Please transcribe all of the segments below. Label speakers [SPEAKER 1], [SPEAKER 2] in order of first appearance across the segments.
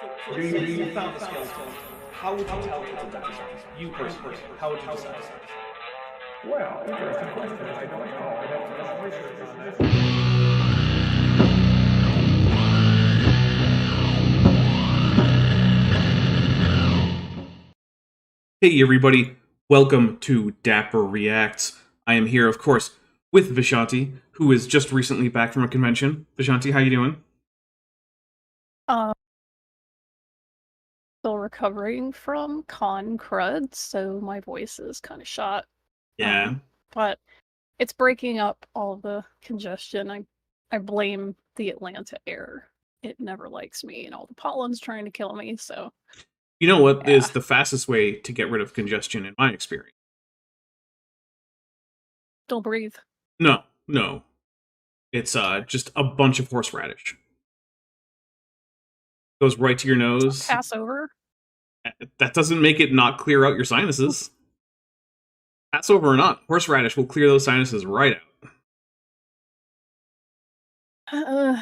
[SPEAKER 1] So you found the skeleton. How would you tell if it's a dinosaur? You personally, how would you decide?
[SPEAKER 2] Well, interesting question. I don't know. I'd have to do some research on that.
[SPEAKER 3] Hey everybody, welcome to Dapper Reacts. I am here, of course, with Vishanti, who is just recently back from a convention. Vishanti, how you doing?
[SPEAKER 4] Still recovering from con crud, so my voice is kind of shot.
[SPEAKER 3] Yeah.
[SPEAKER 4] But it's breaking up all the congestion. I blame the Atlanta air. It never likes me, and all the pollen's trying to kill me, so...
[SPEAKER 3] You know what is the fastest way to get rid of congestion in my experience?
[SPEAKER 4] Don't breathe.
[SPEAKER 3] No. It's just a bunch of horseradish. Goes right to your nose.
[SPEAKER 4] Pass over?
[SPEAKER 3] That doesn't make it not clear out your sinuses. Pass over or not, horseradish will clear those sinuses right out.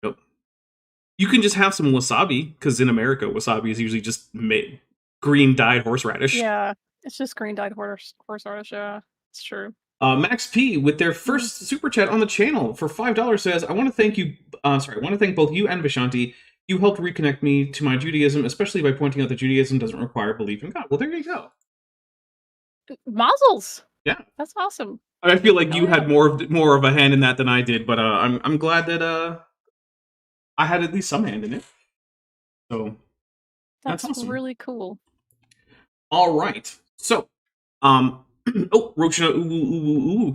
[SPEAKER 3] Nope. You can just have some wasabi, because in America, wasabi is usually just green dyed horseradish.
[SPEAKER 4] Yeah, it's just green dyed horseradish, yeah. It's true.
[SPEAKER 3] Max P, with their first super chat on the channel for $5, says, I want to thank you, I want to thank both you and Vishanti. You helped reconnect me to my Judaism, especially by pointing out that Judaism doesn't require belief in God. Well, there you go.
[SPEAKER 4] Mazzles!
[SPEAKER 3] Yeah.
[SPEAKER 4] That's awesome.
[SPEAKER 3] I feel like you had more of a hand in that than I did, but I'm glad that I had at least some hand in it. So that's awesome.
[SPEAKER 4] Really cool.
[SPEAKER 3] All right. So, Rochna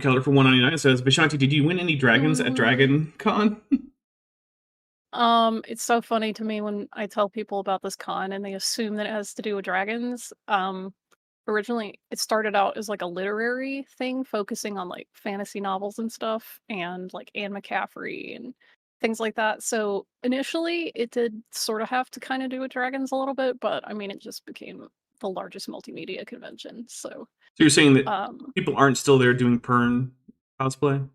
[SPEAKER 3] Keller for $1.99 says, Vishanti, did you win any dragons at Dragon Con?
[SPEAKER 4] It's so funny to me when I tell people about this con and they assume that it has to do with dragons. Originally it started out as like a literary thing focusing on like fantasy novels and stuff and like Anne McCaffrey and things like that. So initially it did sort of have to kind of do with dragons a little bit, but I mean it just became the largest multimedia convention. So
[SPEAKER 3] you're saying that people aren't still there doing Pern cosplay?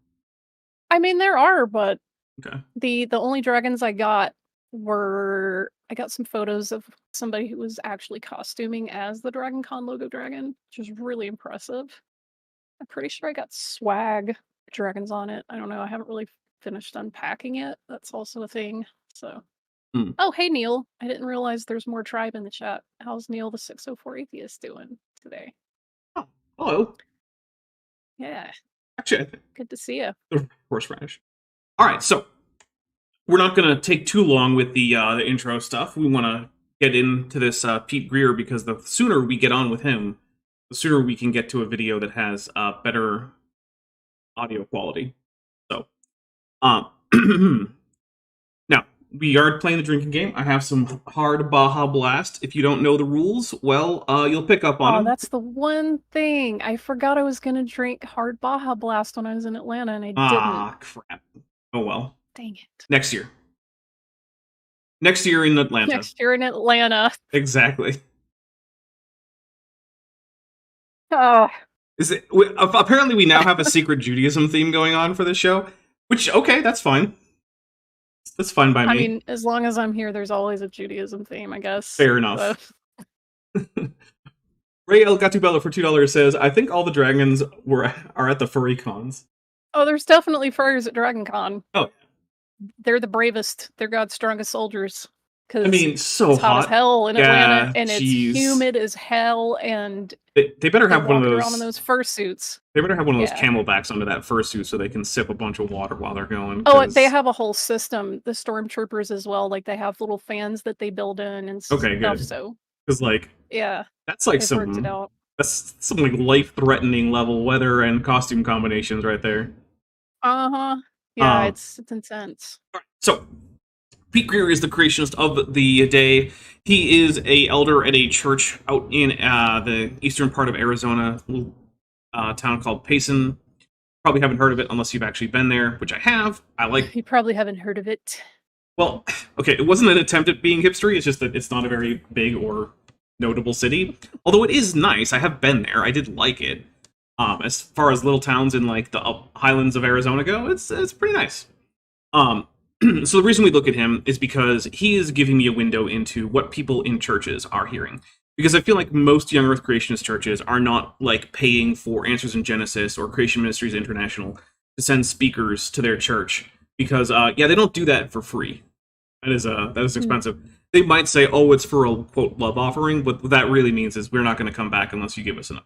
[SPEAKER 4] I mean there are, but
[SPEAKER 3] okay.
[SPEAKER 4] The only dragons I got were I got some photos of somebody who was actually costuming as the Dragon Con logo dragon, which was really impressive. I'm pretty sure I got swag dragons on it. I don't know. I haven't really finished unpacking it. That's also a thing. So, Oh, hey Neil. I didn't realize there's more tribe in the chat. How's Neil the 604 atheist doing today?
[SPEAKER 3] Oh, hello.
[SPEAKER 4] Yeah.
[SPEAKER 3] Actually,
[SPEAKER 4] good to see you.
[SPEAKER 3] Horseradish. All right, so we're not going to take too long with the intro stuff. We want to get into this Pete Greer because the sooner we get on with him, the sooner we can get to a video that has better audio quality. So, now, we are playing the drinking game. I have some hard Baja Blast. If you don't know the rules, well, you'll pick up on them.
[SPEAKER 4] That's the one thing. I forgot I was going to drink hard Baja Blast when I was in Atlanta, and I didn't.
[SPEAKER 3] Ah, crap. Oh, well.
[SPEAKER 4] Dang it.
[SPEAKER 3] Next year. Next year in Atlanta.
[SPEAKER 4] Next year in Atlanta.
[SPEAKER 3] Exactly.
[SPEAKER 4] Is
[SPEAKER 3] it? Apparently we now have a secret Judaism theme going on for this show, which, okay, that's fine. That's fine by me.
[SPEAKER 4] I mean, as long as I'm here, there's always a Judaism theme, I guess.
[SPEAKER 3] Fair enough. Ray El Gatubella for $2 says, I think all the dragons are at the furry cons.
[SPEAKER 4] Oh, there's definitely furries at Dragon Con.
[SPEAKER 3] Oh,
[SPEAKER 4] they're the bravest. They're God's strongest soldiers.
[SPEAKER 3] I mean, so
[SPEAKER 4] it's hot as hell in Atlanta, and
[SPEAKER 3] geez.
[SPEAKER 4] It's humid as hell, and
[SPEAKER 3] they better have one of those
[SPEAKER 4] around in those fursuits.
[SPEAKER 3] They better have one of those camelbacks under that fursuit so they can sip a bunch of water while they're going.
[SPEAKER 4] Oh, they have a whole system. The stormtroopers as well. Like they have little fans that they build in and stuff.
[SPEAKER 3] Good.
[SPEAKER 4] So
[SPEAKER 3] because that's like that's some like life-threatening level weather and costume combinations right there.
[SPEAKER 4] Yeah, it's intense.
[SPEAKER 3] All right, so Pete Greer is the creationist of the day. He is a elder at a church out in the eastern part of Arizona, a little town called Payson. Probably haven't heard of it unless you've actually been there, which I have.
[SPEAKER 4] You probably haven't heard of it.
[SPEAKER 3] Well, okay, it wasn't an attempt at being hipstery. It's just that it's not a very big or notable city. Although it is nice. I have been there. I did like it. As far as little towns in like the Highlands of Arizona go, it's pretty nice. So the reason we look at him is because he is giving me a window into what people in churches are hearing. Because I feel like most young Earth creationist churches are not like paying for Answers in Genesis or Creation Ministries International to send speakers to their church. Because they don't do that for free. That is expensive. They might say, oh, it's for a quote love offering, but what that really means is we're not going to come back unless you give us enough.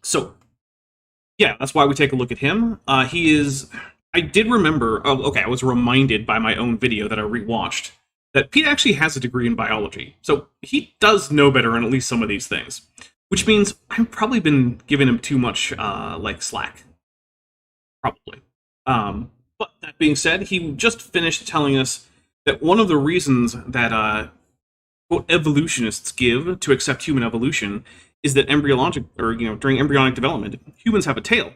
[SPEAKER 3] So yeah, that's why we take a look at him. He is. I did remember. Oh, okay. I was reminded by my own video that I rewatched that Pete actually has a degree in biology, so he does know better on at least some of these things. Which means I've probably been giving him too much slack. Probably. But that being said, he just finished telling us that one of the reasons that quote evolutionists give to accept human evolution is that during embryonic development, humans have a tail.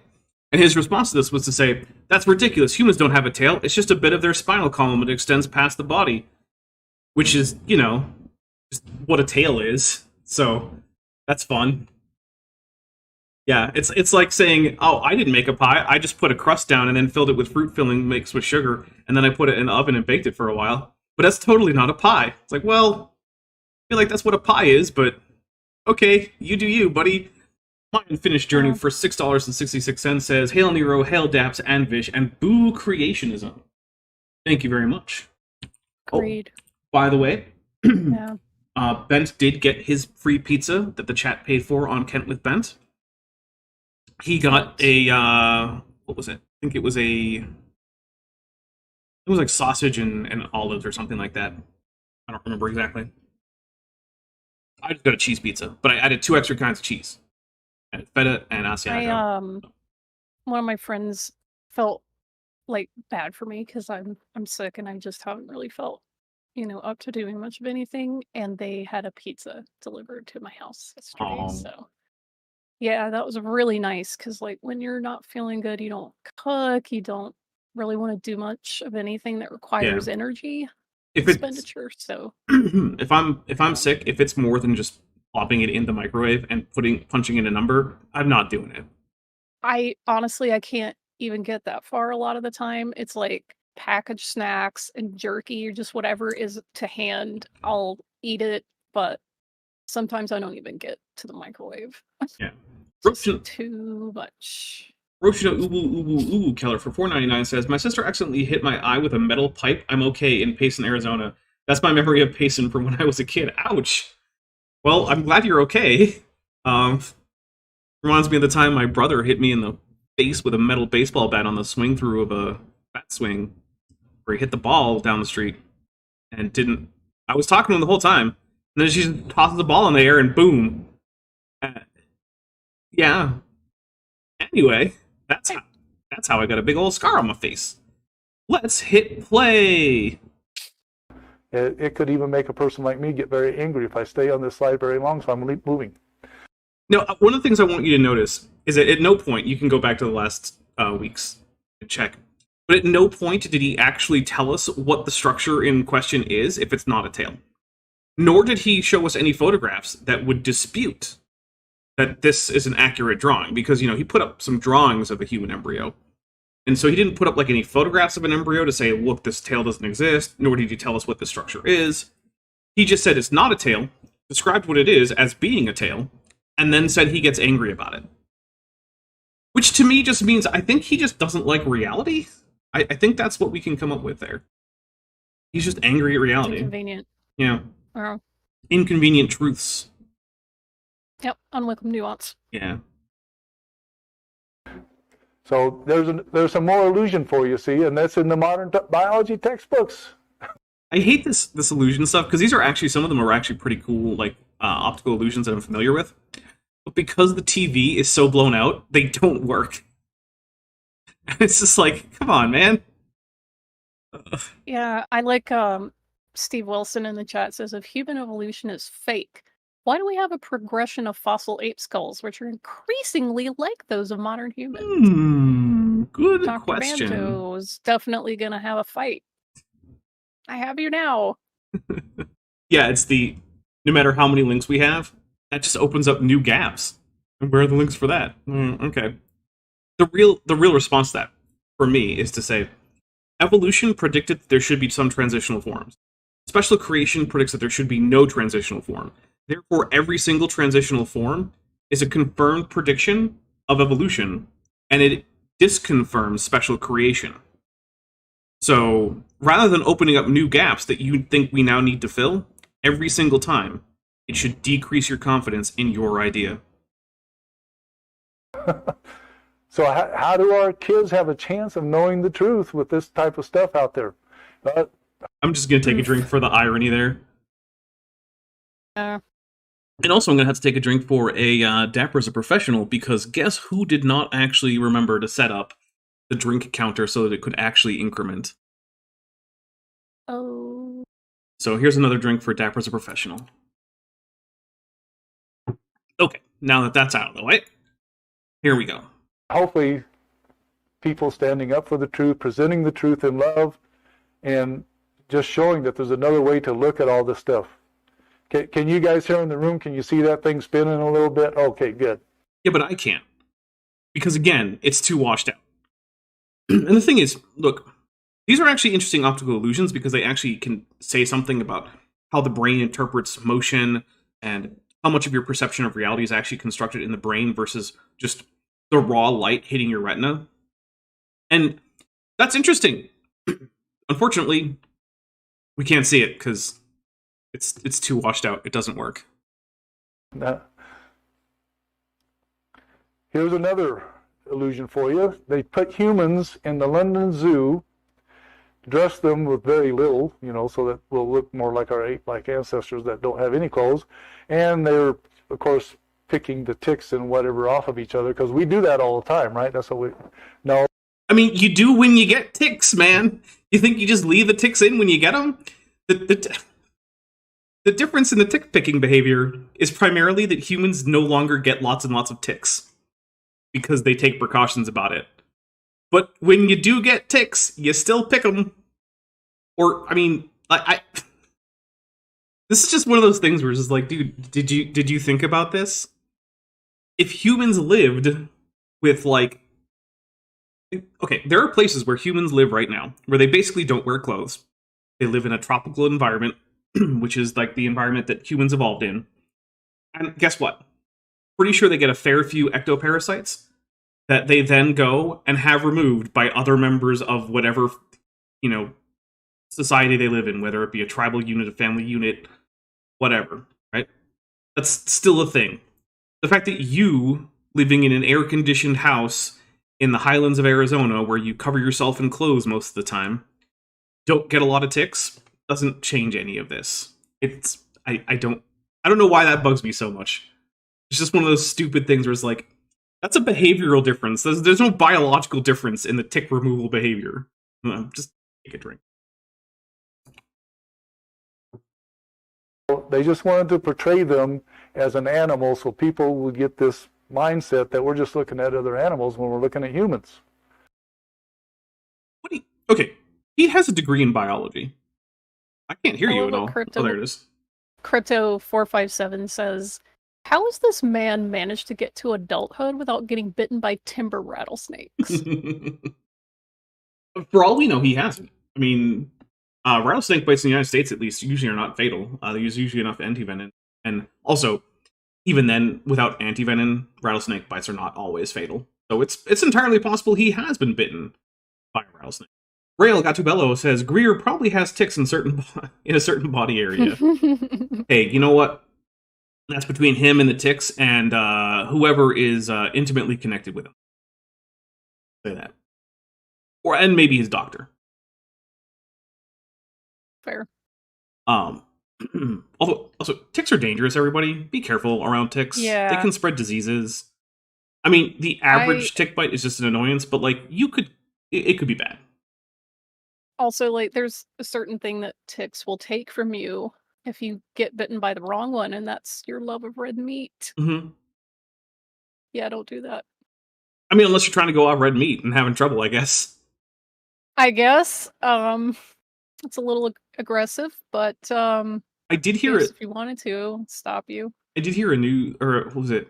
[SPEAKER 3] And his response to this was to say, that's ridiculous, humans don't have a tail, it's just a bit of their spinal column that extends past the body. Which is, just what a tail is. So, that's fun. Yeah, it's like saying, oh, I didn't make a pie, I just put a crust down and then filled it with fruit filling mixed with sugar, and then I put it in the oven and baked it for a while. But that's totally not a pie. It's like, well, I feel like that's what a pie is, but okay, you do you, buddy. My Unfinished Journey for $6.66 says, Hail Nero, Hail Daps, and Vish, and Boo Creationism. Thank you very much.
[SPEAKER 4] Agreed.
[SPEAKER 3] Oh, by the way,
[SPEAKER 4] Yeah.
[SPEAKER 3] Bent did get his free pizza that the chat paid for on Kent with Bent. He got a, what was it? I think it was like sausage and olives or something like that. I don't remember exactly. I just got a cheese pizza, but I added 2 extra kinds of cheese. I added feta and Asiago.
[SPEAKER 4] One of my friends felt like bad for me because I'm sick and I just haven't really felt, up to doing much of anything. And they had a pizza delivered to my house yesterday. So yeah, that was really nice because like when you're not feeling good, you don't cook, you don't really want to do much of anything that requires energy expenditure. So
[SPEAKER 3] if I'm sick, if it's more than just plopping it in the microwave and punching in a number, I'm not doing it.
[SPEAKER 4] I honestly can't even get that far a lot of the time. It's like packaged snacks and jerky or just whatever is to hand. I'll eat it, but sometimes I don't even get to the microwave.
[SPEAKER 3] Yeah.
[SPEAKER 4] Too much.
[SPEAKER 3] Roshina Ubu Keller for $4.99 says, my sister accidentally hit my eye with a metal pipe. I'm okay in Payson, Arizona. That's my memory of Payson from when I was a kid. Ouch. Well, I'm glad you're okay. Reminds me of the time my brother hit me in the face with a metal baseball bat on the swing through of a bat swing, where he hit the ball down the street and didn't. I was talking to him the whole time, and then she just tosses the ball in the air and boom. Yeah. Anyway, that's how I got a big old scar on my face. Let's hit play.
[SPEAKER 5] It could even make a person like me get very angry if I stay on this slide very long, so I'm moving.
[SPEAKER 3] Now, one of the things I want you to notice is that at no point, you can go back to the last weeks and check, but at no point did he actually tell us what the structure in question is if it's not a tail. Nor did he show us any photographs that would dispute that this is an accurate drawing, because, he put up some drawings of a human embryo. And so he didn't put up like any photographs of an embryo to say, look, this tail doesn't exist, nor did he tell us what the structure is. He just said it's not a tail, described what it is as being a tail, and then said he gets angry about it. Which to me just means I think he just doesn't like reality. I think that's what we can come up with there. He's just angry at reality.
[SPEAKER 4] Inconvenient.
[SPEAKER 3] Yeah.
[SPEAKER 4] Oh.
[SPEAKER 3] Inconvenient truths.
[SPEAKER 4] Yep, unwelcome nuance.
[SPEAKER 3] Yeah.
[SPEAKER 5] So there's some more illusion for you, see, and that's in the modern biology textbooks.
[SPEAKER 3] I hate this illusion stuff, because these are actually, some of them are actually pretty cool, like optical illusions that I'm familiar with. But because the TV is so blown out, they don't work. And it's just like, come on, man.
[SPEAKER 4] Yeah, I like Steve Wilson in the chat says, if human evolution is fake, why do we have a progression of fossil ape skulls, which are increasingly like those of modern humans?
[SPEAKER 3] Good
[SPEAKER 4] Dr.
[SPEAKER 3] question.
[SPEAKER 4] Banjo is definitely going to have a fight. I have you now.
[SPEAKER 3] Yeah, it's no matter how many links we have, that just opens up new gaps. And where are the links for that? Okay. The real response to that, for me, is to say, Evolution predicted that there should be some transitional forms. Special creation predicts that there should be no transitional form. Therefore, every single transitional form is a confirmed prediction of evolution, and it disconfirms special creation. So, rather than opening up new gaps that you think we now need to fill, every single time, it should decrease your confidence in your idea.
[SPEAKER 5] So how do our kids have a chance of knowing the truth with this type of stuff out there?
[SPEAKER 3] I'm just going to take a drink for the irony there. And also, I'm going to have to take a drink for a Dapper as a professional, because guess who did not actually remember to set up the drink counter so that it could actually increment?
[SPEAKER 4] Oh.
[SPEAKER 3] So here's another drink for Dapper as a professional. Okay, now that that's out of the way, here we go.
[SPEAKER 5] Hopefully, people standing up for the truth, presenting the truth in love, and just showing that there's another way to look at all this stuff. Can you guys here in the room, can you see that thing spinning a little bit? Okay, good.
[SPEAKER 3] Yeah, but I can't. Because again, it's too washed out. And the thing is, look, these are actually interesting optical illusions because they actually can say something about how the brain interprets motion and how much of your perception of reality is actually constructed in the brain versus just the raw light hitting your retina. And that's interesting. Unfortunately, we can't see it because it's too washed out. It doesn't work.
[SPEAKER 5] Here's another illusion for you. They put humans in the London Zoo, dress them with very little, so that we'll look more like our ape-like ancestors that don't have any clothes. And they're, of course, picking the ticks and whatever off of each other, because we do that all the time, right? That's what we... No.
[SPEAKER 3] I mean, you do when you get ticks, man. You think you just leave the ticks in when you get them? The difference in the tick-picking behavior is primarily that humans no longer get lots and lots of ticks because they take precautions about it. But when you do get ticks, you still pick them. Or, I mean, this is just one of those things where it's just like, dude, did you think about this? If humans lived with, like... Okay, there are places where humans live right now where they basically don't wear clothes. They live in a tropical environment, which is like the environment that humans evolved in. And guess what? Pretty sure they get a fair few ectoparasites that they then go and have removed by other members of whatever, society they live in, whether it be a tribal unit, a family unit, whatever, right? That's still a thing. The fact that you, living in an air-conditioned house in the highlands of Arizona, where you cover yourself in clothes most of the time, don't get a lot of ticks, doesn't change any of this. I don't know why that bugs me so much. It's just one of those stupid things where it's like, that's a behavioral difference. There's no biological difference in the tick removal behavior. Just take a drink.
[SPEAKER 5] They just wanted to portray them as an animal so people would get this mindset that we're just looking at other animals when we're looking at humans.
[SPEAKER 3] Okay, he has a degree in biology. I can't hear you at all. Oh, there it is.
[SPEAKER 4] Crypto457 says, how has this man managed to get to adulthood without getting bitten by timber rattlesnakes?
[SPEAKER 3] For all we know, he hasn't. I mean, rattlesnake bites in the United States, at least, usually are not fatal. They use usually enough antivenin. And also, even then, without antivenin, rattlesnake bites are not always fatal. So it's entirely possible he has been bitten by a rattlesnake. Rail Gatubello says, Greer probably has ticks in a certain body area. Hey, you know what? That's between him and the ticks and whoever is intimately connected with him. Say that. And maybe his doctor.
[SPEAKER 4] Fair.
[SPEAKER 3] Also, ticks are dangerous, everybody. Be careful around ticks.
[SPEAKER 4] Yeah.
[SPEAKER 3] They can spread diseases. I mean, the average tick bite is just an annoyance, but, like, it could be bad.
[SPEAKER 4] Also, like, there's a certain thing that ticks will take from you if you get bitten by the wrong one, and that's your love of red meat.
[SPEAKER 3] Mm-hmm.
[SPEAKER 4] Yeah, don't do that.
[SPEAKER 3] I mean, unless you're trying to go off red meat and having trouble, I guess.
[SPEAKER 4] I guess. It's a little aggressive, but
[SPEAKER 3] I did hear it.
[SPEAKER 4] If you wanted to stop you.
[SPEAKER 3] I did hear what was it?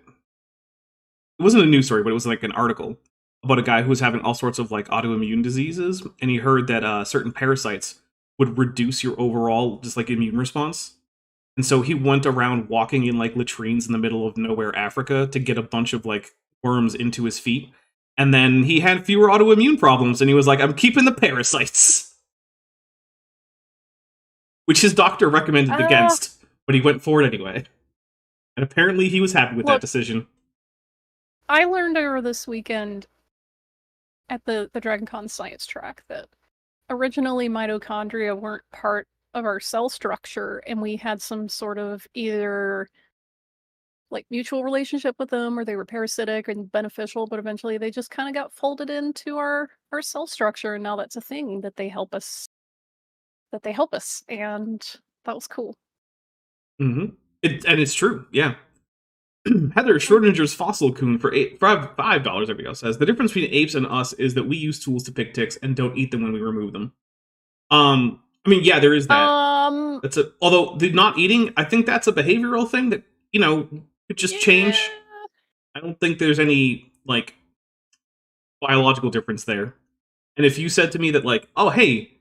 [SPEAKER 3] It wasn't a news story, but it was like an article about a guy who was having all sorts of like autoimmune diseases, and he heard that certain parasites would reduce your overall just like immune response. And so he went around walking in like latrines in the middle of nowhere Africa to get a bunch of like worms into his feet. And then he had fewer autoimmune problems, and he was like, I'm keeping the parasites. Which his doctor recommended against, but he went for it anyway. And apparently he was happy with that decision.
[SPEAKER 4] I learned over this weekend at the DragonCon science track that originally mitochondria weren't part of our cell structure, and we had some sort of either like mutual relationship with them, or they were parasitic and beneficial, but eventually they just kind of got folded into our cell structure, and now that's a thing that they help us. And that was cool.
[SPEAKER 3] Mm-hmm. And it's true, yeah. Heather Schrodinger's fossil coon for $5 every go says the difference between apes and us is that we use tools to pick ticks and don't eat them when we remove them. I mean, yeah, there is that. That's although the not eating, I think that's a behavioral thing that, you know, could just change. I don't think there's any like biological difference there. And if you said to me that like, oh hey,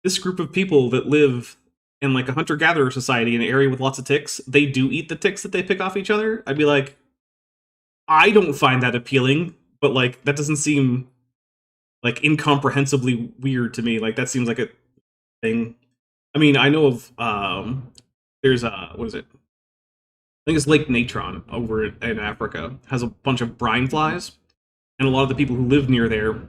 [SPEAKER 3] this group of people that live in like a hunter-gatherer society in an area with lots of ticks, they do eat the ticks that they pick off each other, I'd be like, I don't find that appealing, but like that doesn't seem like incomprehensibly weird to me. Like that seems like a thing. I mean, I know of there's what is it? I think it's Lake Natron over in Africa has a bunch of brine flies, and a lot of the people who live near there,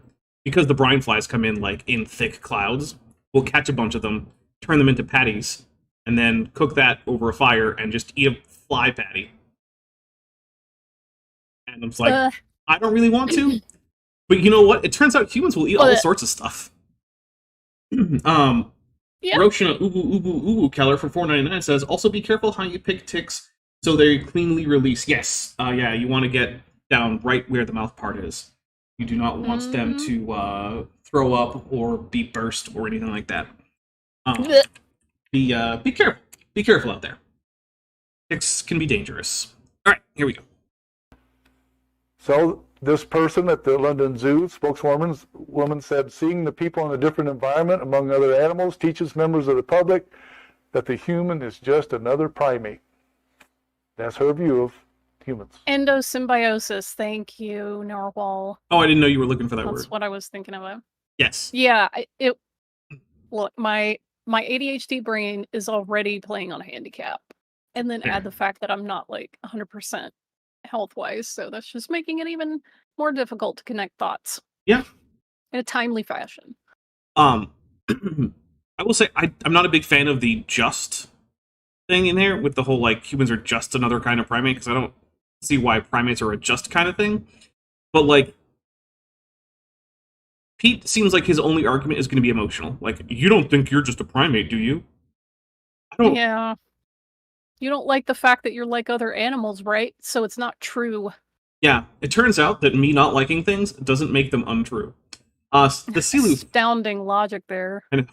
[SPEAKER 3] because the brine flies come in like in thick clouds, will catch a bunch of them, turn them into patties, and then cook that over a fire and just eat a fly patty. And I'm like, I don't really want to, but you know what? It turns out humans will eat all sorts of stuff. Roshina Ubu Keller for $4.99 says, also be careful how you pick ticks so they cleanly release. Yes, yeah, you want to get down right where the mouth part is. You do not want them to throw up or be burst or anything like that. Be careful. Be careful out there. Ticks can be dangerous. All right, here we go.
[SPEAKER 5] So this person at the London Zoo, spokeswoman said, seeing the people in a different environment among other animals teaches members of the public that the human is just another primate. That's her view of humans.
[SPEAKER 4] Endosymbiosis. Thank you, Narwhal.
[SPEAKER 3] Oh, I didn't know you were looking for that word.
[SPEAKER 4] That's what I was thinking about.
[SPEAKER 3] Yes.
[SPEAKER 4] Yeah, look, my ADHD brain is already playing on a handicap. And then add the fact that I'm not like 100% health-wise, so that's just making it even more difficult to connect thoughts.
[SPEAKER 3] Yeah.
[SPEAKER 4] In a timely fashion.
[SPEAKER 3] I will say I'm not a big fan of the just thing in there with the whole like humans are just another kind of primate, because I don't see why primates are a just kind of thing. But like Pete seems like his only argument is going to be emotional. Like, you don't think you're just a primate, do you? I don't.
[SPEAKER 4] Yeah. You don't like the fact that you're like other animals, right? So it's not true.
[SPEAKER 3] Yeah, it turns out that me not liking things doesn't make them untrue. The Silu...
[SPEAKER 4] Astounding logic there.
[SPEAKER 3] The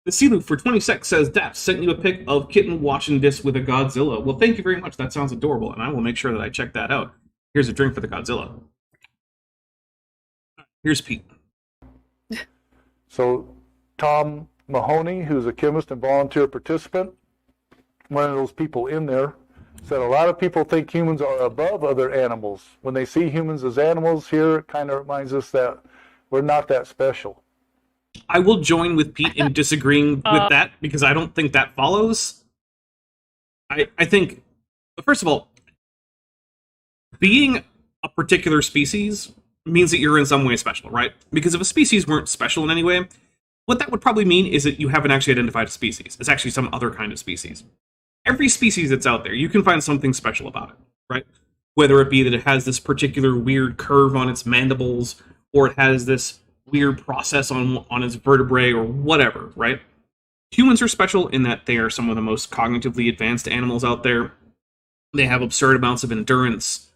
[SPEAKER 3] Silu for 26 says, Dap, sent you a pic of kitten watching this with a Godzilla. Well, thank you very much. That sounds adorable, and I will make sure that I check that out. Here's a drink for the Godzilla. Here's Pete.
[SPEAKER 5] So, Tom Mahoney, who's a chemist and volunteer participant, one of those people in there, said a lot of people think humans are above other animals. When they see humans as animals here, it kind of reminds us that we're not that special.
[SPEAKER 3] I will join with Pete in disagreeing with that, because I don't think that follows. I think, first of all, being a particular species means that you're in some way special, right? Because if a species weren't special in any way, what that would probably mean is that you haven't actually identified a species. It's actually some other kind of species. Every species that's out there, you can find something special about it, right? Whether it be that it has this particular weird curve on its mandibles, or it has this weird process on its vertebrae, or whatever, right? Humans are special in that they are some of the most cognitively advanced animals out there. They have absurd amounts of endurance.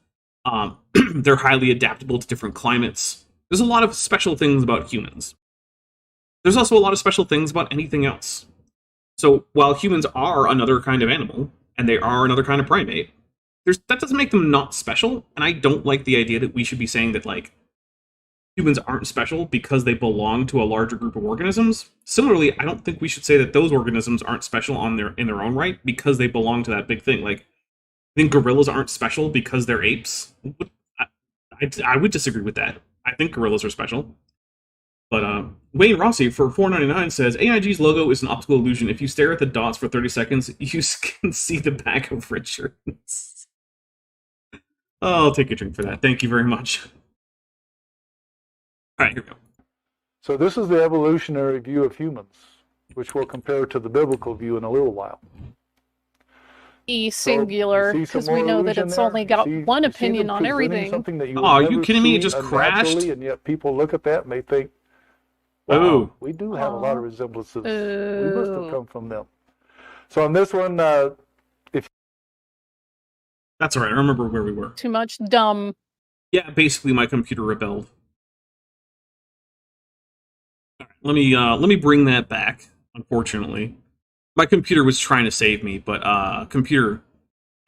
[SPEAKER 3] They're highly adaptable to different climates. There's a lot of special things about humans. There's also a lot of special things about anything else. So while humans are another kind of animal, and they are another kind of primate, that doesn't make them not special, and I don't like the idea that we should be saying that, like, humans aren't special because they belong to a larger group of organisms. Similarly, I don't think we should say that those organisms aren't special in their own right because they belong to that big thing. Like, I think gorillas aren't special because they're apes. I would disagree with that. I think gorillas are special. But Wayne Rossi for $4.99 says AIG's logo is an optical illusion. If you stare at the dots for 30 seconds, you can see the back of Richards. Oh, I'll take a drink for that. Thank you very much. All right, here we go.
[SPEAKER 5] So this is the evolutionary view of humans, which we'll compare to the biblical view in a little while.
[SPEAKER 4] Singular, because we know that it's only got one opinion on everything.
[SPEAKER 5] Something that you
[SPEAKER 3] oh, are you kidding me? It just crashed?
[SPEAKER 5] And yet people look at that and they think, wow, we do have a lot of resemblances. We must have come from them. So on this one, if...
[SPEAKER 3] That's all right. I remember where we were.
[SPEAKER 4] Too much dumb.
[SPEAKER 3] Yeah, basically my computer rebelled. All right, let me bring that back, unfortunately. My computer was trying to save me, but computer,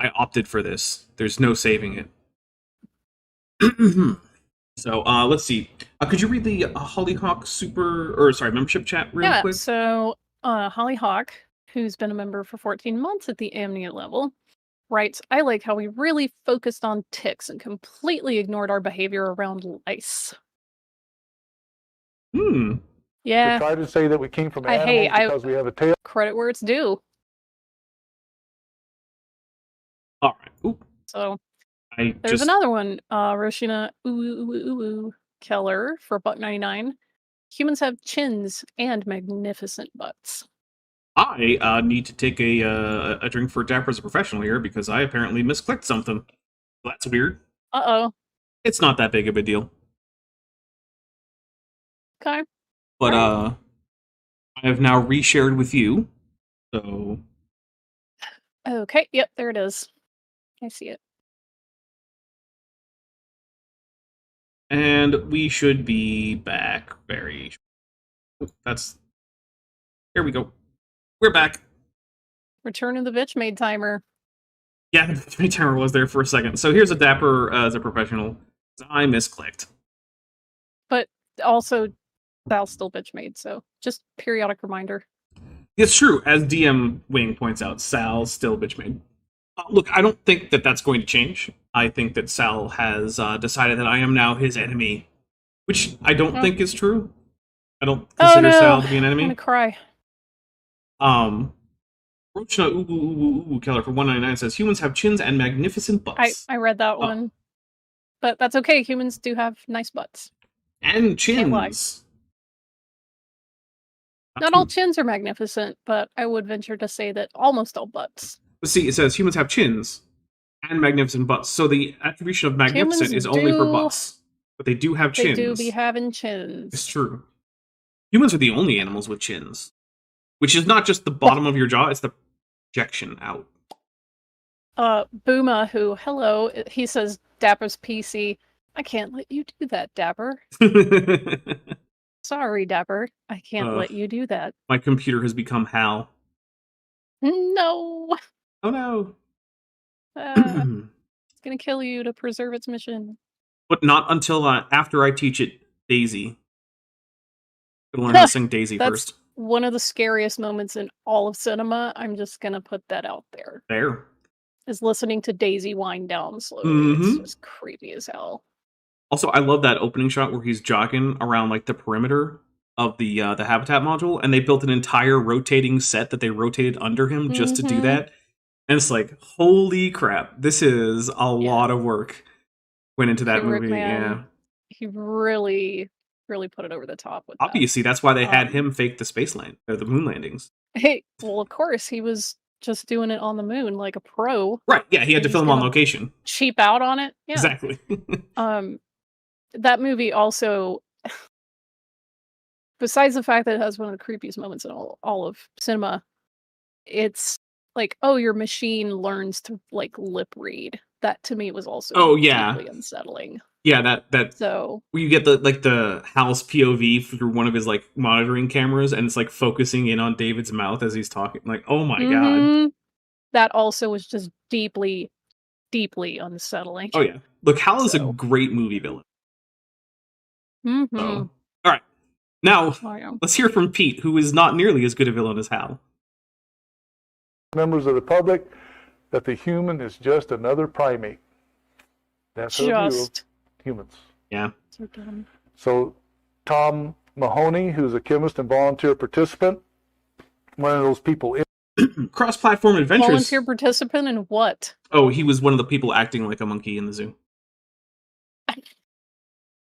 [SPEAKER 3] I opted for this. There's no saving it. So let's see. Could you read the Hollyhock membership chat real quick?
[SPEAKER 4] Yeah, so Hollyhock, who's been a member for 14 months at the Amnia level, writes, I like how we really focused on ticks and completely ignored our behavior around lice. Yeah.
[SPEAKER 5] To try to say that we came from animals because we have a tail.
[SPEAKER 4] Credit where it's due.
[SPEAKER 3] All right. Oop.
[SPEAKER 4] So there's another one. Roshina Keller for $1.99. Humans have chins and magnificent butts.
[SPEAKER 3] I need to take a drink for Dapper as a professional here because I apparently misclicked something. That's weird.
[SPEAKER 4] Uh-oh.
[SPEAKER 3] It's not that big of a deal.
[SPEAKER 4] Okay.
[SPEAKER 3] But I have now reshared with you, so...
[SPEAKER 4] Okay, yep, there it is. I see it.
[SPEAKER 3] And we should be back very... That's... Here we go. We're back.
[SPEAKER 4] Return of the Bitchmaid timer.
[SPEAKER 3] Yeah, the Bitchmaid timer was there for a second. So here's a Dapper as a professional. I misclicked.
[SPEAKER 4] But also... Sal's still bitchmaid, so just periodic reminder.
[SPEAKER 3] It's true, as DM Wing points out, Sal's still bitchmaid. Look, I don't think that that's going to change. I think that Sal has decided that I am now his enemy, which I don't think is true. I don't consider Sal to be an enemy.
[SPEAKER 4] I'm gonna cry.
[SPEAKER 3] Rochna Keller for $1.99 says humans have chins and magnificent butts.
[SPEAKER 4] I read that one, but that's okay. Humans do have nice butts
[SPEAKER 3] and chins.
[SPEAKER 4] Not all chins are magnificent, but I would venture to say that almost all butts.
[SPEAKER 3] See, it says humans have chins and magnificent butts. So the attribution of magnificent is only for butts. But they do have chins.
[SPEAKER 4] They do be having chins.
[SPEAKER 3] It's true. Humans are the only animals with chins. Which is not just the bottom of your jaw, it's the projection out.
[SPEAKER 4] Booma, who, hello, he says, Dapper's PC. I can't let you do that, Dapper. Sorry, Dapper. I can't let you do that.
[SPEAKER 3] My computer has become Hal.
[SPEAKER 4] No.
[SPEAKER 3] Oh no.
[SPEAKER 4] It's gonna kill you to preserve its mission.
[SPEAKER 3] But not until after I teach it Daisy. I'm gonna learn how to sing Daisy first.
[SPEAKER 4] That's one of the scariest moments in all of cinema. I'm just gonna put that out there.
[SPEAKER 3] There.
[SPEAKER 4] Is listening to Daisy wind down slowly. It's just creepy as hell.
[SPEAKER 3] Also, I love that opening shot where he's jogging around like the perimeter of the habitat module, and they built an entire rotating set that they rotated under him just to do that. And it's like, holy crap, this is a lot of work went into that movie. Yeah,
[SPEAKER 4] he really put it over the top with
[SPEAKER 3] obviously that's why they had him fake the space land or the moon landings.
[SPEAKER 4] Hey, well, of course he was just doing it on the moon like a pro.
[SPEAKER 3] Right? Yeah, he had to film on location.
[SPEAKER 4] Cheap out on it. Yeah,
[SPEAKER 3] exactly.
[SPEAKER 4] That movie also, besides the fact that it has one of the creepiest moments in all of cinema, it's like, oh, your machine learns to like lip read. That to me was also deeply unsettling.
[SPEAKER 3] Yeah, that
[SPEAKER 4] so
[SPEAKER 3] where you get the Hal's POV through one of his like monitoring cameras, and it's like focusing in on David's mouth as he's talking. Like, oh my god,
[SPEAKER 4] that also was just deeply unsettling.
[SPEAKER 3] Oh yeah, look, Hal is a great movie villain.
[SPEAKER 4] Mm-hmm.
[SPEAKER 3] So, all right. Now,
[SPEAKER 4] Oh, yeah.
[SPEAKER 3] let's hear from Pete, who is not nearly as good a villain as Hal.
[SPEAKER 5] Members of the public, that the human is just another primate. That's her view of
[SPEAKER 4] Just.
[SPEAKER 5] humans.
[SPEAKER 3] Yeah.
[SPEAKER 4] So dumb.
[SPEAKER 5] So Tom Mahoney, who's a chemist and volunteer participant, one of those people in
[SPEAKER 3] Cross-platform adventures.
[SPEAKER 4] Volunteer participant in what?
[SPEAKER 3] Oh, he was one of the people acting like a monkey in the zoo.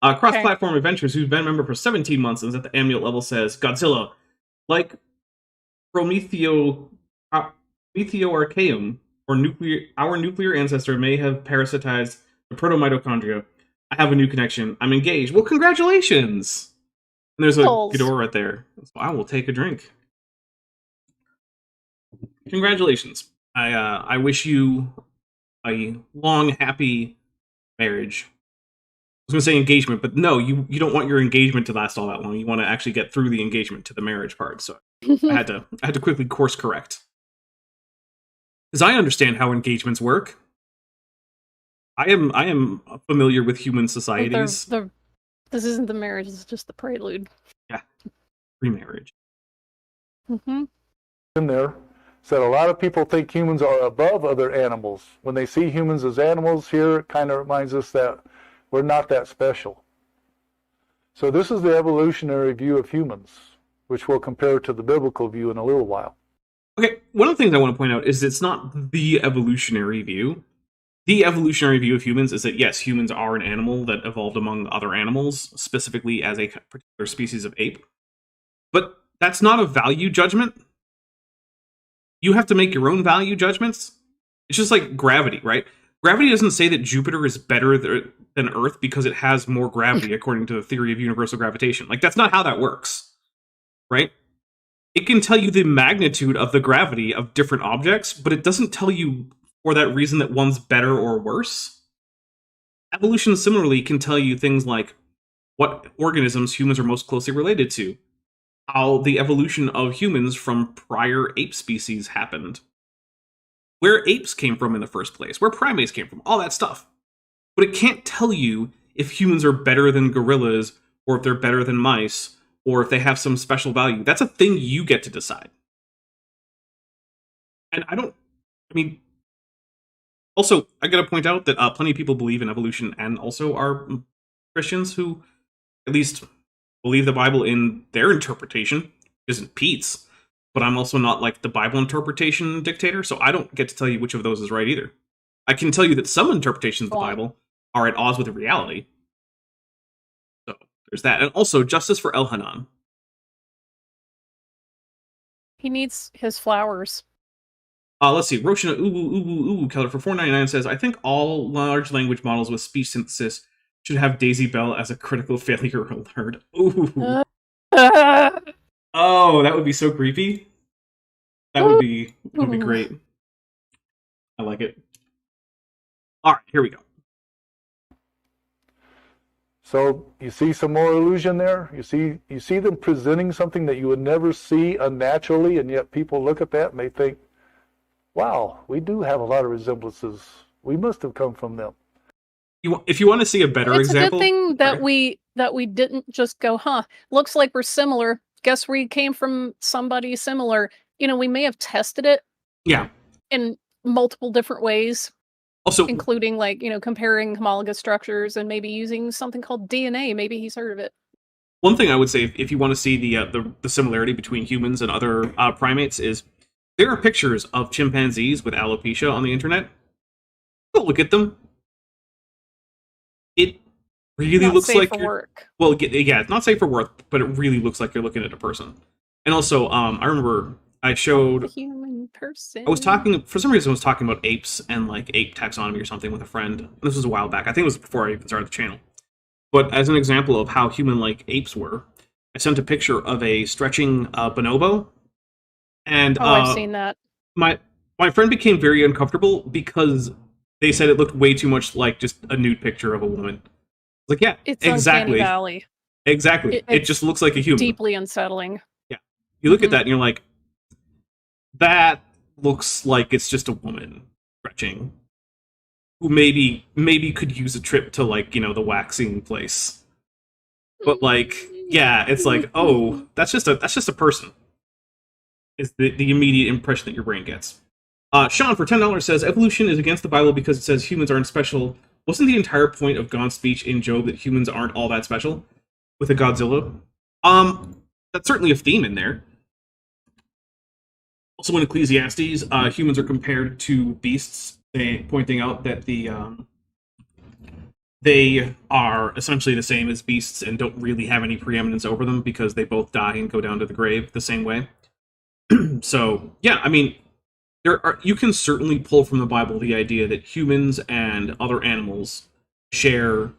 [SPEAKER 3] Cross-platform adventures, who's been a member for 17 months and is at the amulet level, says Godzilla, like Prometheoarchaeum, or our nuclear ancestor may have parasitized the proto-mitochondria. I have a new connection. I'm engaged. Well, congratulations! And there's a
[SPEAKER 4] Balls.
[SPEAKER 3] Ghidorah right there. So I will take a drink. Congratulations. I wish you a long, happy marriage. I was going to say engagement, but no, you don't want your engagement to last all that long. You want to actually get through the engagement to the marriage part. So I had to quickly course correct. Because I understand how engagements work. I am familiar with human societies.
[SPEAKER 4] This isn't the marriage, this is just the prelude.
[SPEAKER 3] Yeah. Pre-marriage.
[SPEAKER 4] Mm-hmm.
[SPEAKER 5] in there said a lot of people think humans are above other animals. When they see humans as animals here, it kind of reminds us that we're not that special. So this is the evolutionary view of humans, which we'll compare to the biblical view in a little while.
[SPEAKER 3] Okay, one of the things I want to point out is it's not the evolutionary view. The evolutionary view of humans is that, yes, humans are an animal that evolved among other animals, specifically as a particular species of ape. But that's not a value judgment. You have to make your own value judgments. It's just like gravity, right? Gravity doesn't say that Jupiter is better than Earth because it has more gravity, according to the theory of universal gravitation. Like, that's not how that works, right? It can tell you the magnitude of the gravity of different objects, but it doesn't tell you for that reason that one's better or worse. Evolution similarly can tell you things like what organisms humans are most closely related to, how the evolution of humans from prior ape species happened, where apes came from in the first place, where primates came from, all that stuff. But it can't tell you if humans are better than gorillas, or if they're better than mice, or if they have some special value. That's a thing you get to decide. And also, I gotta point out that plenty of people believe in evolution and also are Christians who at least believe the Bible in their interpretation, isn't Pete's. But I'm also not like the Bible interpretation dictator, so I don't get to tell you which of those is right either. I can tell you that some interpretations of the Bible are at odds with reality. So there's that. And also, justice for Elhanan.
[SPEAKER 4] He needs his flowers.
[SPEAKER 3] Let's see. Roshina Uwu Keller for $4.99 says, I think all large language models with speech synthesis should have Daisy Bell as a critical failure alert. Ooh. Oh, that would be so creepy. That would be great. I like it. All right, here we go.
[SPEAKER 5] So you see some more illusion there? You see them presenting something that you would never see unnaturally, and yet people look at that and they think, wow, we do have a lot of resemblances. We must have come from them.
[SPEAKER 3] If you want to see a better example...
[SPEAKER 4] It's a good thing that we didn't just go, looks like we're similar. Guess we came from somebody similar. We may have tested it.
[SPEAKER 3] Yeah.
[SPEAKER 4] In multiple different ways.
[SPEAKER 3] Also,
[SPEAKER 4] including comparing homologous structures and maybe using something called DNA. Maybe he's heard of it.
[SPEAKER 3] One thing I would say, if you want to see the similarity between humans and other primates, is there are pictures of chimpanzees with alopecia on the internet. Go look at them. It really
[SPEAKER 4] not
[SPEAKER 3] looks
[SPEAKER 4] safe
[SPEAKER 3] like
[SPEAKER 4] for work.
[SPEAKER 3] Well, yeah, it's not safe for work, but it really looks like you're looking at a person. And also, I remember I showed
[SPEAKER 4] a human person.
[SPEAKER 3] I was talking about apes and like ape taxonomy or something with a friend. This was a while back. I think it was before I even started the channel. But as an example of how human-like apes were, I sent a picture of a stretching bonobo, and
[SPEAKER 4] I've seen that.
[SPEAKER 3] My friend became very uncomfortable because they said it looked way too much like just a nude picture of a woman. Like, yeah,
[SPEAKER 4] it's
[SPEAKER 3] exactly.
[SPEAKER 4] Uncanny Valley.
[SPEAKER 3] Exactly. It just looks like a human.
[SPEAKER 4] Deeply unsettling.
[SPEAKER 3] Yeah. You look at that and you're like, that looks like it's just a woman stretching, who maybe could use a trip to the waxing place. But like, yeah, it's like, oh, that's just a person. Is the immediate impression that your brain gets. Sean for $10 says evolution is against the Bible because it says humans aren't special. Wasn't the entire point of God's speech in Job that humans aren't all that special with a Godzilla? That's certainly a theme in there. Also, in Ecclesiastes, humans are compared to beasts, pointing out that they are essentially the same as beasts and don't really have any preeminence over them because they both die and go down to the grave the same way. So, yeah, I mean, you can certainly pull from the Bible the idea that humans and other animals share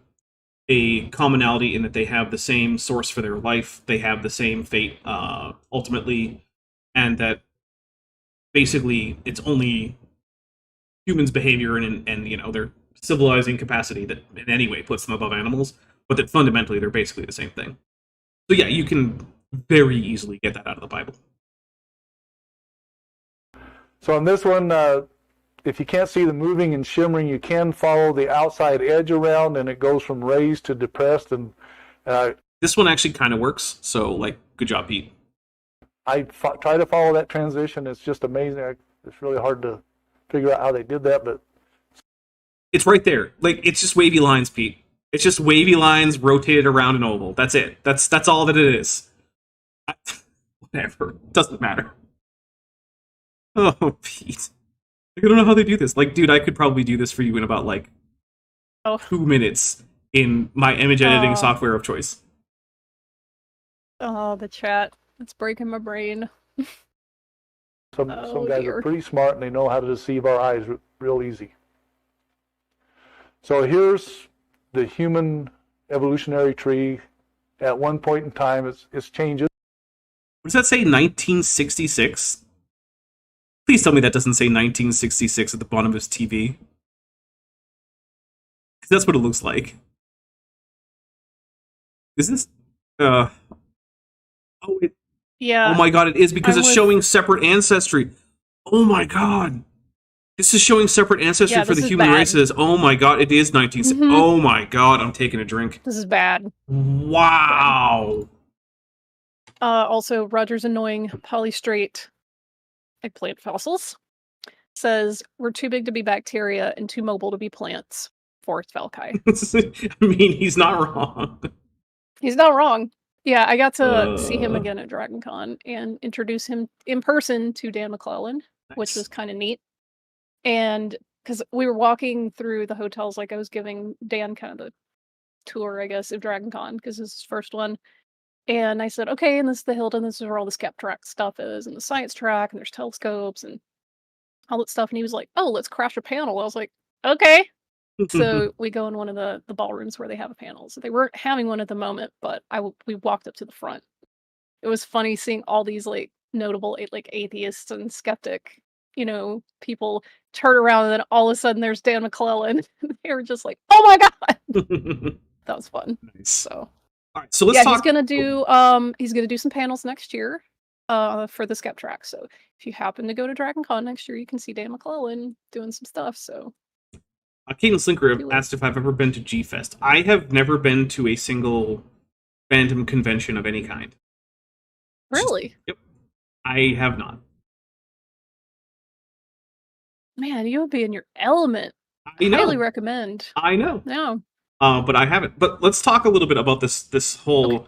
[SPEAKER 3] a commonality in that they have the same source for their life, they have the same fate, ultimately, and that basically it's only humans' behavior and you know, their civilizing capacity that in any way puts them above animals, but that fundamentally they're basically the same thing. So yeah, you can very easily get that out of the Bible.
[SPEAKER 5] So on this one, if you can't see the moving and shimmering, you can follow the outside edge around, and it goes from raised to depressed. And
[SPEAKER 3] this one actually kind of works. So, like, good job, Pete.
[SPEAKER 5] I try to follow that transition. It's just amazing. It's really hard to figure out how they did that, but
[SPEAKER 3] it's right there. Like, it's just wavy lines, Pete. It's just wavy lines rotated around an oval. That's it. That's all that it is. Whatever. Doesn't matter. Oh, Pete. I don't know how they do this. Like, dude, I could probably do this for you in about, like, 2 minutes in my image editing software of choice.
[SPEAKER 4] Oh, the chat. It's breaking my brain.
[SPEAKER 5] Some guys are pretty smart, and they know how to deceive our eyes real easy. So here's the human evolutionary tree. At one point in time, it's changes.
[SPEAKER 3] What does that say, 1966? Please tell me that doesn't say 1966 at the bottom of his TV. That's what it looks like. Is this... Oh,
[SPEAKER 4] yeah.
[SPEAKER 3] Oh my god, it is because it's showing separate ancestry. Oh my god. This is showing separate ancestry for the human races. Oh my god, it is 1960. Mm-hmm. Oh my god, I'm taking a drink.
[SPEAKER 4] This is bad.
[SPEAKER 3] Wow.
[SPEAKER 4] Also, Roger's annoying polystrate eggplant fossils says we're too big to be bacteria and too mobile to be plants. Forest Valkai.
[SPEAKER 3] I mean, he's not wrong.
[SPEAKER 4] He's not wrong. Yeah, I got to see him again at DragonCon and introduce him in person to Dan McClellan, which was kind of neat. And because we were walking through the hotels, like I was giving Dan kind of the tour, I guess, of DragonCon because this is his first one. And I said, okay, and this is the Hilton, this is where all the Skep track stuff is, and the science track, and there's telescopes and all that stuff. And he was like, oh, let's crash a panel. I was like, okay. So we go in one of the ballrooms where they have a panel. So they weren't having one at the moment, but we walked up to the front. It was funny seeing all these like notable like atheists and skeptic, you know, people turn around, and then all of a sudden there's Dan McClellan. They were just like, oh my god. That was fun.
[SPEAKER 3] Nice.
[SPEAKER 4] So
[SPEAKER 3] all right, so let's talk.
[SPEAKER 4] He's gonna do some panels next year for the Skep track. So if you happen to go to DragonCon next year, you can see Dan McClellan doing some stuff. So
[SPEAKER 3] Caden Slinker asked if I've ever been to G-Fest. I have never been to a single fandom convention of any kind.
[SPEAKER 4] Really?
[SPEAKER 3] Yep. I have not.
[SPEAKER 4] Man, you would be in your element.
[SPEAKER 3] I know.
[SPEAKER 4] Highly recommend.
[SPEAKER 3] I know.
[SPEAKER 4] No.
[SPEAKER 3] But I haven't. But let's talk a little bit about this whole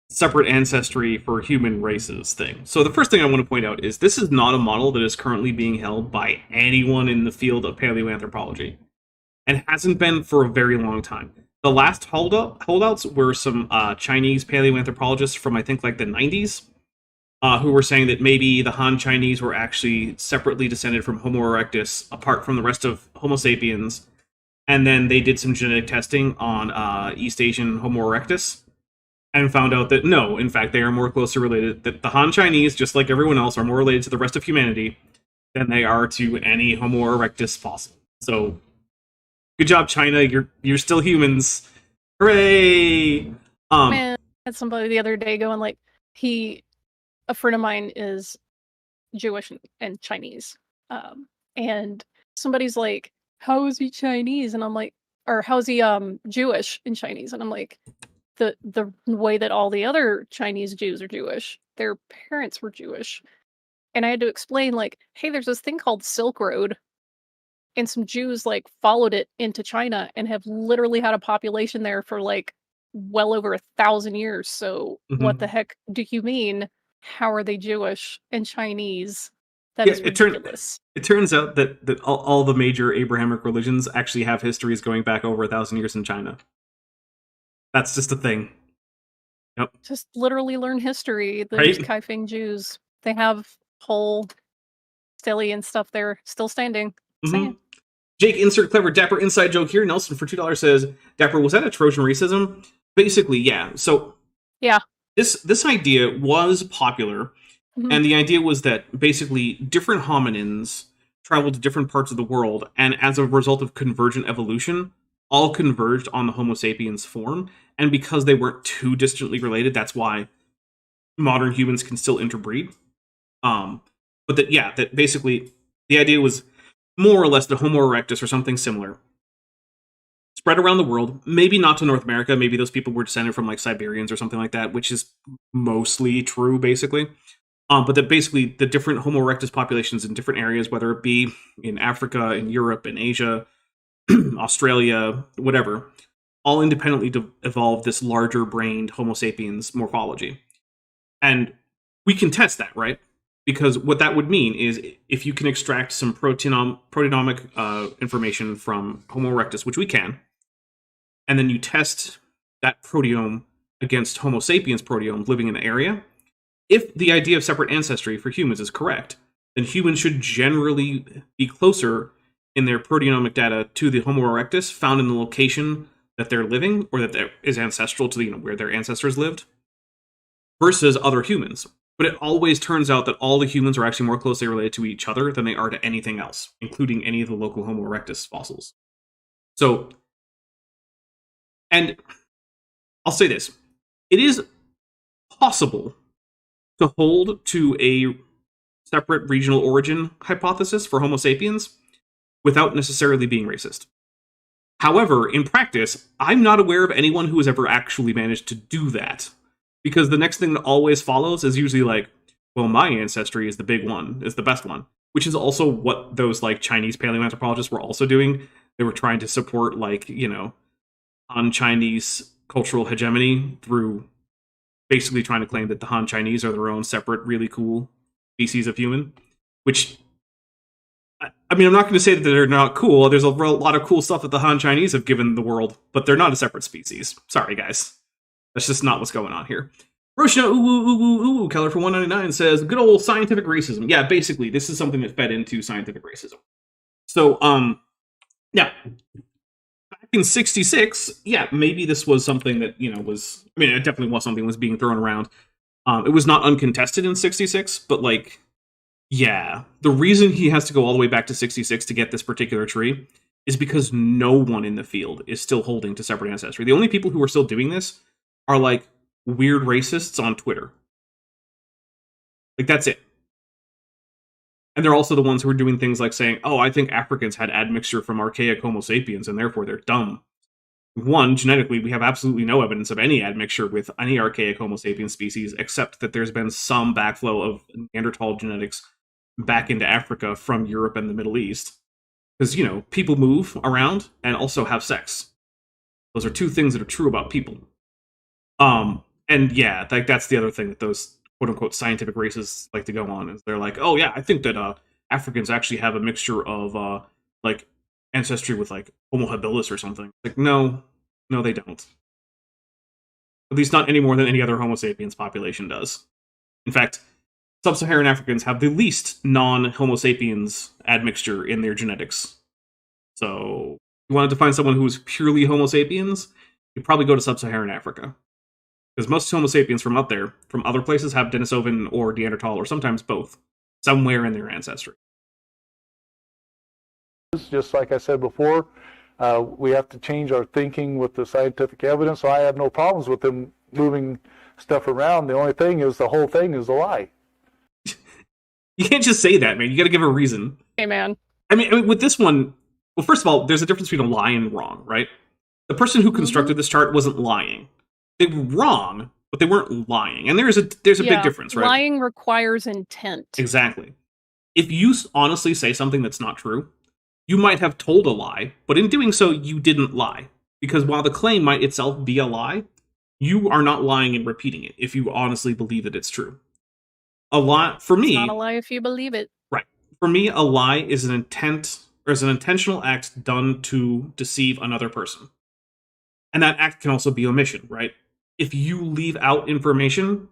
[SPEAKER 3] separate ancestry for human races thing. So the first thing I want to point out is this is not a model that is currently being held by anyone in the field of paleoanthropology, and hasn't been for a very long time. The last holdouts were some Chinese paleoanthropologists from, I think, like the 90s, who were saying that maybe the Han Chinese were actually separately descended from Homo erectus, apart from the rest of Homo sapiens, and then they did some genetic testing on East Asian Homo erectus, and found out that no, in fact, they are more closely related, that the Han Chinese, just like everyone else, are more related to the rest of humanity than they are to any Homo erectus fossil. So, good job, China. You're still humans. Hooray!
[SPEAKER 4] Man, I had somebody the other day going like, a friend of mine is Jewish and Chinese, and somebody's like, how is he Chinese? And I'm like, or how is he Jewish in Chinese? And I'm like, the way that all the other Chinese Jews are Jewish. Their parents were Jewish. And I had to explain, like, hey, there's this thing called Silk Road, and some Jews, like, followed it into China and have literally had a population there for, like, well over 1,000 years. So what the heck do you mean? How are they Jewish and Chinese? That is ridiculous.
[SPEAKER 3] It turns out that all the major Abrahamic religions actually have histories going back over 1,000 years in China. That's just a thing. Yep.
[SPEAKER 4] Just literally learn history. Those Kaifeng Jews, they have whole Steli and stuff there still standing.
[SPEAKER 3] Jake, insert clever Dapper inside joke here. Nelson for $2 says, Dapper, was that a Trojan racism? Basically, yeah. So
[SPEAKER 4] yeah,
[SPEAKER 3] this idea was popular, and the idea was that basically different hominins traveled to different parts of the world, and as a result of convergent evolution, all converged on the Homo sapiens form. And because they weren't too distantly related, that's why modern humans can still interbreed. But that basically the idea was more or less the Homo erectus or something similar spread around the world. Maybe not to North America. Maybe those people were descended from like Siberians or something like that, which is mostly true, basically. But that basically the different Homo erectus populations in different areas, whether it be in Africa, in Europe, in Asia, Australia, whatever, all independently evolved this larger brained Homo sapiens morphology. And we can test that, right? Because what that would mean is if you can extract some proteomic information from Homo erectus, which we can, and then you test that proteome against Homo sapiens proteomes living in the area, if the idea of separate ancestry for humans is correct, then humans should generally be closer in their proteomic data to the Homo erectus found in the location that they're living, or that is ancestral to where their ancestors lived, versus other humans. But it always turns out that all the humans are actually more closely related to each other than they are to anything else, including any of the local Homo erectus fossils. So, and I'll say this, it is possible to hold to a separate regional origin hypothesis for Homo sapiens without necessarily being racist. However, in practice, I'm not aware of anyone who has ever actually managed to do that. Because the next thing that always follows is usually like, well, my ancestry is the big one, is the best one. Which is also what those like Chinese paleoanthropologists were also doing. They were trying to support like, Han-Chinese cultural hegemony through basically trying to claim that the Han Chinese are their own separate, really cool species of human. Which, I mean, I'm not going to say that they're not cool. There's a lot of cool stuff that the Han Chinese have given the world, but they're not a separate species. Sorry, guys. That's just not what's going on here. Roshna ooh, Keller for $1.99 says, good old scientific racism. Yeah, basically, this is something that fed into scientific racism. So, yeah. Back in 66, yeah, maybe this was something that, was... I mean, it definitely was something that was being thrown around. It was not uncontested in 66, but, like, yeah. The reason he has to go all the way back to 66 to get this particular tree is because no one in the field is still holding to separate ancestry. The only people who are still doing this are like weird racists on Twitter. Like, that's it. And they're also the ones who are doing things like saying, oh, I think Africans had admixture from archaic Homo sapiens and therefore they're dumb. One, genetically, we have absolutely no evidence of any admixture with any archaic Homo sapiens species, except that there's been some backflow of Neanderthal genetics back into Africa from Europe and the Middle East. Because, people move around and also have sex. Those are two things that are true about people. And yeah, like that's the other thing that those quote-unquote scientific racists like to go on, is they're like, oh yeah, I think that Africans actually have a mixture of like ancestry with like Homo habilis or something. Like, no, they don't. At least not any more than any other Homo sapiens population does. In fact, sub-Saharan Africans have the least non-Homo sapiens admixture in their genetics. So, if you wanted to find someone who was purely Homo sapiens, you'd probably go to sub-Saharan Africa. Because most Homo sapiens from out there, from other places, have Denisovan or Neanderthal, or sometimes both, somewhere in their ancestry.
[SPEAKER 5] Just like I said before, we have to change our thinking with the scientific evidence, so I have no problems with them moving stuff around. The only thing is the whole thing is a lie.
[SPEAKER 3] You can't just say that, man. You got to give a reason.
[SPEAKER 4] Hey, man.
[SPEAKER 3] I mean, with this one, well, first of all, there's a difference between a lie and wrong, right? The person who constructed this chart wasn't lying. They were wrong, but they weren't lying. And there's a big difference, right?
[SPEAKER 4] Lying requires intent.
[SPEAKER 3] Exactly. If you honestly say something that's not true, you might have told a lie, but in doing so, you didn't lie. Because while the claim might itself be a lie, you are not lying and repeating it if you honestly believe that it's true. A lie, for me...
[SPEAKER 4] It's not a lie if you believe it.
[SPEAKER 3] Right. For me, a lie is an intentional act done to deceive another person. And that act can also be omission, right? If you leave out information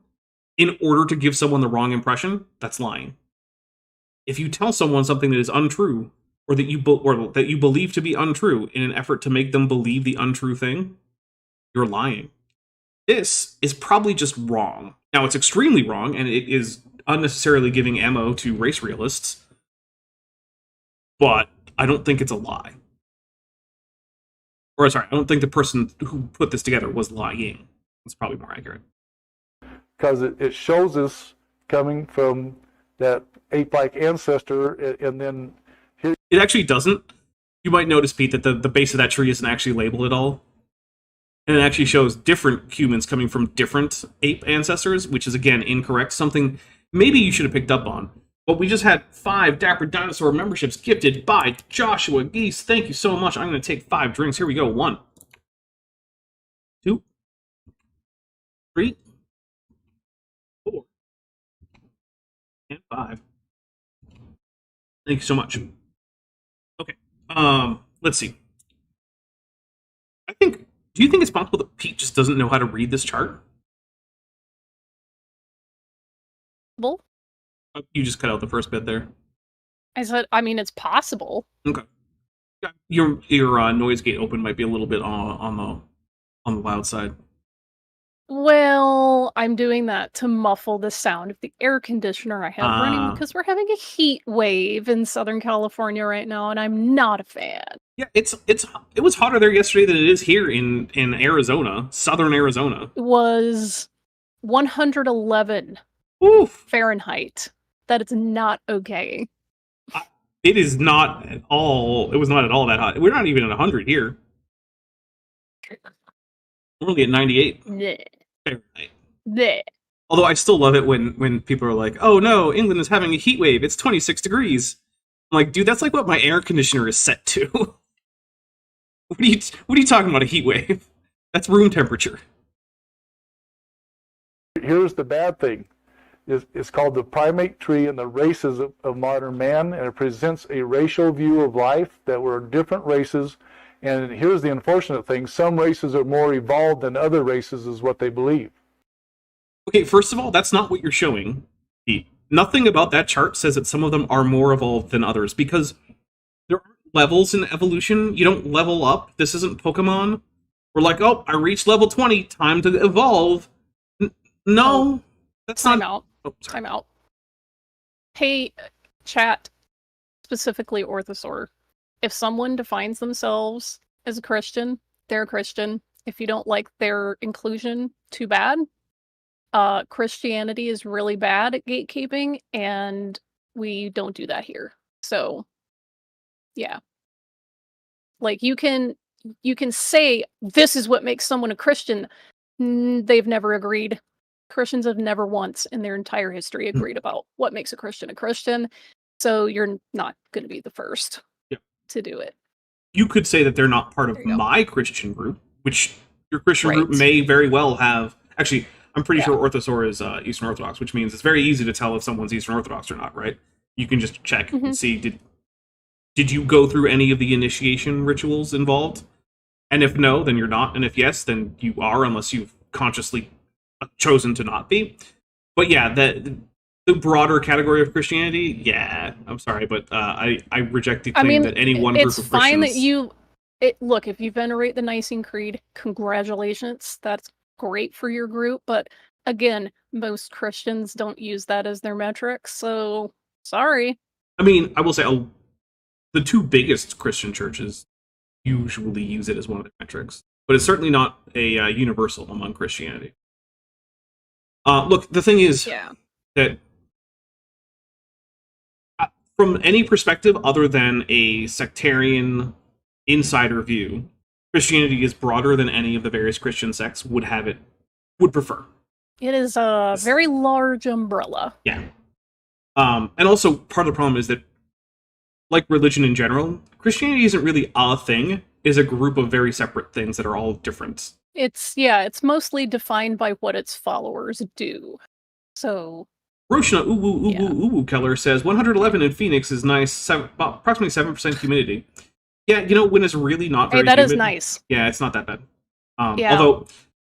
[SPEAKER 3] in order to give someone the wrong impression, that's lying. If you tell someone something that is untrue, or that you believe to be untrue in an effort to make them believe the untrue thing, you're lying. This is probably just wrong. Now, it's extremely wrong, and it is unnecessarily giving ammo to race realists, but I don't think it's a lie. Or, sorry, I don't think the person who put this together was lying. It's probably more accurate.
[SPEAKER 5] Because it shows us coming from that ape-like ancestor, and then...
[SPEAKER 3] It actually doesn't. You might notice, Pete, that the base of that tree isn't actually labeled at all. And it actually shows different humans coming from different ape ancestors, which is, again, incorrect. Something maybe you should have picked up on. But we just had 5 Dapper Dinosaur memberships gifted by Joshua Geese. Thank you so much. I'm going to take 5 drinks. Here we go. 1, 2, 3, 4, and 5. Thank you so much. Okay. Let's see. Do you think it's possible that Pete just doesn't know how to read this chart?
[SPEAKER 4] Well,
[SPEAKER 3] You just cut out the first bit there.
[SPEAKER 4] I said, I mean, it's possible.
[SPEAKER 3] Okay. Your noise gate open might be a little bit on the loud side.
[SPEAKER 4] Well, I'm doing that to muffle the sound of the air conditioner I have running because we're having a heat wave in Southern California right now, and I'm not a fan.
[SPEAKER 3] Yeah, it was hotter there yesterday than it is here in Arizona, southern Arizona.
[SPEAKER 4] It was 111
[SPEAKER 3] Oof.
[SPEAKER 4] Fahrenheit. That is not okay.
[SPEAKER 3] It is not at all. It was not at all that hot. We're not even at 100 here. We're only at 98
[SPEAKER 4] Blech.
[SPEAKER 3] Fahrenheit.
[SPEAKER 4] Blech.
[SPEAKER 3] Although I still love it when people are like, "Oh no, England is having a heat wave. It's 26 degrees." I'm like, dude, that's like what my air conditioner is set to. What are you talking about, a heat wave? That's room temperature.
[SPEAKER 5] Here's the bad thing. It's called the primate tree and the races of modern man, and it presents a racial view of life that we're different races. And here's the unfortunate thing. Some races are more evolved than other races is what they believe.
[SPEAKER 3] Okay, first of all, that's not what you're showing, Pete. Nothing about that chart says that some of them are more evolved than others, because there aren't levels in evolution. You don't level up. This isn't Pokemon. We're like, oh, I reached level 20, time to evolve. No, that's not...
[SPEAKER 4] Time out.
[SPEAKER 3] Oh, sorry.
[SPEAKER 4] Time out. Hey, chat, specifically Orthosaur. If someone defines themselves as a Christian, they're a Christian. If you don't like their inclusion, too bad. Christianity is really bad at gatekeeping, and we don't do that here. So, yeah. Like, you can say, this is what makes someone a Christian. They've never agreed. Christians have never once in their entire history agreed about what makes a Christian. So you're not going to be the first to do it.
[SPEAKER 3] You could say that they're not part of my Christian group, which your Christian group may very well have. Actually, I'm pretty sure Orthosaur is Eastern Orthodox, which means it's very easy to tell if someone's Eastern Orthodox or not, right? You can just check and see, did you go through any of the initiation rituals involved? And if no, then you're not. And if yes, then you are, unless you've consciously chosen to not be. But yeah, the broader category of Christianity, I'm sorry, but I reject the claim that any one group of Christians... It's fine
[SPEAKER 4] that look, if you venerate the Nicene Creed, congratulations, that's great for your group, but again, most Christians don't use that as their metric, so sorry.
[SPEAKER 3] I mean, I will say, the 2 biggest Christian churches usually use it as one of their metrics, but it's certainly not a universal among Christianity. Look, the thing is that from any perspective other than a sectarian insider view, Christianity is broader than any of the various Christian sects would have it would prefer.
[SPEAKER 4] It is a very large umbrella.
[SPEAKER 3] Yeah. And also, part of the problem is that, like religion in general, Christianity isn't really a thing. It's a group of very separate things that are all different.
[SPEAKER 4] It's mostly defined by what its followers do. So
[SPEAKER 3] Roshna Uwu Keller says 111 in Phoenix is nice, approximately 7% humidity. Yeah, when it's really not very
[SPEAKER 4] that
[SPEAKER 3] humid,
[SPEAKER 4] is nice.
[SPEAKER 3] Yeah, it's not that bad.
[SPEAKER 4] Yeah.
[SPEAKER 3] Although,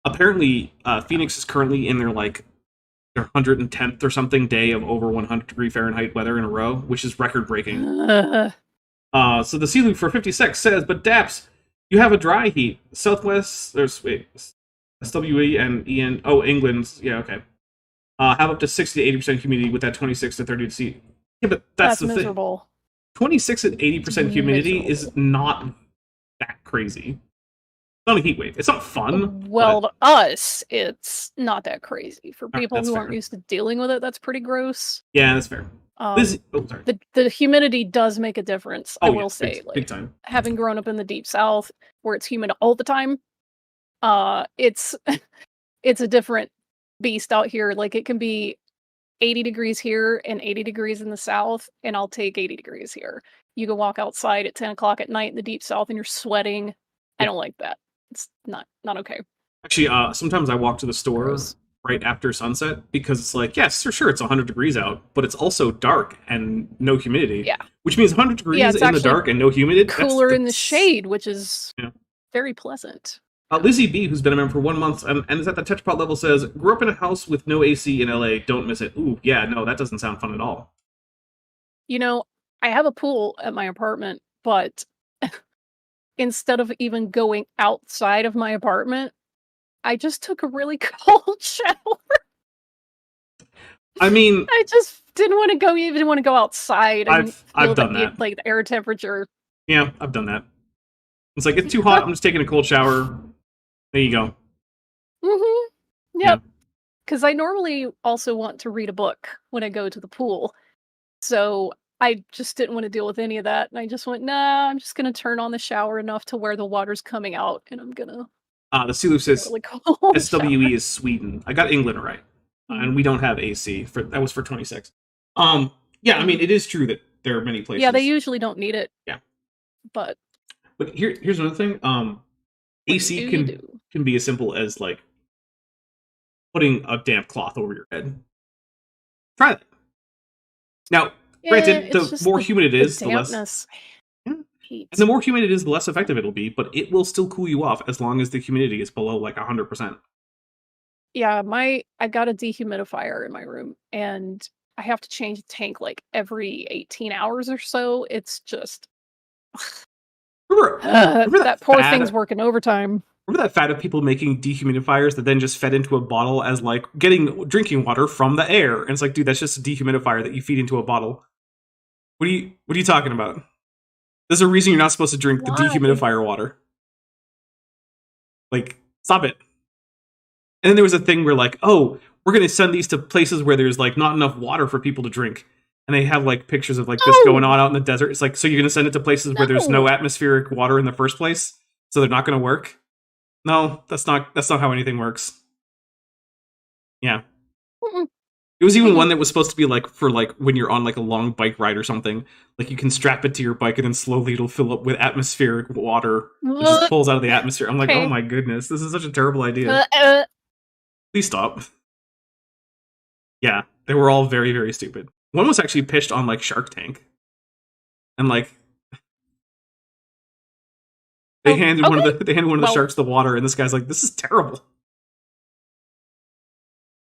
[SPEAKER 3] apparently, Phoenix is currently in their 110th or something day of over 100 degree Fahrenheit weather in a row, which is record breaking. So the Sealu for 56 says, but Daps, you have a dry heat. Southwest, there's SWE and EN. Oh, England's, yeah, okay. Have up to 60 to 80% humidity with that 26 to 30 C. Yeah, but that's the
[SPEAKER 4] miserable.
[SPEAKER 3] thing. 26 and 80% humidity is not that crazy. It's not a heat wave. It's not fun.
[SPEAKER 4] Well, to us, it's not that crazy. For people
[SPEAKER 3] that's
[SPEAKER 4] who
[SPEAKER 3] fair.
[SPEAKER 4] aren't used to dealing with it, that's pretty gross.
[SPEAKER 3] Yeah, that's fair. Sorry.
[SPEAKER 4] The humidity does make a difference. I will say,
[SPEAKER 3] big time.
[SPEAKER 4] Having grown up in the deep south, where it's humid all the time, it's a different beast out here. Like, it can be 80 degrees here and 80 degrees in the south, and I'll take 80 degrees here. You can walk outside at 10 o'clock at night in the deep south and you're sweating. Yeah. I don't like that. It's not okay.
[SPEAKER 3] Actually, sometimes I walk to the store right after sunset because it's like, yes, for sure, it's 100 degrees out, but it's also dark and no humidity.
[SPEAKER 4] Yeah.
[SPEAKER 3] Which means 100 degrees in the dark and no humidity.
[SPEAKER 4] Cooler in the shade, which is very pleasant.
[SPEAKER 3] Lizzie B, who's been a member for 1 month and is at the Tetrapod level, says, grew up in a house with no AC in LA, don't miss it. Ooh, yeah, no, that doesn't sound fun at all.
[SPEAKER 4] I have a pool at my apartment, but instead of even going outside of my apartment, I just took a really cold shower.
[SPEAKER 3] I mean,
[SPEAKER 4] I just didn't want to go outside. And
[SPEAKER 3] I've done that.
[SPEAKER 4] Like the air temperature.
[SPEAKER 3] Yeah, I've done that. It's like, it's too hot, I'm just taking a cold shower. There you go.
[SPEAKER 4] Mm-hmm. Yep. Because I normally also want to read a book when I go to the pool. So I just didn't want to deal with any of that. And I just went, nah, I'm just going to turn on the shower enough to where the water's coming out. And I'm going to...
[SPEAKER 3] the Silu says
[SPEAKER 4] really
[SPEAKER 3] SWE is Sweden. I got England right. And we don't have AC. That was for 26. Yeah, I mean, it is true that there are many places.
[SPEAKER 4] Yeah, they usually don't need it.
[SPEAKER 3] Yeah.
[SPEAKER 4] But
[SPEAKER 3] here's another thing. AC can be as simple as like putting a damp cloth over your head. Try that. Now, granted, the more humid it is, the less. And the more humid it is, the less effective it'll be. But it will still cool you off as long as the humidity is below like 100%.
[SPEAKER 4] Yeah, I got a dehumidifier in my room, and I have to change the tank like every 18 hours or so. It's just.
[SPEAKER 3] Remember
[SPEAKER 4] that poor thing's working overtime.
[SPEAKER 3] Remember that fad of people making dehumidifiers that then just fed into a bottle as like getting drinking water from the air? And it's like, dude, that's just a dehumidifier that you feed into a bottle. What are you talking about? There's a reason you're not supposed to drink the dehumidifier water. Like, stop it. And then there was a thing where like, oh, we're going to send these to places where there's like not enough water for people to drink. And they have like pictures of like this going on out in the desert. It's like, so you're going to send it to places where there's no atmospheric water in the first place? So they're not going to work? No, that's not how anything works. Yeah. It was even one that was supposed to be like for like when you're on like a long bike ride or something. Like you can strap it to your bike and then slowly it'll fill up with atmospheric water. It just pulls out of the atmosphere. I'm like, oh my goodness, this is such a terrible idea. Please stop. Yeah, they were all very, very stupid. One was actually pitched on like Shark Tank. And like they handed one of the sharks the water, and this guy's like, this is terrible.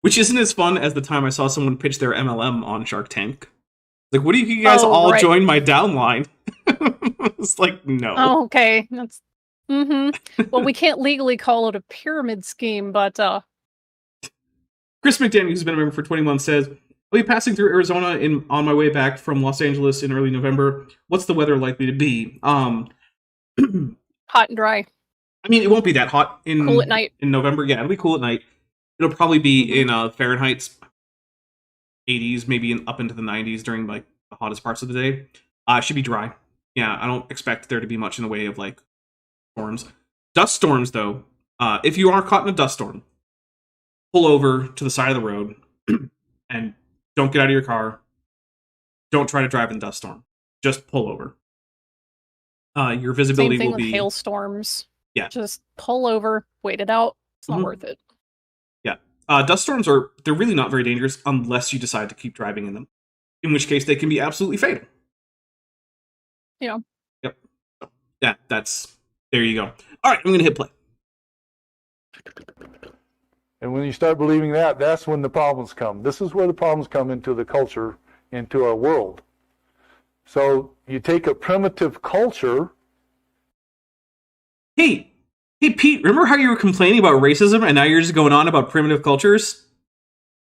[SPEAKER 3] Which isn't as fun as the time I saw someone pitch their MLM on Shark Tank. Like, what do you guys all join my downline? It's like, no.
[SPEAKER 4] Oh, okay. That's Well, we can't legally call it a pyramid scheme, but
[SPEAKER 3] Chris McDaniel, who's been a member for 20 months, says, I'll be passing through Arizona on my way back from Los Angeles in early November. What's the weather likely to be?
[SPEAKER 4] Hot and dry.
[SPEAKER 3] I mean, it won't be that hot
[SPEAKER 4] cool at night.
[SPEAKER 3] In November. Yeah, it'll be cool at night. It'll probably be in Fahrenheit's 80s, maybe up into the 90s during like the hottest parts of the day. It should be dry. Yeah, I don't expect there to be much in the way of like storms. Dust storms, though. If you are caught in a dust storm, pull over to the side of the road and don't get out of your car. Don't try to drive in dust storm. Just pull over. Your visibility
[SPEAKER 4] Same thing
[SPEAKER 3] will
[SPEAKER 4] with
[SPEAKER 3] be
[SPEAKER 4] hailstorms.
[SPEAKER 3] Yeah.
[SPEAKER 4] Just pull over, wait it out. It's not
[SPEAKER 3] Mhm.
[SPEAKER 4] worth it.
[SPEAKER 3] Yeah. Dust storms they're really not very dangerous unless you decide to keep driving in them. In which case they can be absolutely fatal.
[SPEAKER 4] Yeah.
[SPEAKER 3] Yep. So, yeah, there you go. All right, I'm going to hit play.
[SPEAKER 5] And when you start believing that, that's when the problems come. This is where the problems come into the culture, into our world. So you take a primitive culture.
[SPEAKER 3] Hey, Pete, remember how you were complaining about racism and now you're just going on about primitive cultures?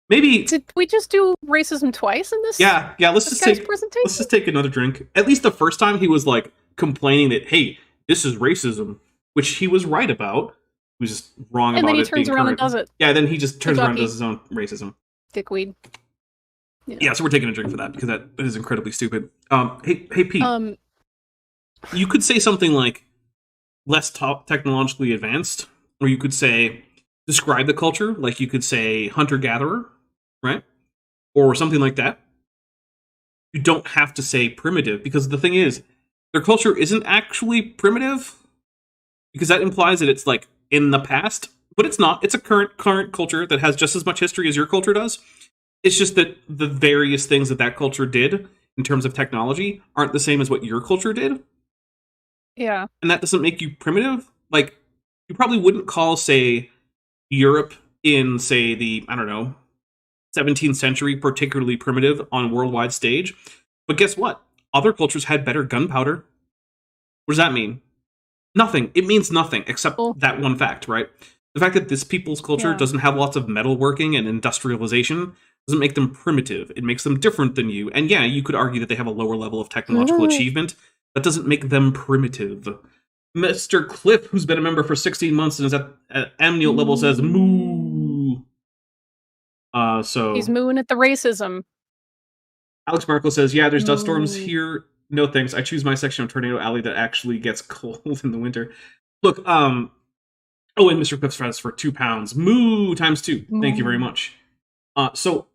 [SPEAKER 3] Maybe...
[SPEAKER 4] Did we just do racism twice in this?
[SPEAKER 3] Yeah, let's
[SPEAKER 4] this
[SPEAKER 3] just
[SPEAKER 4] guy's
[SPEAKER 3] take
[SPEAKER 4] presentation?
[SPEAKER 3] let's just take another drink. At least the first time he was like complaining that, hey, this is racism, which he was right about. He was just wrong
[SPEAKER 4] And
[SPEAKER 3] about
[SPEAKER 4] then he
[SPEAKER 3] it
[SPEAKER 4] turns
[SPEAKER 3] being
[SPEAKER 4] around
[SPEAKER 3] current.
[SPEAKER 4] and does it.
[SPEAKER 3] Yeah, then he just turns
[SPEAKER 4] Good
[SPEAKER 3] around and
[SPEAKER 4] job,
[SPEAKER 3] does his own racism.
[SPEAKER 4] Dickweed.
[SPEAKER 3] Yeah, so we're taking a drink for that because that is incredibly stupid. Hey Pete, you could say something like less technologically advanced, or you could say describe the culture, like you could say hunter-gatherer, right? Or something like that. You don't have to say primitive, because the thing is, their culture isn't actually primitive, because that implies that it's like in the past, but it's not. It's a current culture that has just as much history as your culture does. It's just that the various things that culture did in terms of technology aren't the same as what your culture did.
[SPEAKER 4] Yeah.
[SPEAKER 3] And that doesn't make you primitive. Like, you probably wouldn't call, say, Europe in, say, the, I don't know, 17th century particularly primitive on a worldwide stage. But guess what? Other cultures had better gunpowder. What does that mean? Nothing. It means nothing except that one fact, right? The fact that this people's culture doesn't have lots of metalworking and industrialization doesn't make them primitive. It makes them different than you. And yeah, you could argue that they have a lower level of technological achievement. That doesn't make them primitive. Mr. Cliff, who's been a member for 16 months and is at amniote level, says moo. So
[SPEAKER 4] he's mooing at the racism.
[SPEAKER 3] Alex Markle says, yeah, there's dust storms here. No thanks. I choose my section of Tornado Alley that actually gets cold in the winter. Look, and Mr. Cliff says for £2. Moo times 2. Thank you very much. So,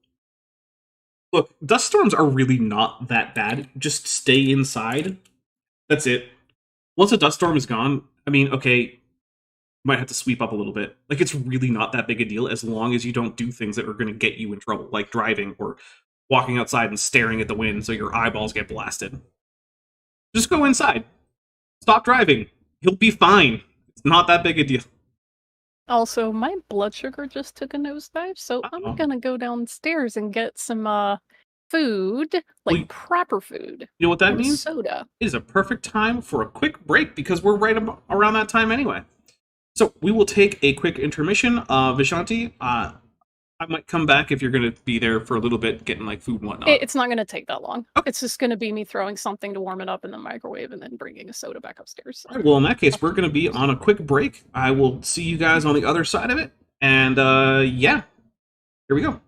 [SPEAKER 3] look, dust storms are really not that bad. Just stay inside. That's it. Once a dust storm is gone, I mean, okay, you might have to sweep up a little bit. Like, it's really not that big a deal as long as you don't do things that are going to get you in trouble, like driving or walking outside and staring at the wind so your eyeballs get blasted. Just go inside. Stop driving. You'll be fine. It's not that big a deal.
[SPEAKER 4] Also, my blood sugar just took a nosedive, so I'm gonna go downstairs and get some food, like proper food.
[SPEAKER 3] You know what that means?
[SPEAKER 4] Soda.
[SPEAKER 3] It is a perfect time for a quick break because we're right around that time anyway. So we will take a quick intermission. Vishanti, I might come back if you're going to be there for a little bit, getting like food and whatnot.
[SPEAKER 4] It's not going to take that long.
[SPEAKER 3] Okay.
[SPEAKER 4] It's just going to be me throwing something to warm it up in the microwave and then bringing a soda back upstairs.
[SPEAKER 3] All right, well, in that case, we're going to be on a quick break. I will see you guys on the other side of it. And yeah, here we go.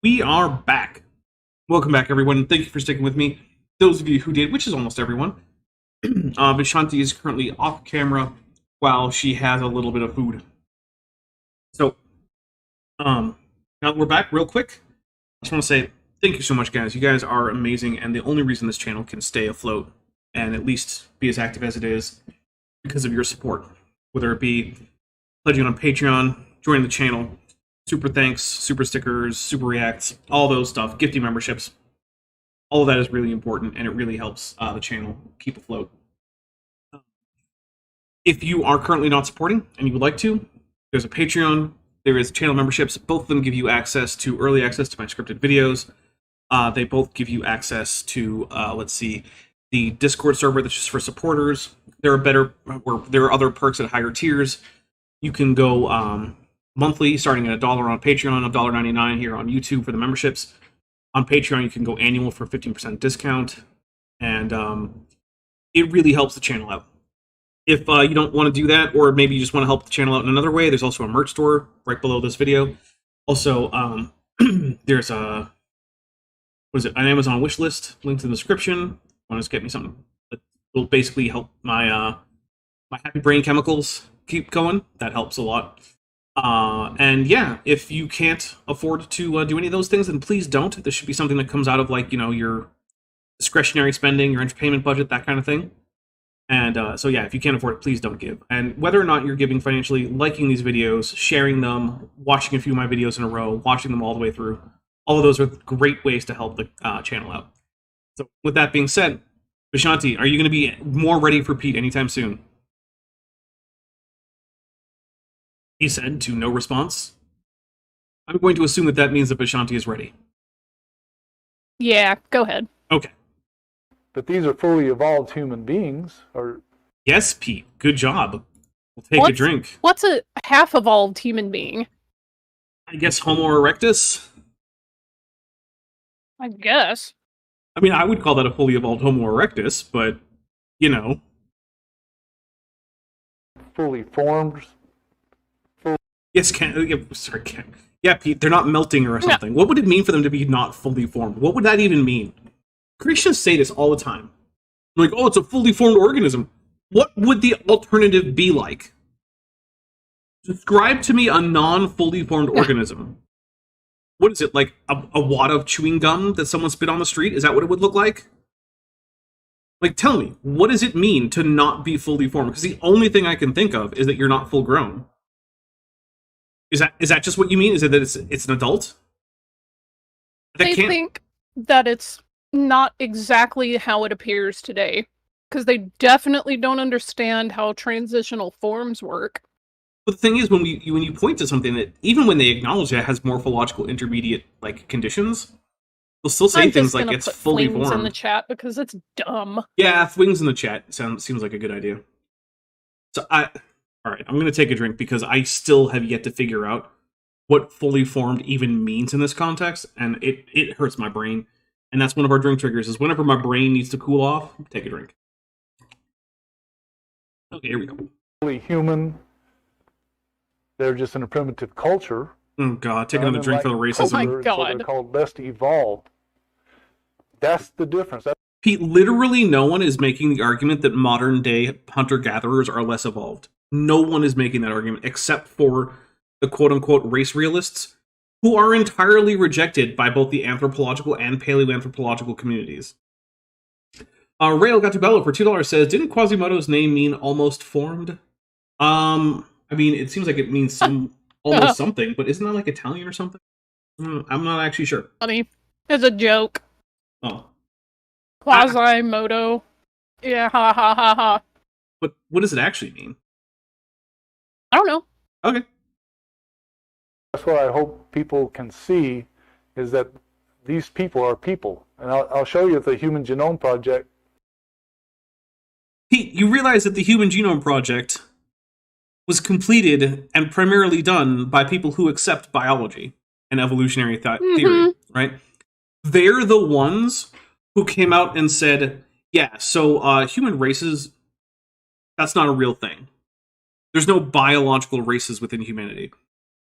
[SPEAKER 3] We are back. Welcome back, everyone. Thank you for sticking with me. Those of you who did, which is almost everyone. Vishanti is currently off camera while she has a little bit of food. So, now that we're back real quick, I just want to say thank you so much, guys. You guys are amazing, and the only reason this channel can stay afloat and at least be as active as it is because of your support. Whether it be pledging on Patreon, joining the channel, super thanks, super stickers, super reacts, all those stuff, gifting memberships. All of that is really important, and it really helps the channel keep afloat. If you are currently not supporting and you would like to, there's a Patreon, there is channel memberships. Both of them give you early access to my scripted videos. They both give you access to, the Discord server that's just for supporters. There are other perks at higher tiers. You can go monthly, starting at $1 on Patreon, $1.99 here on YouTube for the memberships. On Patreon, you can go annual for 15% discount, and it really helps the channel out. If you don't want to do that, or maybe you just want to help the channel out in another way, there's also a merch store right below this video. Also, there's an Amazon wish list linked in the description. Want to get me something that will basically help my my happy brain chemicals keep going. That helps a lot. And yeah, if you can't afford to do any of those things, then please don't. This should be something that comes out of, like, you know, your discretionary spending, your entertainment budget, that kind of thing. And so yeah, if you can't afford it, please don't give. And whether or not you're giving financially, liking these videos, sharing them, watching a few of my videos in a row, watching them all the way through, all of those are great ways to help the channel out. So with that being said, Vishanti, are you going to be more ready for Pete anytime soon? He said, to no response. I'm going to assume that that means that Vishanti is ready.
[SPEAKER 4] Yeah, go ahead.
[SPEAKER 3] Okay.
[SPEAKER 5] But these are fully evolved human beings, or
[SPEAKER 3] Yes, Pete. Good job. We'll take a drink.
[SPEAKER 4] What's a half-evolved human being?
[SPEAKER 3] I guess Homo erectus?
[SPEAKER 4] I guess.
[SPEAKER 3] I mean, I would call that a fully evolved Homo erectus, but, you know.
[SPEAKER 5] fully formed.
[SPEAKER 3] Yes, Ken. Yeah, Pete, they're not melting or something. What would it mean for them to be not fully formed? What would that even mean? Creationists say this all the time. Like, oh, it's a fully formed organism. What would the alternative be like? Describe to me a non-fully formed organism. What is it, like a wad of chewing gum that someone spit on the street? Is that what it would look like? Like, tell me, what does it mean to not be fully formed? Because the only thing I can think of is that you're not full grown. Is that just what you mean? Is it that it's an adult?
[SPEAKER 4] They think that it's not exactly how it appears today, because they definitely don't understand how transitional forms work.
[SPEAKER 3] But the thing is, when you point to something that, even when they acknowledge that it has morphological intermediate like conditions, they'll still say things like it's fully formed.
[SPEAKER 4] In the chat because it's dumb.
[SPEAKER 3] Yeah, things in the chat seems like a good idea. So all right, I'm going to take a drink because I still have yet to figure out what fully formed even means in this context, and it hurts my brain. And that's one of our drink triggers, is whenever my brain needs to cool off, take a drink. Okay, here we go.
[SPEAKER 5] Fully human. They're just in a primitive culture.
[SPEAKER 3] Oh god, take another drink for the racism.
[SPEAKER 4] Oh my god.
[SPEAKER 5] So they're called less evolved. That's the difference.
[SPEAKER 3] Pete, literally no one is making the argument that modern day hunter-gatherers are less evolved. No one is making that argument except for the quote-unquote race realists, who are entirely rejected by both the anthropological and paleoanthropological communities. Rail Gatubello for $2 says, didn't Quasimodo's name mean almost formed? I mean, it seems like it means almost something, but isn't that like Italian or something? I'm not actually sure.
[SPEAKER 4] Funny. It's a joke.
[SPEAKER 3] Oh.
[SPEAKER 4] Quasimodo. Yeah, ha ha ha ha.
[SPEAKER 3] But what does it actually mean?
[SPEAKER 4] I don't know.
[SPEAKER 3] Okay.
[SPEAKER 5] That's what I hope people can see, is that these people are people. And I'll show you the Human Genome Project.
[SPEAKER 3] Pete, you realize that the Human Genome Project was completed and primarily done by people who accept biology and evolutionary theory, right? They're the ones who came out and said, yeah, so human races, that's not a real thing. There's no biological races within humanity.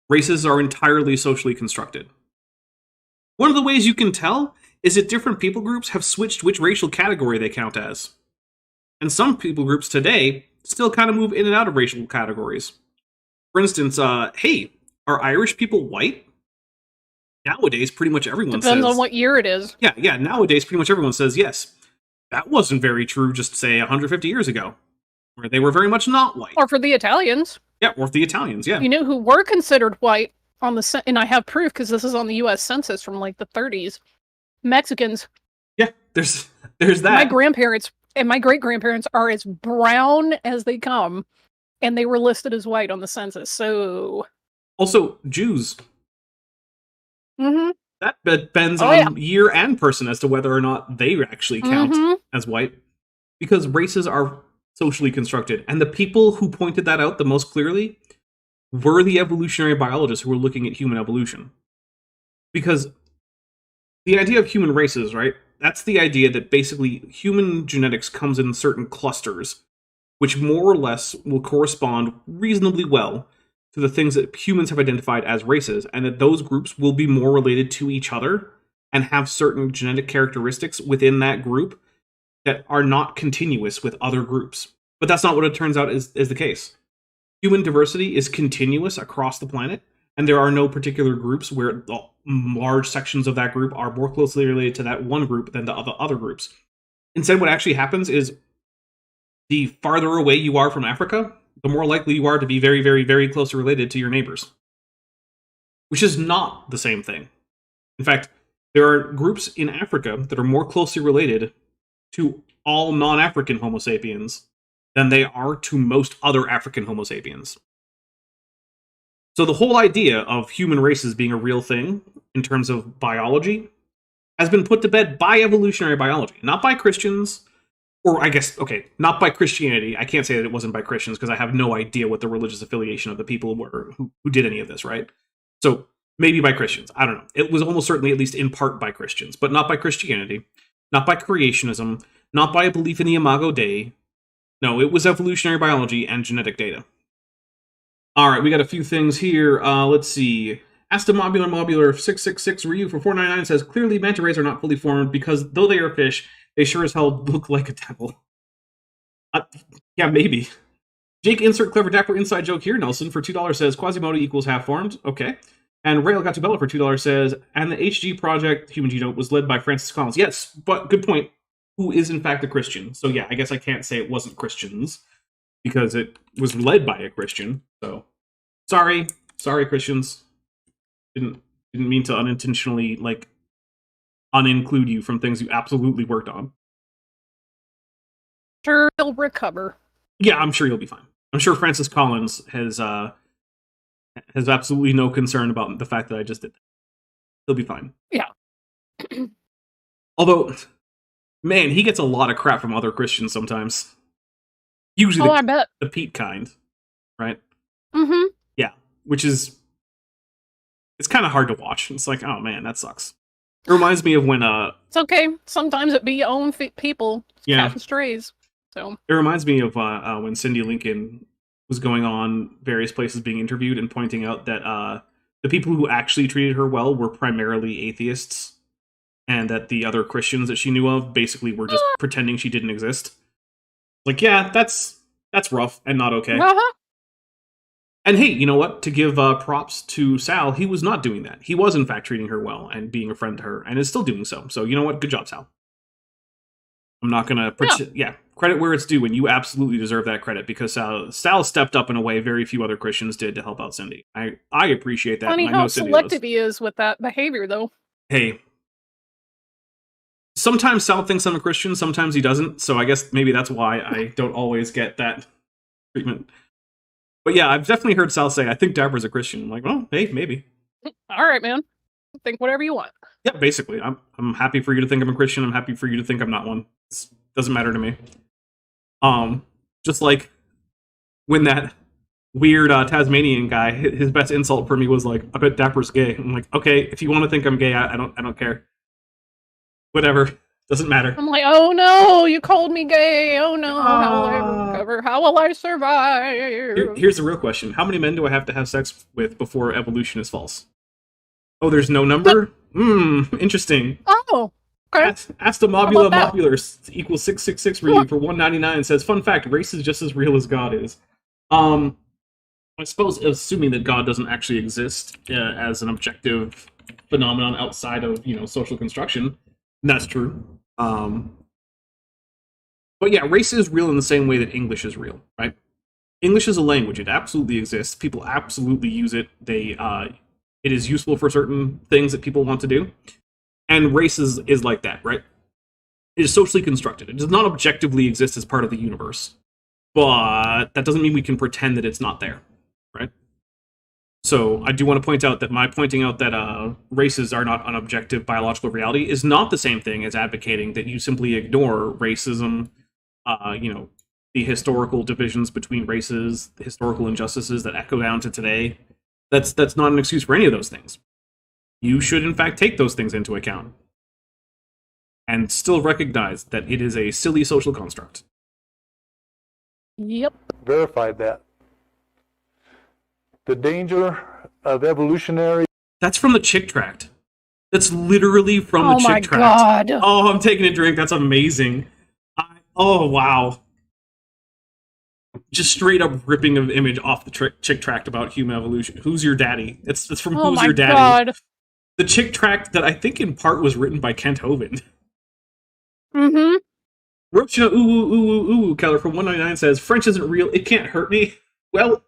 [SPEAKER 3] Races are entirely socially constructed. One of the ways you can tell is that different people groups have switched which racial category they count as. And some people groups today still kind of move in and out of racial categories. For instance, hey, are Irish people white? Nowadays, pretty much everyone says...
[SPEAKER 4] Depends on what year it is.
[SPEAKER 3] Yeah, nowadays, pretty much everyone says yes. That wasn't very true just, say, 150 years ago, where they were very much not white.
[SPEAKER 4] Or for the Italians.
[SPEAKER 3] Yeah, or for the Italians, yeah.
[SPEAKER 4] You know who were considered white on the... And I have proof because this is on the U.S. Census from, like, the 30s. Mexicans.
[SPEAKER 3] Yeah, there's that.
[SPEAKER 4] My grandparents and my great-grandparents are as brown as they come, and they were listed as white on the census, so...
[SPEAKER 3] Also, Jews.
[SPEAKER 4] Mm-hmm.
[SPEAKER 3] That depends on year and person as to whether or not they actually count as white. Because races are socially constructed. And the people who pointed that out the most clearly were the evolutionary biologists who were looking at human evolution. Because the idea of human races, right? That's the idea that basically human genetics comes in certain clusters, which more or less will correspond reasonably well to the things that humans have identified as races, and that those groups will be more related to each other and have certain genetic characteristics within that group that are not continuous with other groups. But that's not what it turns out is the case. Human diversity is continuous across the planet, and there are no particular groups where large sections of that group are more closely related to that one group than the other groups. Instead, what actually happens is the farther away you are from Africa, the more likely you are to be very, very, very closely related to your neighbors. Which is not the same thing. In fact, there are groups in Africa that are more closely related to all non-African Homo sapiens than they are to most other African Homo sapiens. So the whole idea of human races being a real thing, in terms of biology, has been put to bed by evolutionary biology, not by Christians. Or I guess, okay, not by Christianity. I can't say that it wasn't by Christians because I have no idea what the religious affiliation of the people were who did any of this, right? So maybe by Christians. I don't know. It was almost certainly at least in part by Christians, but not by Christianity, not by creationism, not by a belief in the Imago Dei. No, it was evolutionary biology and genetic data. All right, we got a few things here. Let's see. Mobular 666 Ryu for 499 says, clearly manta rays are not fully formed because though they are fish, they sure as hell look like a devil. Yeah, maybe. Jake, insert clever Dapper inside joke here. Nelson for $2 says, Quasimodo equals half-formed. Okay. And Rail got to Bella for $2 says, and the HG project, Human Genome, was led by Francis Collins. Yes, but good point. Who is in fact a Christian. So yeah, I guess I can't say it wasn't Christians, because it was led by a Christian. So, sorry, Christians. Didn't mean to unintentionally, uninclude you from things you absolutely worked on.
[SPEAKER 4] Sure, he'll recover.
[SPEAKER 3] Yeah, I'm sure you'll be fine. I'm sure Francis Collins has absolutely no concern about the fact that I just did that. He'll be fine.
[SPEAKER 4] Yeah.
[SPEAKER 3] Although, man, he gets a lot of crap from other Christians sometimes. Usually
[SPEAKER 4] I bet.
[SPEAKER 3] The Pete kind, right?
[SPEAKER 4] Mm-hmm.
[SPEAKER 3] Yeah, which is... It's kind of hard to watch. It's like, oh man, that sucks. It reminds me of when...
[SPEAKER 4] It's okay. Sometimes it be your own people.
[SPEAKER 3] Yeah.
[SPEAKER 4] Cats and strays. So.
[SPEAKER 3] It reminds me of when Cindy Lincoln was going on various places being interviewed and pointing out that the people who actually treated her well were primarily atheists, and that the other Christians that she knew of basically were just pretending she didn't exist. Like, yeah, that's rough and not okay.
[SPEAKER 4] Uh-huh.
[SPEAKER 3] And hey, you know what? To give props to Sal, he was not doing that. He was, in fact, treating her well and being a friend to her, and is still doing so. So, you know what? Good job, Sal. I'm not going to... Yeah, credit where it's due, and you absolutely deserve that credit, because Sal stepped up in a way very few other Christians did to help out Cindy. I appreciate that.
[SPEAKER 4] Funny
[SPEAKER 3] and I know
[SPEAKER 4] how
[SPEAKER 3] Cindy
[SPEAKER 4] selective
[SPEAKER 3] does.
[SPEAKER 4] he is with that behavior, though.
[SPEAKER 3] Hey. Sometimes Sal thinks I'm a Christian, sometimes he doesn't, so I guess maybe that's why I don't always get that treatment. But yeah, I've definitely heard Sal say, I think Dapper's a Christian. I'm like, well, hey, maybe.
[SPEAKER 4] All right, man. Think whatever you want.
[SPEAKER 3] Yeah, basically. I'm happy for you to think I'm a Christian. I'm happy for you to think I'm not one. It doesn't matter to me. Just like when that weird Tasmanian guy, his best insult for me was like, I bet Dapper's gay. I'm like, okay, if you want to think I'm gay, I don't care. Whatever. Doesn't matter.
[SPEAKER 4] I'm like, oh no, you called me gay. Oh no, how will I recover? How will I survive?
[SPEAKER 3] Here's the real question. How many men do I have to have sex with before evolution is false? Oh, there's no number? Interesting.
[SPEAKER 4] Oh, okay.
[SPEAKER 3] Astomobula
[SPEAKER 4] How about that?
[SPEAKER 3] Mobular equals 666 reading for 199 says, fun fact, race is just as real as God is. I suppose, assuming that God doesn't actually exist as an objective phenomenon outside of, social construction, that's true. But yeah, race is real in the same way that English is real, right? English is a language. It absolutely exists. People absolutely use it. It is useful for certain things that people want to do. And race is like that, right? It is socially constructed. It does not objectively exist as part of the universe. But that doesn't mean we can pretend that it's not there, right? So I do want to point out that my pointing out that races are not an objective biological reality is not the same thing as advocating that you simply ignore racism, the historical divisions between races, the historical injustices that echo down to today. That's not an excuse for any of those things. You should, in fact, take those things into account and still recognize that it is a silly social construct.
[SPEAKER 4] Yep.
[SPEAKER 5] Verified that. The danger of evolutionary.
[SPEAKER 3] That's from the Chick Tract. That's literally from the Chick Tract.
[SPEAKER 4] Oh my god.
[SPEAKER 3] Oh, I'm taking a drink. That's amazing. Oh, wow. Just straight up ripping an image off the Chick Tract about human evolution. Who's Your Daddy? It's from Who's Your Daddy?
[SPEAKER 4] God.
[SPEAKER 3] The Chick Tract that I think in part was written by Kent Hovind.
[SPEAKER 4] Mm-hmm.
[SPEAKER 3] Rochina ooh, Keller from 199 says, French isn't real. It can't hurt me. Well,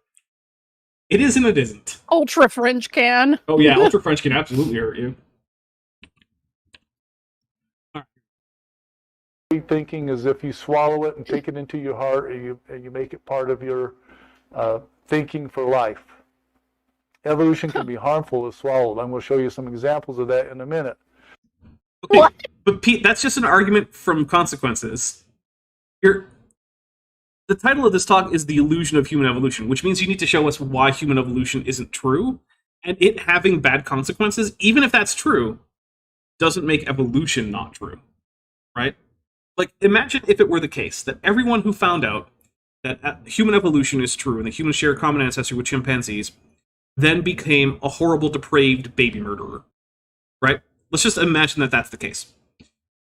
[SPEAKER 3] it is and it isn't.
[SPEAKER 4] Ultra French can.
[SPEAKER 3] Oh yeah, Ultra French can absolutely hurt you.
[SPEAKER 5] Thinking is if you swallow it and take it into your heart, and you make it part of your thinking for life. Evolution can be harmful if swallowed. I'm going to show you some examples of that in a minute.
[SPEAKER 3] Okay,
[SPEAKER 4] What?
[SPEAKER 3] but Pete, that's just an argument from consequences. The title of this talk is The Illusion of Human Evolution, which means you need to show us why human evolution isn't true, and it having bad consequences, even if that's true, doesn't make evolution not true, right? Like, imagine if it were the case that everyone who found out that human evolution is true and that humans share a common ancestry with chimpanzees then became a horrible, depraved baby murderer, right? Let's just imagine that that's the case.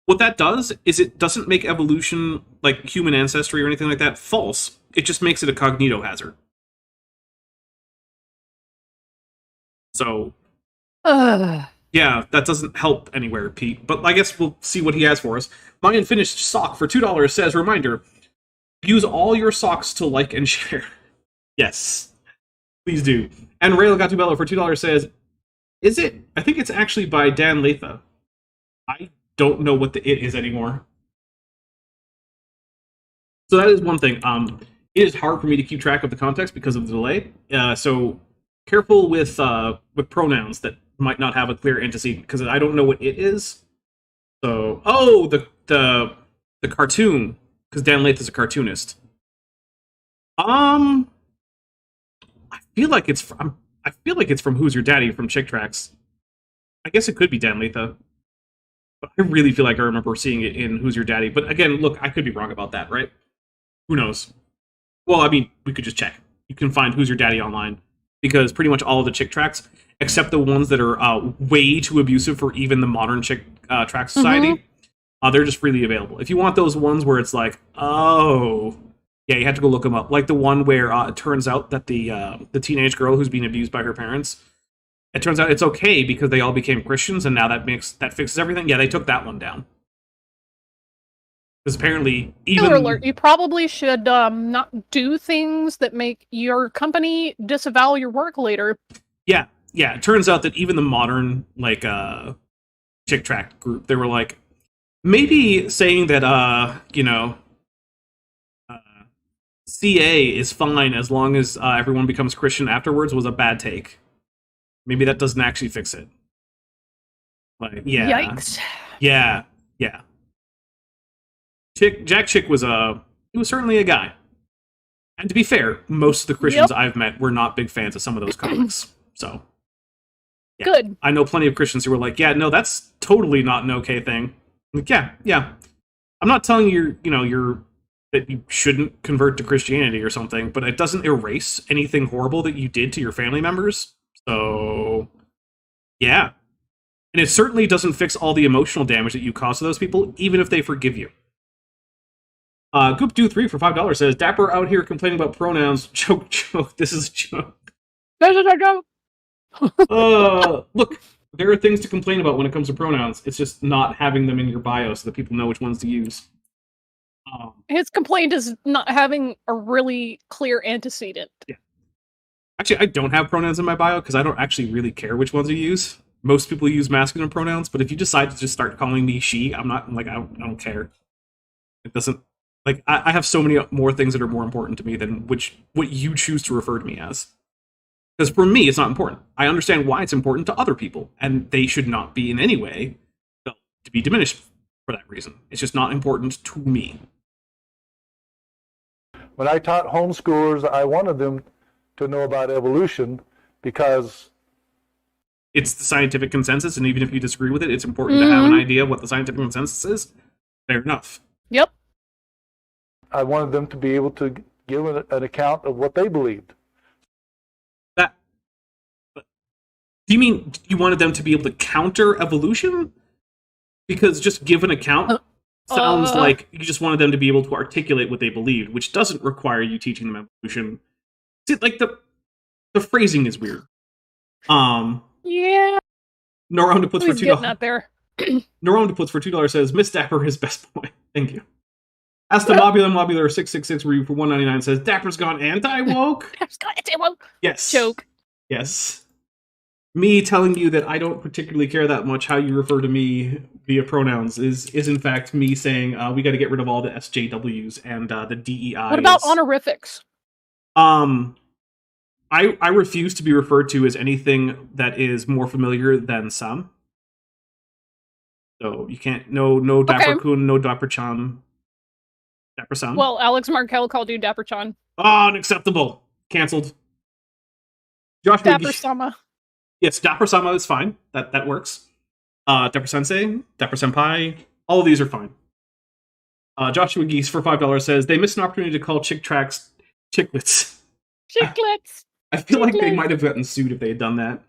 [SPEAKER 3] What that does is it doesn't make evolution, like human ancestry or anything like that, false. It just makes it a cognito hazard. So, yeah, that doesn't help anywhere, Pete. But I guess we'll see what he has for us. My Unfinished Sock for $2 says, reminder, use all your socks to like and share. Yes, please do. And Rail Gatubello for $2 says, is it? I think it's actually by Dan Latha. I don't know what the it is anymore. So that is one thing. It is hard for me to keep track of the context because of the delay. So careful with pronouns that might not have a clear antecedent, because I don't know what it is. So, oh, the cartoon, because Dan Latha is a cartoonist. I feel like it's from Who's Your Daddy from Chick Tracts. I guess it could be Dan Latha. But I really feel like I remember seeing it in Who's Your Daddy. But again, look, I could be wrong about that, right? Who knows? Well, I mean, we could just check. You can find Who's Your Daddy online, because pretty much all of the Chick Tracts, except the ones that are way too abusive for even the modern Chick Tract society, they're just freely available. If you want those ones where it's like, oh, yeah, you have to go look them up. Like the one where it turns out that the teenage girl who's being abused by her parents, it turns out it's okay because they all became Christians, and now that fixes everything. Yeah, they took that one down. Because apparently, even...
[SPEAKER 4] Spoiler alert, you probably should not do things that make your company disavow your work later.
[SPEAKER 3] Yeah. It turns out that even the modern, like, Chick Tract group, they were like, maybe saying that, CA is fine as long as everyone becomes Christian afterwards was a bad take. Maybe that doesn't actually fix it. Like, yeah.
[SPEAKER 4] Yikes.
[SPEAKER 3] Yeah. Jack Chick was certainly a guy. And to be fair, most of the Christians I've met were not big fans of some of those comics. So, yeah.
[SPEAKER 4] Good.
[SPEAKER 3] I know plenty of Christians who were like, yeah, no, that's totally not an okay thing. Like, yeah. I'm not telling you, that you shouldn't convert to Christianity or something, but it doesn't erase anything horrible that you did to your family members. So, yeah. And it certainly doesn't fix all the emotional damage that you cause to those people, even if they forgive you. Goop23 for $5 says, Dapper out here complaining about pronouns. Joke. This is a joke.
[SPEAKER 4] This is a joke.
[SPEAKER 3] Look, there are things to complain about when it comes to pronouns. It's just not having them in your bio so that people know which ones to use.
[SPEAKER 4] His complaint is not having a really clear antecedent.
[SPEAKER 3] Yeah. Actually, I don't have pronouns in my bio because I don't actually really care which ones you use. Most people use masculine pronouns, but if you decide to just start calling me she, I'm not, like, I don't care. It doesn't, like, I have so many more things that are more important to me than what you choose to refer to me as. Because for me, it's not important. I understand why it's important to other people, and they should not be in any way felt to be diminished for that reason. It's just not important to me.
[SPEAKER 5] When I taught homeschoolers, I wanted them to know about evolution because
[SPEAKER 3] it's the scientific consensus, and even if you disagree with it, it's important to have an idea of what the scientific consensus is. Fair enough.
[SPEAKER 4] Yep.
[SPEAKER 5] I wanted them to be able to give an account of what they believed.
[SPEAKER 3] Do you mean you wanted them to be able to counter evolution? Because just give an account sounds like you just wanted them to be able to articulate what they believed, which doesn't require you teaching them evolution. See, like the phrasing is weird.
[SPEAKER 4] Yeah.
[SPEAKER 3] Noronda puts for $2.
[SPEAKER 4] Not there.
[SPEAKER 3] Noronda puts for $2 says, Miss Dapper is best boy. Thank you. Mobular 666 review for $1.99 says, Dapper's gone anti-woke?
[SPEAKER 4] Dapper's gone anti-woke.
[SPEAKER 3] Yes.
[SPEAKER 4] Joke.
[SPEAKER 3] Yes. Me telling you that I don't particularly care that much how you refer to me via pronouns is in fact me saying we got to get rid of all the SJWs and the DEIs.
[SPEAKER 4] What about honorifics?
[SPEAKER 3] I refuse to be referred to as anything that is more familiar than some. So you can't no Dapper Kun, no Dapper Chan, Dapper San.
[SPEAKER 4] Well, Alex Markel called you Dapper Chan.
[SPEAKER 3] Oh, unacceptable. Cancelled. Josh
[SPEAKER 4] Dapper Sama.
[SPEAKER 3] Yes, Dapper Sama is fine. That works. Dapper Sensei, Dapper Senpai, all of these are fine. Joshua Geese for $5 says, they missed an opportunity to call chick tracks chicklets.
[SPEAKER 4] Chicklets.
[SPEAKER 3] I feel like they might have gotten sued if they had done that.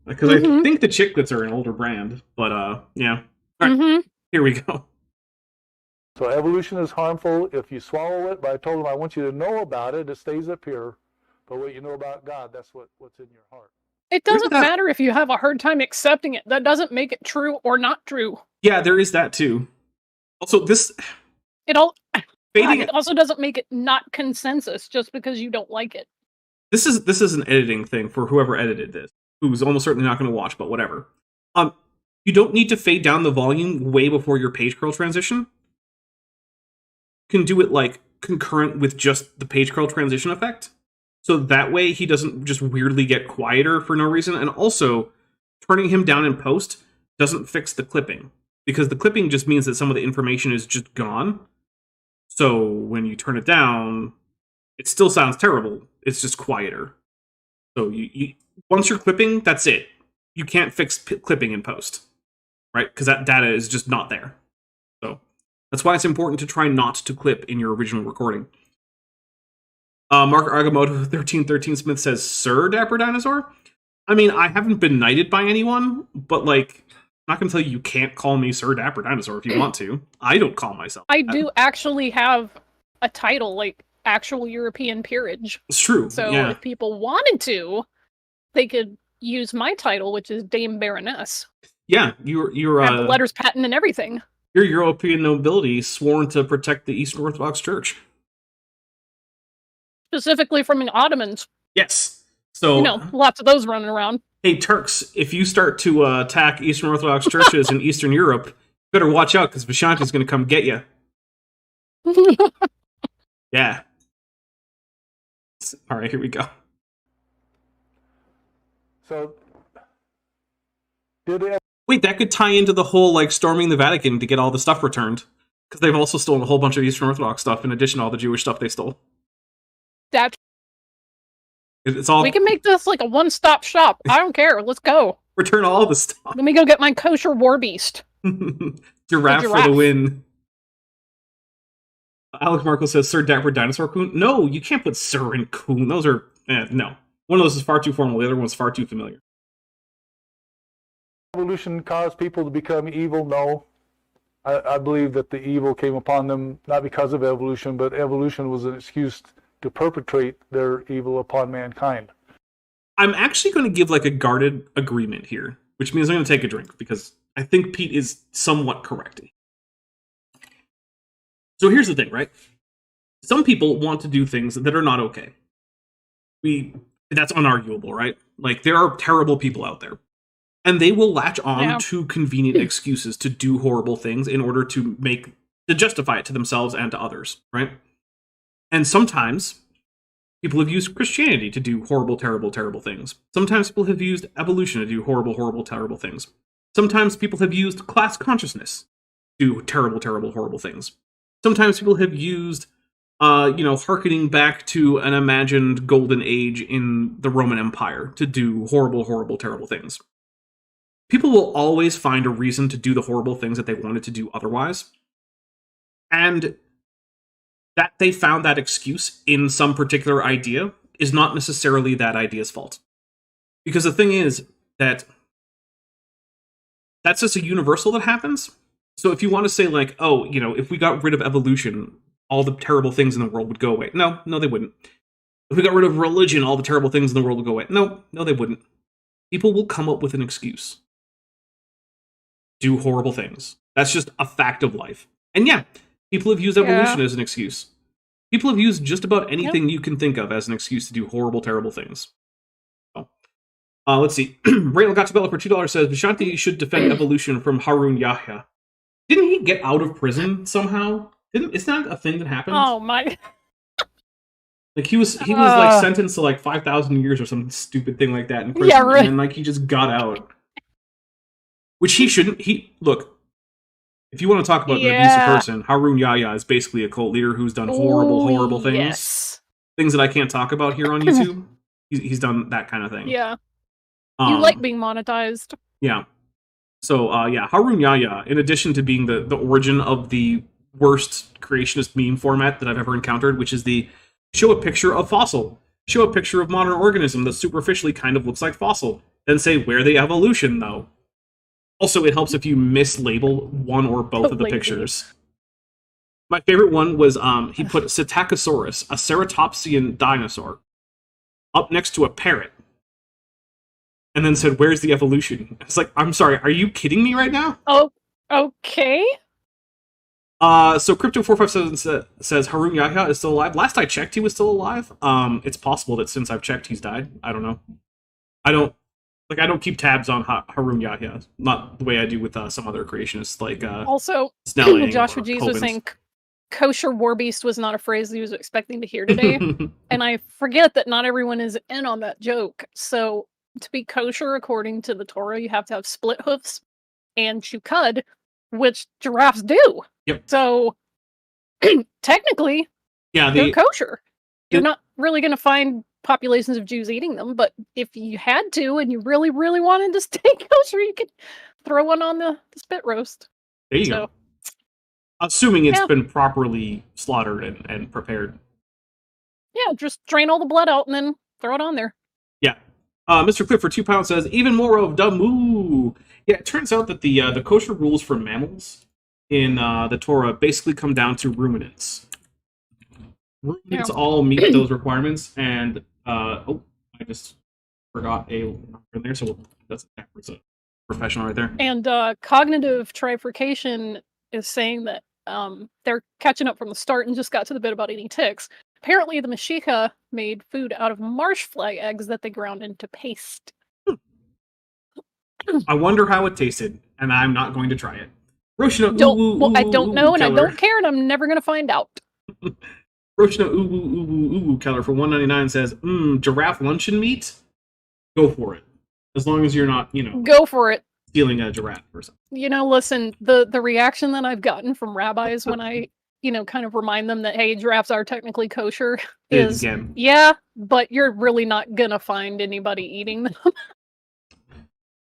[SPEAKER 3] Because I think the chicklets are an older brand. But, yeah. All right, here we go.
[SPEAKER 5] So evolution is harmful if you swallow it, but I told them I want you to know about it. It stays up here. But what you know about God, that's what's in your heart.
[SPEAKER 4] It doesn't matter if you have a hard time accepting it. That doesn't make it true or not true.
[SPEAKER 3] Yeah, there is that too. Also,
[SPEAKER 4] it also doesn't make it not consensus just because you don't like it.
[SPEAKER 3] This is an editing thing for whoever edited this, who's almost certainly not going to watch, but whatever. You don't need to fade down the volume way before your page curl transition. You can do it like concurrent with just the page curl transition effect. So that way he doesn't just weirdly get quieter for no reason. And also, turning him down in post doesn't fix the clipping. Because the clipping just means that some of the information is just gone. So when you turn it down, it still sounds terrible. It's just quieter. So you once you're clipping, that's it. You can't fix clipping in post. Right? Because that data is just not there. So that's why it's important to try not to clip in your original recording. Mark Argamoto 1313 Smith says, Sir Dapper Dinosaur? I mean, I haven't been knighted by anyone, but like, I'm not going to tell you can't call me Sir Dapper Dinosaur if you want to. I don't call myself
[SPEAKER 4] I
[SPEAKER 3] that.
[SPEAKER 4] do actually have a title, like actual European peerage.
[SPEAKER 3] It's true.
[SPEAKER 4] So
[SPEAKER 3] yeah.
[SPEAKER 4] if people wanted to, they could use my title, which is Dame Baroness.
[SPEAKER 3] Yeah, you're
[SPEAKER 4] I have the letters patent and everything.
[SPEAKER 3] You're European nobility sworn to protect the Eastern Orthodox Church.
[SPEAKER 4] Specifically from the Ottomans.
[SPEAKER 3] Yes. So
[SPEAKER 4] lots of those running around.
[SPEAKER 3] Hey, Turks, if you start to attack Eastern Orthodox churches in Eastern Europe, you better watch out, because Vishanti's going to come get you. Yeah. All right, here we go.
[SPEAKER 5] So,
[SPEAKER 3] wait, that could tie into the whole, like, storming the Vatican to get all the stuff returned. Because they've also stolen a whole bunch of Eastern Orthodox stuff, in addition to all the Jewish stuff they stole. It's all.
[SPEAKER 4] We can make this like a one-stop shop. I don't care. Let's go.
[SPEAKER 3] Return all the stuff.
[SPEAKER 4] Let me go get my kosher war beast.
[SPEAKER 3] Giraffe for the win. Alex Markle says, Sir Dapper Dinosaur Coon? No, you can't put Sir and Coon. Those are... no. One of those is far too formal. The other one's far too familiar.
[SPEAKER 5] Evolution caused people to become evil? No. I believe that the evil came upon them not because of evolution, but evolution was an excuse to perpetrate their evil upon mankind.
[SPEAKER 3] I'm actually going to give like a guarded agreement here, which means I'm going to take a drink because I think Pete is somewhat correct. So here's the thing, right? Some people want to do things that are not okay. That's unarguable, right? Like, there are terrible people out there. And they will latch on to convenient excuses to do horrible things in order to justify it to themselves and to others, right? And sometimes people have used Christianity to do horrible, terrible, terrible things. Sometimes people have used evolution to do horrible, horrible, terrible things. Sometimes people have used class consciousness to do terrible, terrible, horrible things. Sometimes people have used, hearkening back to an imagined golden age in the Roman Empire to do horrible, horrible, terrible things. People will always find a reason to do the horrible things that they wanted to do otherwise. And that they found that excuse in some particular idea is not necessarily that idea's fault. Because the thing is that that's just a universal that happens. So if you want to say like, oh, if we got rid of evolution, all the terrible things in the world would go away. No, they wouldn't. If we got rid of religion, all the terrible things in the world would go away. No, they wouldn't. People will come up with an excuse. Do horrible things. That's just a fact of life. And yeah, people have used evolution as an excuse. People have used just about anything you can think of as an excuse to do horrible, terrible things. So, let's see. Rayla Gatabella for $2 says, Vishanti should defend evolution from Harun Yahya. Didn't he get out of prison somehow? Isn't that a thing that happened?
[SPEAKER 4] Oh my...
[SPEAKER 3] Like he was like sentenced to like 5,000 years or some stupid thing like that in prison.
[SPEAKER 4] Yeah, right.
[SPEAKER 3] And then like he just got out. Which he shouldn't. Look, if you want to talk about an abusive person, Harun Yahya is basically a cult leader who's done horrible things.
[SPEAKER 4] Yes.
[SPEAKER 3] Things that I can't talk about here on YouTube. He's done that kind of thing.
[SPEAKER 4] Yeah. You like being monetized.
[SPEAKER 3] Yeah. So, Harun Yahya, in addition to being the origin of the worst creationist meme format that I've ever encountered, which is the show a picture of fossil, show a picture of modern organism that superficially kind of looks like fossil, then say, where the evolution, though? Also, it helps if you mislabel one or both of the pictures. My favorite one was he put Psittacosaurus, a ceratopsian dinosaur, up next to a parrot. And then said, where's the evolution? It's like, I'm sorry, are you kidding me right now?
[SPEAKER 4] Oh, okay.
[SPEAKER 3] So Crypto457 says Harun Yahya is still alive. Last I checked, he was still alive. It's possible that since I've checked, he's died. I don't know. I don't keep tabs on Harun Yahya, not the way I do with some other creationists like
[SPEAKER 4] also
[SPEAKER 3] Snelling
[SPEAKER 4] Joshua G's was saying kosher war beast was not a phrase he was expecting to hear today. And I forget that not everyone is in on that joke. So to be kosher according to the Torah, you have to have split hoofs and chew cud, which giraffes do.
[SPEAKER 3] Yep.
[SPEAKER 4] So technically, they're kosher. You're not really going to find populations of Jews eating them, but if you had to and you really, really wanted to stay kosher, you could throw one on the spit roast.
[SPEAKER 3] There you go. Assuming it's been properly slaughtered and prepared.
[SPEAKER 4] Yeah, just drain all the blood out and then throw it on there.
[SPEAKER 3] Yeah. Mr. Cliff for £2 says, even more of Damu. Yeah, it turns out that the kosher rules for mammals in the Torah basically come down to ruminants. Ruminants all meet those requirements, and I just forgot a number in there, so that's a professional right there.
[SPEAKER 4] And cognitive trifurcation is saying that they're catching up from the start and just got to the bit about eating ticks. Apparently, the Mashiach made food out of marsh fly eggs that they ground into paste.
[SPEAKER 3] I wonder how it tasted, and I'm not going to try it. Roshna,
[SPEAKER 4] I don't know, and I don't care, and I'm never going to find out.
[SPEAKER 3] Roshna Keller for $1.99 says, giraffe luncheon meat? Go for it. As long as you're not,
[SPEAKER 4] go for it.
[SPEAKER 3] Stealing a giraffe or something.
[SPEAKER 4] Listen, the reaction that I've gotten from rabbis when I, kind of remind them that, hey, giraffes are technically kosher is, yeah, but you're really not gonna find anybody eating them.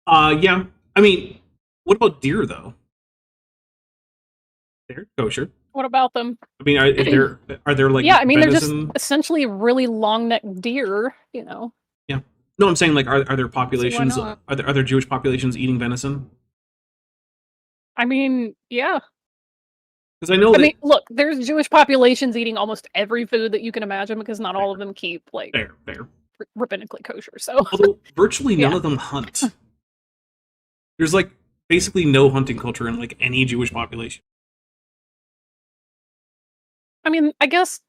[SPEAKER 3] Yeah. I mean, what about deer, though? They're kosher.
[SPEAKER 4] What about them?
[SPEAKER 3] I mean, are there like
[SPEAKER 4] yeah, I mean,
[SPEAKER 3] venison?
[SPEAKER 4] They're just essentially really long-necked deer,
[SPEAKER 3] Yeah. No, I'm saying like, are there populations?
[SPEAKER 4] not?
[SPEAKER 3] Are there Jewish populations eating venison?
[SPEAKER 4] I mean, yeah.
[SPEAKER 3] Because I know
[SPEAKER 4] I
[SPEAKER 3] that
[SPEAKER 4] mean, look, there's Jewish populations eating almost every food that you can imagine because not all of them keep like
[SPEAKER 3] fair.
[SPEAKER 4] rabbinically kosher. So
[SPEAKER 3] Although virtually none
[SPEAKER 4] Yeah.
[SPEAKER 3] of them hunt. There's like basically no hunting culture in like any Jewish population.
[SPEAKER 4] I mean, I guess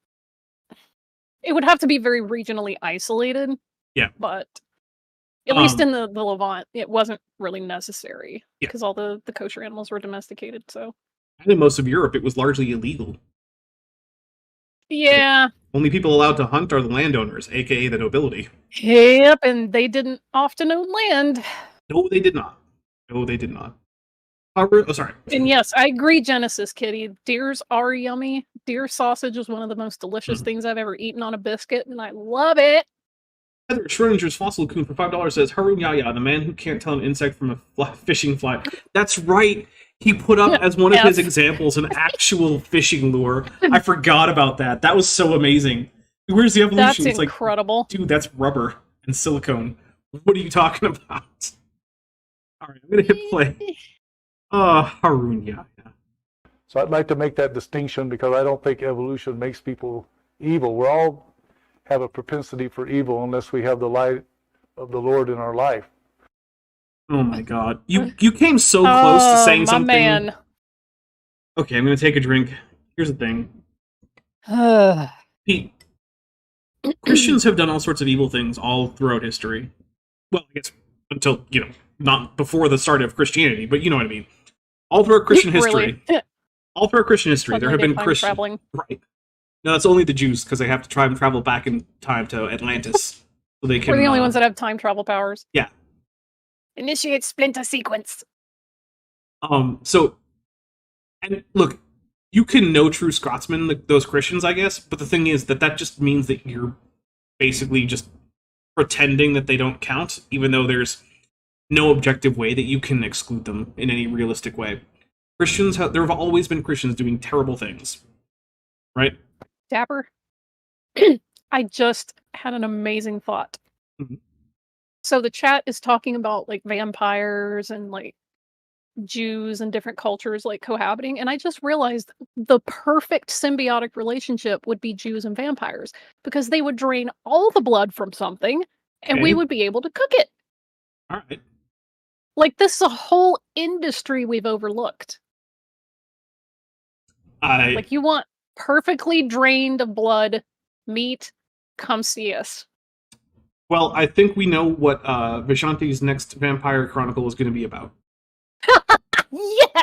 [SPEAKER 4] it would have to be very regionally isolated.
[SPEAKER 3] Yeah.
[SPEAKER 4] But at least
[SPEAKER 3] Um,
[SPEAKER 4] in the Levant, it wasn't really necessary
[SPEAKER 3] Yeah.
[SPEAKER 4] because all the kosher animals were domesticated. So
[SPEAKER 3] And in most of Europe, it was largely illegal.
[SPEAKER 4] yeah,
[SPEAKER 3] Only people allowed to hunt are the landowners, aka the nobility.
[SPEAKER 4] yep, and they didn't often own land.
[SPEAKER 3] No, they did not. No, they did not. Oh, sorry.
[SPEAKER 4] And yes, I agree, Genesis Kitty. Deers are yummy. Deer sausage is one of the most delicious things I've ever eaten on a biscuit, and I love it.
[SPEAKER 3] Heather Schrodinger's Fossil Coon for $5 says, Harun Yahya, the man who can't tell an insect from a fishing fly. That's right. He put up as one of his
[SPEAKER 4] Yes.
[SPEAKER 3] examples an actual fishing lure. I forgot about that. That was so amazing. Where's the evolution?
[SPEAKER 4] That's
[SPEAKER 3] It's like,
[SPEAKER 4] incredible.
[SPEAKER 3] dude, that's rubber and silicone. What are you talking about? All right, I'm going to hit play. Harun Yahya.
[SPEAKER 5] So I'd like to make that distinction because I don't think evolution makes people evil. We all have a propensity for evil unless we have the light of the Lord in our life.
[SPEAKER 3] Oh my god. You came so close to saying
[SPEAKER 4] my
[SPEAKER 3] something.
[SPEAKER 4] man.
[SPEAKER 3] Okay, I'm going to take a drink. Here's the thing. Pete, Christians have done all sorts of evil things all throughout history. Well, I guess until, not before the start of Christianity, but you know what I mean. All throughout Christian history.
[SPEAKER 4] Really?
[SPEAKER 3] All throughout Christian history, there have been
[SPEAKER 4] Time
[SPEAKER 3] Christians.
[SPEAKER 4] traveling.
[SPEAKER 3] Right. No, that's only the Jews, because they have to try and travel back in time to Atlantis. So they can.
[SPEAKER 4] We're the only ones that have time travel powers.
[SPEAKER 3] Yeah.
[SPEAKER 4] Initiate splinter sequence.
[SPEAKER 3] So, and look, you can know true Scotsmen, like those Christians, I guess, but the thing is that just means that you're basically just pretending that they don't count, even though there's no objective way that you can exclude them in any realistic way. There have always been Christians doing terrible things, right?
[SPEAKER 4] Dapper. I just had an amazing thought.
[SPEAKER 3] Mhm.
[SPEAKER 4] So the chat is talking about like vampires and like Jews and different cultures like cohabiting, and I just realized the perfect symbiotic relationship would be Jews and vampires because they would drain all the blood from something and we
[SPEAKER 3] Okay.
[SPEAKER 4] would be able to cook it.
[SPEAKER 3] All right.
[SPEAKER 4] Like this is a whole industry we've overlooked. Like you want perfectly drained of blood meat, come see us.
[SPEAKER 3] Well, I think we know what Vishanti's next Vampire Chronicle is going to be about.
[SPEAKER 4] Yeah!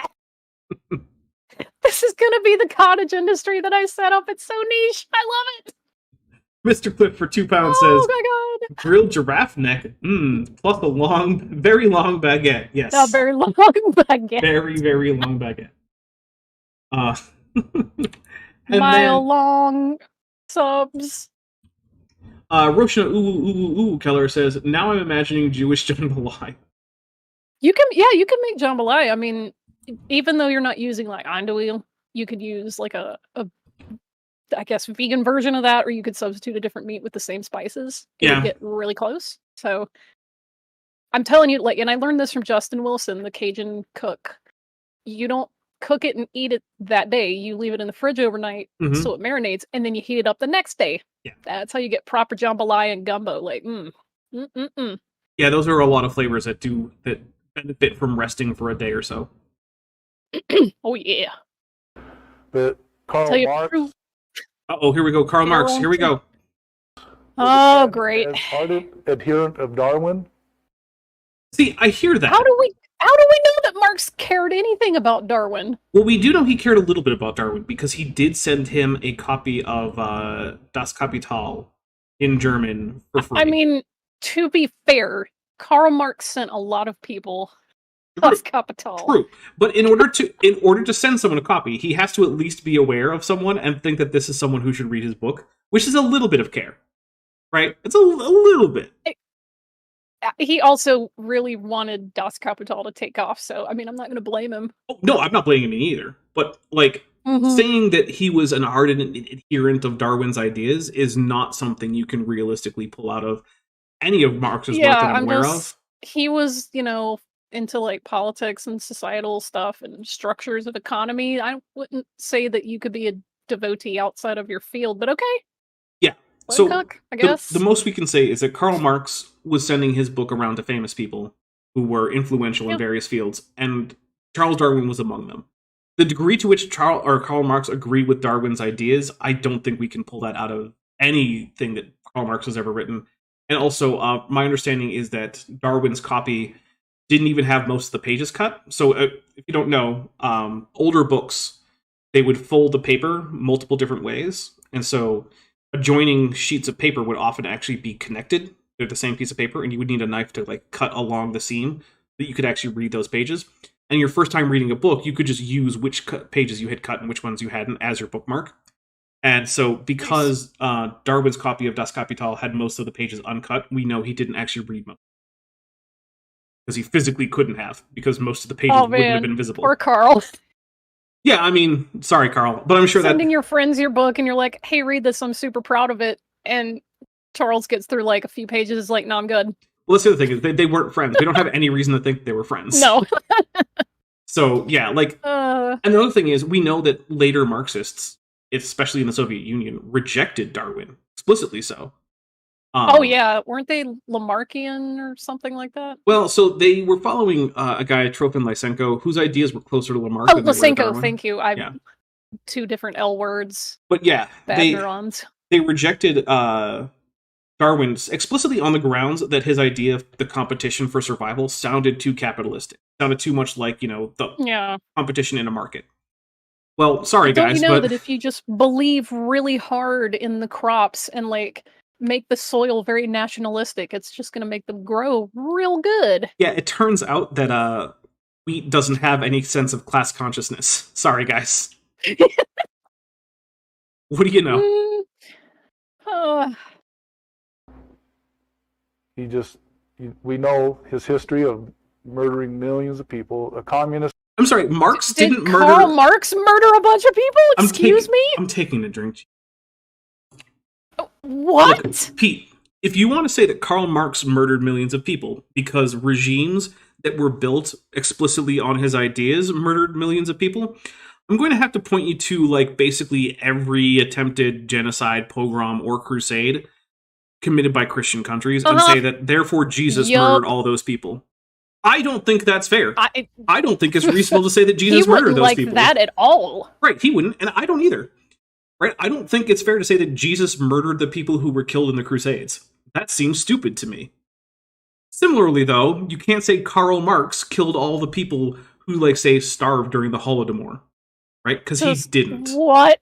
[SPEAKER 4] This is gonna be the cottage industry that I set up. It's so niche. I love it.
[SPEAKER 3] Mr. Cliff for £2
[SPEAKER 4] Oh
[SPEAKER 3] says,
[SPEAKER 4] my god.
[SPEAKER 3] grilled giraffe neck, plus a very long baguette. Yes.
[SPEAKER 4] A very long baguette.
[SPEAKER 3] Very, very long baguette. And
[SPEAKER 4] Mile long subs.
[SPEAKER 3] Roshna Ooh Keller says, now I'm imagining Jewish jambalaya.
[SPEAKER 4] You can make jambalaya. I mean, even though you're not using like andouille, you could use like a I guess vegan version of that, or you could substitute a different meat with the same spices. It
[SPEAKER 3] Yeah.
[SPEAKER 4] would get really close. So I'm telling you, like, and I learned this from Justin Wilson, the Cajun cook. You don't cook it and eat it that day. You leave it in the fridge overnight so it marinates, and then you heat it up the next day.
[SPEAKER 3] Yeah.
[SPEAKER 4] That's how you get proper jambalaya and gumbo. Like,
[SPEAKER 3] Yeah, those are a lot of flavors that benefit from resting for a day or so.
[SPEAKER 4] Oh yeah.
[SPEAKER 5] But Karl
[SPEAKER 4] Tell you
[SPEAKER 5] Marx
[SPEAKER 4] true.
[SPEAKER 3] Uh-oh, here we go. Karl Marx, here we go.
[SPEAKER 4] Oh great.
[SPEAKER 5] as ardent adherent of Darwin.
[SPEAKER 3] See, I hear that.
[SPEAKER 4] How do we know that Marx cared anything about Darwin?
[SPEAKER 3] Well, we do know he cared a little bit about Darwin because he did send him a copy of Das Kapital in German for free.
[SPEAKER 4] I mean, to be fair, Karl Marx sent a lot of people Das Kapital.
[SPEAKER 3] True, but in order to send someone a copy, he has to at least be aware of someone and think that this is someone who should read his book, which is a little bit of care, right? It's a little bit.
[SPEAKER 4] He also really wanted Das Kapital to take off, so I mean, I'm not going to blame him.
[SPEAKER 3] Oh, no, I'm not blaming him either. But like saying that he was an ardent adherent of Darwin's ideas is not something you can realistically pull out of any of Marx's work that I'm aware of.
[SPEAKER 4] He was, into like politics and societal stuff and structures of economy. I wouldn't say that you could be a devotee outside of your field, but okay.
[SPEAKER 3] Yeah.
[SPEAKER 4] Let
[SPEAKER 3] So
[SPEAKER 4] cook, I guess.
[SPEAKER 3] the most we can say is that Karl Marx was sending his book around to famous people who were influential in various fields, and Charles Darwin was among them. The degree to which Karl Marx agreed with Darwin's ideas, I don't think we can pull that out of anything that Karl Marx has ever written. And also, my understanding is that Darwin's copy didn't even have most of the pages cut. So if you don't know, older books, they would fold the paper multiple different ways. And so adjoining sheets of paper would often actually be connected. They're the same piece of paper, and you would need a knife to like cut along the seam that you could actually read those pages. And your first time reading a book, you could just use which pages you had cut and which ones you hadn't as your bookmark. And so because Darwin's copy of Das Kapital had most of the pages uncut, we know he didn't actually read most. Because he physically couldn't have, because most of the pages wouldn't have been visible.
[SPEAKER 4] Poor Carl.
[SPEAKER 3] Yeah, I mean, sorry, Carl, but I'm sure
[SPEAKER 4] Sending your friends your book and you're like, hey, read this, I'm super proud of it. And Charles gets through like a few pages, is like, no, I'm good.
[SPEAKER 3] Well, that's the other thing, is they weren't friends. They don't have any reason to think they were friends.
[SPEAKER 4] No.
[SPEAKER 3] So, yeah, like, and the other thing is, we know that later Marxists, especially in the Soviet Union, rejected Darwin, explicitly so.
[SPEAKER 4] Oh, yeah. Weren't they Lamarckian or something like that?
[SPEAKER 3] Well, so they were following a guy, Tropin Lysenko, whose ideas were closer to Lamarck.
[SPEAKER 4] Oh, Lysenko, thank you. Two different L words.
[SPEAKER 3] But yeah,
[SPEAKER 4] bad neurons.
[SPEAKER 3] They rejected Darwin's explicitly on the grounds that his idea of the competition for survival sounded too capitalistic. Sounded too much like, the competition in a market. Well, sorry, guys,
[SPEAKER 4] but that if you just believe really hard in the crops and, like, make the soil very nationalistic, it's just going to make them grow real good.
[SPEAKER 3] Yeah, it turns out that wheat doesn't have any sense of class consciousness. Sorry, guys. What do you know?
[SPEAKER 5] We know his history of murdering millions of people, a communist.
[SPEAKER 3] I'm sorry, Marx didn't murder...
[SPEAKER 4] Karl Marx murder a bunch of people? Excuse me?
[SPEAKER 3] I'm taking a drink.
[SPEAKER 4] What?
[SPEAKER 3] Look, Pete, if you want to say that Karl Marx murdered millions of people because regimes that were built explicitly on his ideas murdered millions of people, I'm going to have to point you to, like, basically every attempted genocide, pogrom, or crusade committed by Christian countries and say that, therefore, Jesus murdered all those people. I don't think that's fair. I don't think it's reasonable to say that Jesus murdered those people.
[SPEAKER 4] He wouldn't like that at all.
[SPEAKER 3] Right, he wouldn't, and I don't either. Right? I don't think it's fair to say that Jesus murdered the people who were killed in the Crusades. That seems stupid to me. Similarly, though, you can't say Karl Marx killed all the people who, like, say, starved during the Holodomor. Right? Because he didn't.
[SPEAKER 4] What?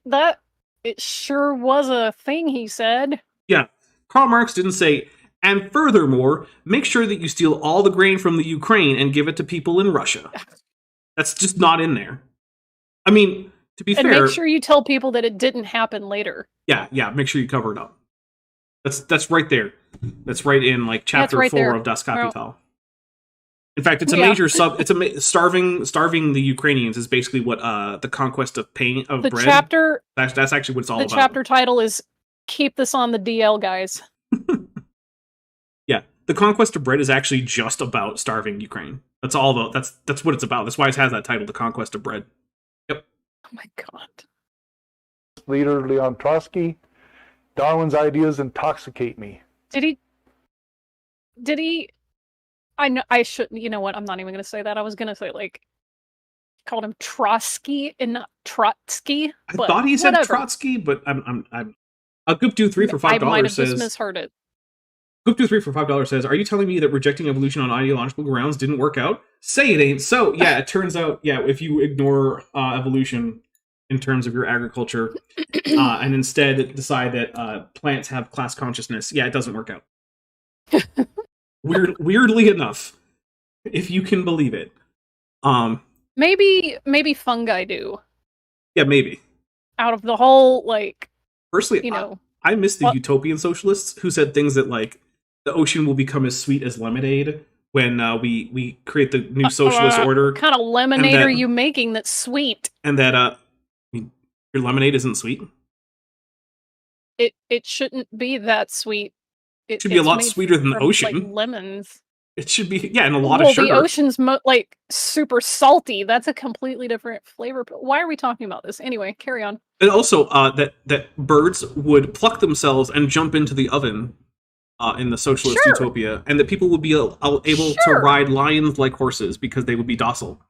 [SPEAKER 4] It sure was a thing he said.
[SPEAKER 3] Yeah. Karl Marx didn't say, and furthermore, make sure that you steal all the grain from the Ukraine and give it to people in Russia. That's just not in there. I mean, to be fair...
[SPEAKER 4] And make sure you tell people that it didn't happen later.
[SPEAKER 3] Yeah, make sure you cover it up. That's right there. That's right in, like, chapter 4 of Das Kapital. In fact, it's a major starving the Ukrainians is basically what the conquest of bread.
[SPEAKER 4] Chapter.
[SPEAKER 3] That's actually what it's all about.
[SPEAKER 4] The chapter title is "Keep This on the DL, guys."
[SPEAKER 3] Yeah, the conquest of bread is actually just about starving Ukraine. That's all. That's what it's about. That's why it has that title, the conquest of bread. Yep.
[SPEAKER 4] Oh my god.
[SPEAKER 5] Leader Leon Trotsky. Darwin's ideas intoxicate me.
[SPEAKER 4] Did he? I know I shouldn't. You know what? I'm not even going to say that. I was going to say, like, called him Trotsky and not Trotsky.
[SPEAKER 3] I thought he said Trotsky, but I'm. Goop23 for $5
[SPEAKER 4] I might have
[SPEAKER 3] says.
[SPEAKER 4] just misheard it.
[SPEAKER 3] Goop23 for $5 says, "Are you telling me that rejecting evolution on ideological grounds didn't work out? Say it ain't so." Yeah, it turns out. Yeah, if you ignore evolution in terms of your agriculture, and instead decide that plants have class consciousness, yeah, it doesn't work out. Weirdly enough, if you can believe it.
[SPEAKER 4] Maybe fungi do.
[SPEAKER 3] Yeah, maybe.
[SPEAKER 4] Out of the whole, like,
[SPEAKER 3] personally, I miss the utopian socialists who said things that, like, the ocean will become as sweet as lemonade when we create the new socialist order.
[SPEAKER 4] What kind of lemonade are you making that's sweet?
[SPEAKER 3] And that your lemonade isn't sweet.
[SPEAKER 4] It shouldn't be that sweet.
[SPEAKER 3] It should be a
[SPEAKER 4] it's
[SPEAKER 3] lot
[SPEAKER 4] made
[SPEAKER 3] sweeter than the
[SPEAKER 4] from,
[SPEAKER 3] ocean.
[SPEAKER 4] like, lemons.
[SPEAKER 3] It should be, yeah, and a lot
[SPEAKER 4] Well,
[SPEAKER 3] of sugar.
[SPEAKER 4] the ocean's like super salty. That's a completely different flavor. Why are we talking about this? Anyway, carry on.
[SPEAKER 3] And also, that birds would pluck themselves and jump into the oven in the socialist
[SPEAKER 4] Sure.
[SPEAKER 3] utopia, and that people would be able to
[SPEAKER 4] Sure.
[SPEAKER 3] ride lions like horses because they would be docile.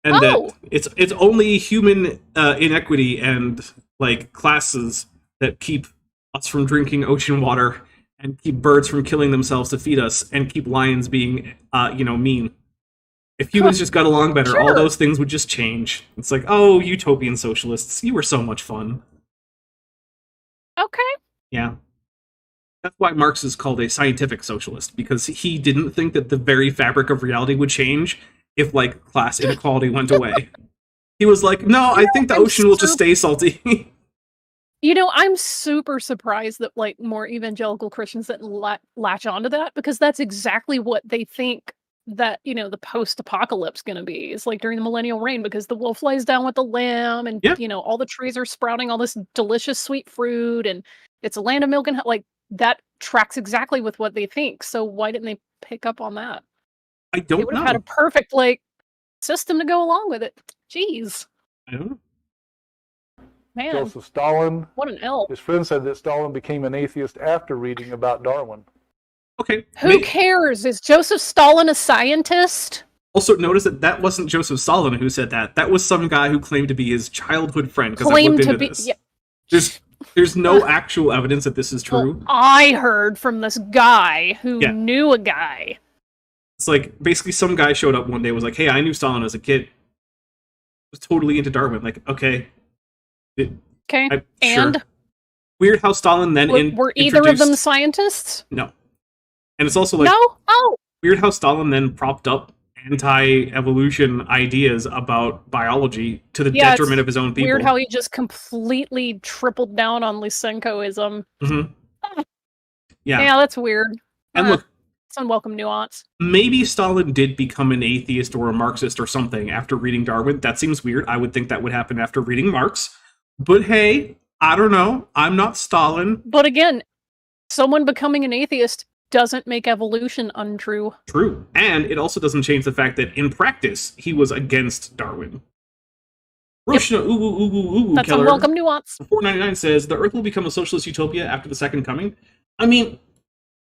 [SPEAKER 3] And
[SPEAKER 4] Oh.
[SPEAKER 3] that it's only human inequity and like classes that keep us from drinking ocean water and keep birds from killing themselves to feed us and keep lions being mean. If humans just got along better, all
[SPEAKER 4] Sure.
[SPEAKER 3] those things would just change. It's like, oh, utopian socialists, you were so much fun.
[SPEAKER 4] Okay.
[SPEAKER 3] Yeah. That's why Marx is called a scientific socialist, because he didn't think that the very fabric of reality would change if, like, class inequality went away. He was like, no, I think the ocean will just stay salty.
[SPEAKER 4] I'm super surprised that, like, more evangelical Christians that latch onto that, because that's exactly what they think that, the post-apocalypse going to be. It's like during the millennial reign, because the wolf lies down with the lamb, and,
[SPEAKER 3] Yeah.
[SPEAKER 4] all the trees are sprouting all this delicious sweet fruit, and it's a land of milk and like, that tracks exactly with what they think. So why didn't they pick up on that?
[SPEAKER 3] I
[SPEAKER 4] They
[SPEAKER 3] don't
[SPEAKER 4] would
[SPEAKER 3] know.
[SPEAKER 4] have had a perfect, like, system to go along with it. Jeez.
[SPEAKER 3] I don't know.
[SPEAKER 4] Man,
[SPEAKER 5] Joseph Stalin.
[SPEAKER 4] what an elf.
[SPEAKER 5] His friend said that Stalin became an atheist after reading about Darwin.
[SPEAKER 3] Okay.
[SPEAKER 4] Who cares? Is Joseph Stalin a scientist?
[SPEAKER 3] Also, notice that wasn't Joseph Stalin who said that. That was some guy who claimed to be his childhood friend. Because I
[SPEAKER 4] Claimed
[SPEAKER 3] looked
[SPEAKER 4] to
[SPEAKER 3] into
[SPEAKER 4] be.
[SPEAKER 3] this.
[SPEAKER 4] Yeah.
[SPEAKER 3] There's no actual evidence that this is true.
[SPEAKER 4] Well, I heard from this guy who
[SPEAKER 3] Yeah.
[SPEAKER 4] knew a guy.
[SPEAKER 3] It's like, basically some guy showed up one day and was like, hey, I knew Stalin as a kid. Was totally into Darwin. Like, okay.
[SPEAKER 4] Okay.
[SPEAKER 3] Sure. Weird how Stalin then
[SPEAKER 4] Were either of them
[SPEAKER 3] introduced-
[SPEAKER 4] scientists?
[SPEAKER 3] No. And it's also like,
[SPEAKER 4] No? Oh.
[SPEAKER 3] weird how Stalin then propped up anti-evolution ideas about biology to the
[SPEAKER 4] Yeah,
[SPEAKER 3] detriment of his own people.
[SPEAKER 4] Weird how he just completely tripled down on Lysenkoism.
[SPEAKER 3] Mhm. Yeah.
[SPEAKER 4] Yeah, that's weird.
[SPEAKER 3] And look,
[SPEAKER 4] it's unwelcome nuance.
[SPEAKER 3] maybe Stalin did become an atheist or a Marxist or something after reading Darwin. That seems weird. I would think that would happen after reading Marx. But hey, I don't know. I'm not Stalin.
[SPEAKER 4] But again, someone becoming an atheist doesn't make evolution untrue.
[SPEAKER 3] True. And it also doesn't change the fact that in practice, he was against Darwin. Roshna
[SPEAKER 4] That's
[SPEAKER 3] Keller,
[SPEAKER 4] unwelcome nuance.
[SPEAKER 3] 499 says, the Earth will become a socialist utopia after the Second Coming. I mean,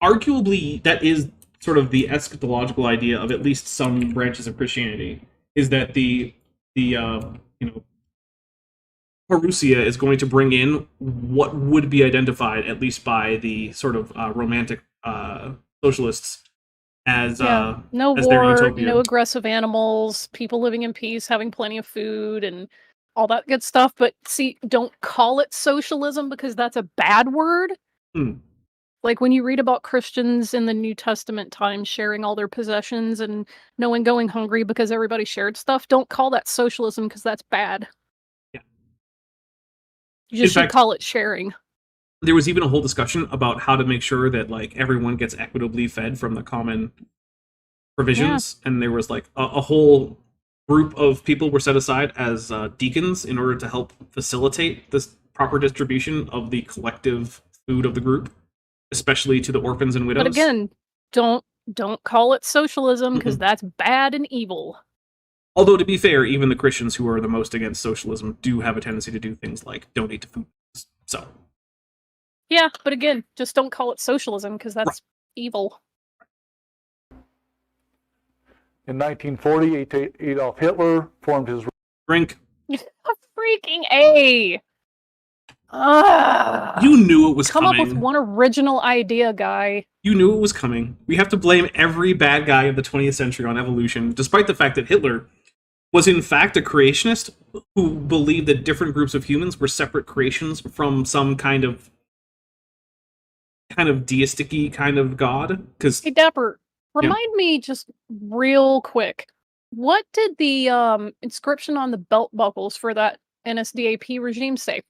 [SPEAKER 3] arguably, that is sort of the eschatological idea of at least some branches of Christianity, is that the Parousia is going to bring in what would be identified, at least by the sort of romantic socialists, as
[SPEAKER 4] No
[SPEAKER 3] as their
[SPEAKER 4] war,
[SPEAKER 3] utopia.
[SPEAKER 4] no aggressive animals, people living in peace, having plenty of food, and all that good stuff. But see, don't call it socialism, because that's a bad word. Like when you read about Christians in the New Testament times sharing all their possessions and no one going hungry because everybody shared stuff, don't call that socialism, because that's bad.
[SPEAKER 3] Yeah.
[SPEAKER 4] You just
[SPEAKER 3] In
[SPEAKER 4] should
[SPEAKER 3] fact,
[SPEAKER 4] call it sharing.
[SPEAKER 3] there was even a whole discussion about how to make sure that like everyone gets equitably fed from the common provisions, and there was like a whole group of people were set aside as deacons in order to help facilitate this proper distribution of the collective food of the group, especially to the orphans and widows.
[SPEAKER 4] But again, don't call it socialism, because that's bad and evil.
[SPEAKER 3] Although, to be fair, even the Christians who are the most against socialism do have a tendency to do things like donate to food. So,
[SPEAKER 4] Yeah, but again, just don't call it socialism, because that's evil.
[SPEAKER 5] In 1940, Adolf Hitler formed his
[SPEAKER 3] drink.
[SPEAKER 4] Freaking A! Ugh.
[SPEAKER 3] You knew it was
[SPEAKER 4] Come
[SPEAKER 3] coming.
[SPEAKER 4] up with one original idea, guy.
[SPEAKER 3] You knew it was coming. We have to blame every bad guy of the 20th century on evolution, despite the fact that Hitler was in fact a creationist who believed that different groups of humans were separate creations from some kind of deistic-y kind of god. Because
[SPEAKER 4] Hey, Dapper, remind me just real quick. What did the inscription on the belt buckles for that NSDAP regime say?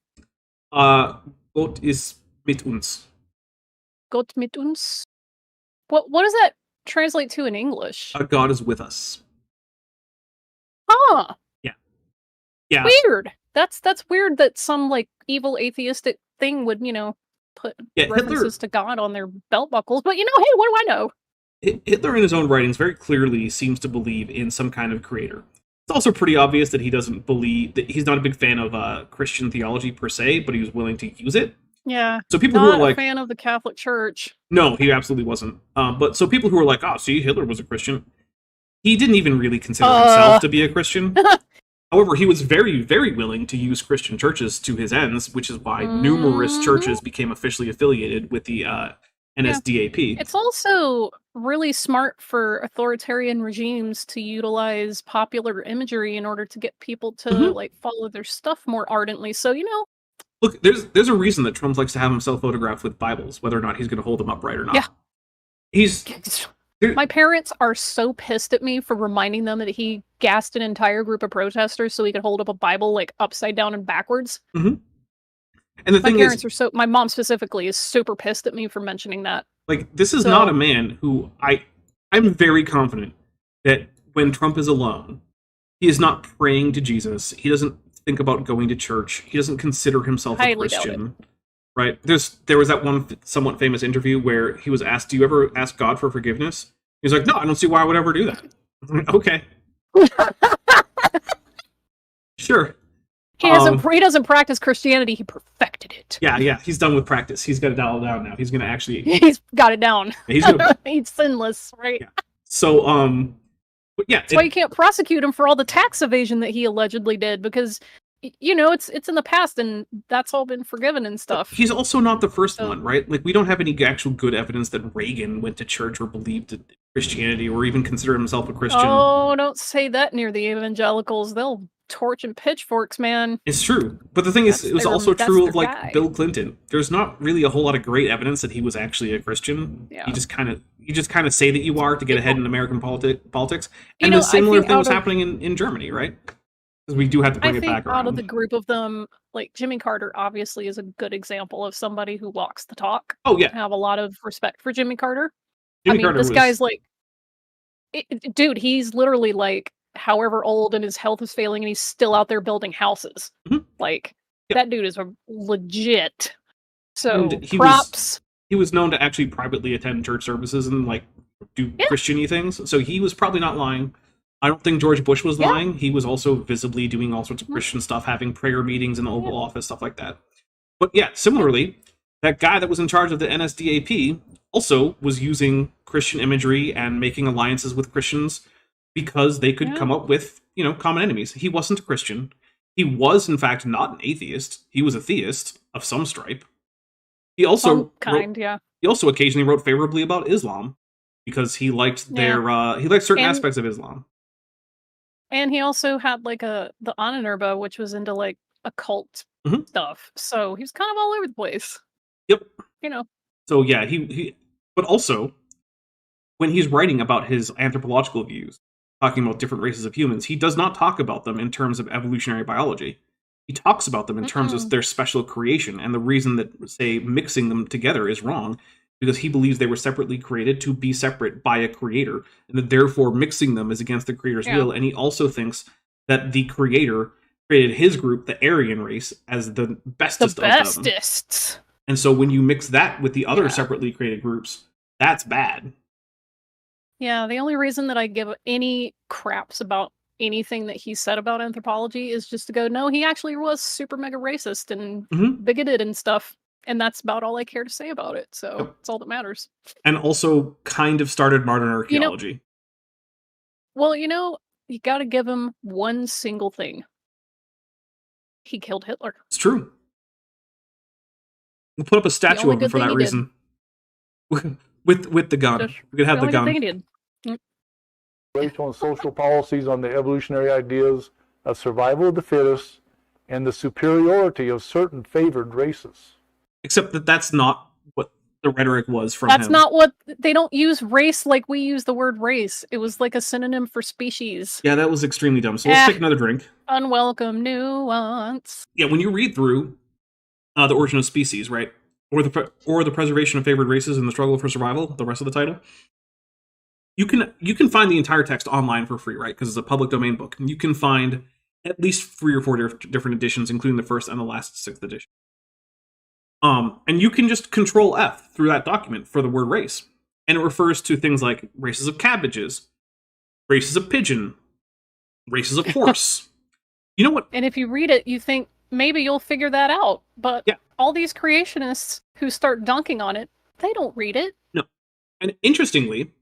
[SPEAKER 3] Gott ist mit uns.
[SPEAKER 4] Gott mit uns? What does that translate to in English?
[SPEAKER 3] God is with us.
[SPEAKER 4] Huh.
[SPEAKER 3] Yeah.
[SPEAKER 4] Weird. That's weird that some like evil atheistic thing would, put
[SPEAKER 3] Yeah,
[SPEAKER 4] references to God on their belt buckles. But hey, what do I know?
[SPEAKER 3] Hitler in his own writings very clearly seems to believe in some kind of creator. It's also pretty obvious that he doesn't believe that he's not a big fan of Christian theology per se, but he was willing to use it.
[SPEAKER 4] Yeah.
[SPEAKER 3] So people
[SPEAKER 4] not
[SPEAKER 3] who are like,
[SPEAKER 4] a fan of the Catholic Church.
[SPEAKER 3] No, he absolutely wasn't. But so people who are like, oh, see, Hitler was a Christian. He didn't even really consider himself to be a Christian. However, he was very, very willing to use Christian churches to his ends, which is why numerous churches became officially affiliated with the NSDAP.
[SPEAKER 4] It's also really smart for authoritarian regimes to utilize popular imagery in order to get people to like follow their stuff more ardently. So,
[SPEAKER 3] Look, there's a reason that Trump likes to have himself photographed with Bibles, whether or not he's going to hold them upright or not.
[SPEAKER 4] Yeah. My parents are so pissed at me for reminding them that he gassed an entire group of protesters so he could hold up a Bible like upside down and backwards.
[SPEAKER 3] Mm-hmm. And the thing is,
[SPEAKER 4] my mom specifically is super pissed at me for mentioning that.
[SPEAKER 3] Like, this is not a man who I'm very confident that when Trump is alone, he is not praying to Jesus. He doesn't think about going to church. He doesn't consider himself a Christian. Right? There was that one somewhat famous interview where he was asked, "Do you ever ask God for forgiveness?" He's like, "No, I don't see why I would ever do that." Okay. Sure.
[SPEAKER 4] He doesn't practice Christianity. He perfected it.
[SPEAKER 3] Yeah. He's done with practice. He's got it all down now. He's gonna actually.
[SPEAKER 4] He's got it down.
[SPEAKER 3] He's
[SPEAKER 4] sinless, right?
[SPEAKER 3] Yeah. So, but yeah,
[SPEAKER 4] that's why you can't prosecute him for all the tax evasion that he allegedly did, because it's in the past and that's all been forgiven and stuff.
[SPEAKER 3] He's also not the first one, right? Like, we don't have any actual good evidence that Reagan went to church or believed in Christianity or even considered himself a Christian.
[SPEAKER 4] Oh, don't say that near the evangelicals. They'll torch and pitchforks, man.
[SPEAKER 3] It's true. But the thing is, it was also true of like Bill Clinton. There's not really a whole lot of great evidence that he was actually a Christian. Yeah. You just kind of say that you are to get ahead in American politics. And the similar thing was happening in Germany, right? Because we do have to bring it back around.
[SPEAKER 4] Out of the group of them, like Jimmy Carter obviously is a good example of somebody who walks the talk.
[SPEAKER 3] Oh yeah.
[SPEAKER 4] I have a lot of respect for Jimmy Carter.
[SPEAKER 3] This
[SPEAKER 4] guy's like, dude, he's literally like however old and his health is failing and he's still out there building houses. Like, that dude is a legit. So props.
[SPEAKER 3] He was known to actually privately attend church services and like do Christian-y things. So he was probably not lying. I don't think George Bush was lying. He was also visibly doing all sorts of Christian stuff, having prayer meetings in the Oval Office, stuff like that. But yeah, similarly, that guy that was in charge of the NSDAP also was using Christian imagery and making alliances with Christians because they could come up with, common enemies. He wasn't a Christian. He was, in fact, not an atheist. He was a theist of some stripe. He also He also occasionally wrote favorably about Islam because he liked certain aspects of Islam.
[SPEAKER 4] And he also had like the Ananurba, which was into like occult stuff. So he was kind of all over the place.
[SPEAKER 3] Yep.
[SPEAKER 4] So
[SPEAKER 3] yeah, but also when he's writing about his anthropological views, talking about different races of humans, he does not talk about them in terms of evolutionary biology. He talks about them in terms of their special creation, and the reason that, say, mixing them together is wrong, because he believes they were separately created to be separate by a creator, and that therefore mixing them is against the creator's will, and he also thinks that the creator created his group, the Aryan race, as the bestest of them. And so when you mix that with the other separately created groups, that's bad.
[SPEAKER 4] Yeah, the only reason that I give any craps about anything that he said about anthropology is just to go, no, he actually was super mega racist and bigoted and stuff. And that's about all I care to say about it. So that's all that matters.
[SPEAKER 3] And also kind of started modern archaeology.
[SPEAKER 4] You got to give him one single thing. He killed Hitler.
[SPEAKER 3] It's true. We'll put up a statue of him for that reason. with the gun. We could have the gun.
[SPEAKER 4] He did.
[SPEAKER 5] On social policies on the evolutionary ideas of survival of the fittest and the superiority of certain favored races.
[SPEAKER 3] Except that that's not what the rhetoric was from
[SPEAKER 4] That's
[SPEAKER 3] him.
[SPEAKER 4] not what... They don't use race like we use the word race. It was like a synonym for species.
[SPEAKER 3] Yeah, that was extremely dumb. So let's take another drink.
[SPEAKER 4] Unwelcome nuance.
[SPEAKER 3] Yeah, when you read through The Origin of Species, right? Or the Preservation of Favored Races and the Struggle for Survival, the rest of the title, you can find the entire text online for free, right? Because it's a public domain book. And you can find at least 3 or 4 different editions, including the first and the last 6th edition. And you can just control F through that document for the word race. And it refers to things like races of cabbages, races of pigeon, races of horse. You know what?
[SPEAKER 4] And if you read it, you think maybe you'll figure that out. But
[SPEAKER 3] Yeah.
[SPEAKER 4] all these creationists who start dunking on it, they don't read it.
[SPEAKER 3] No. And interestingly,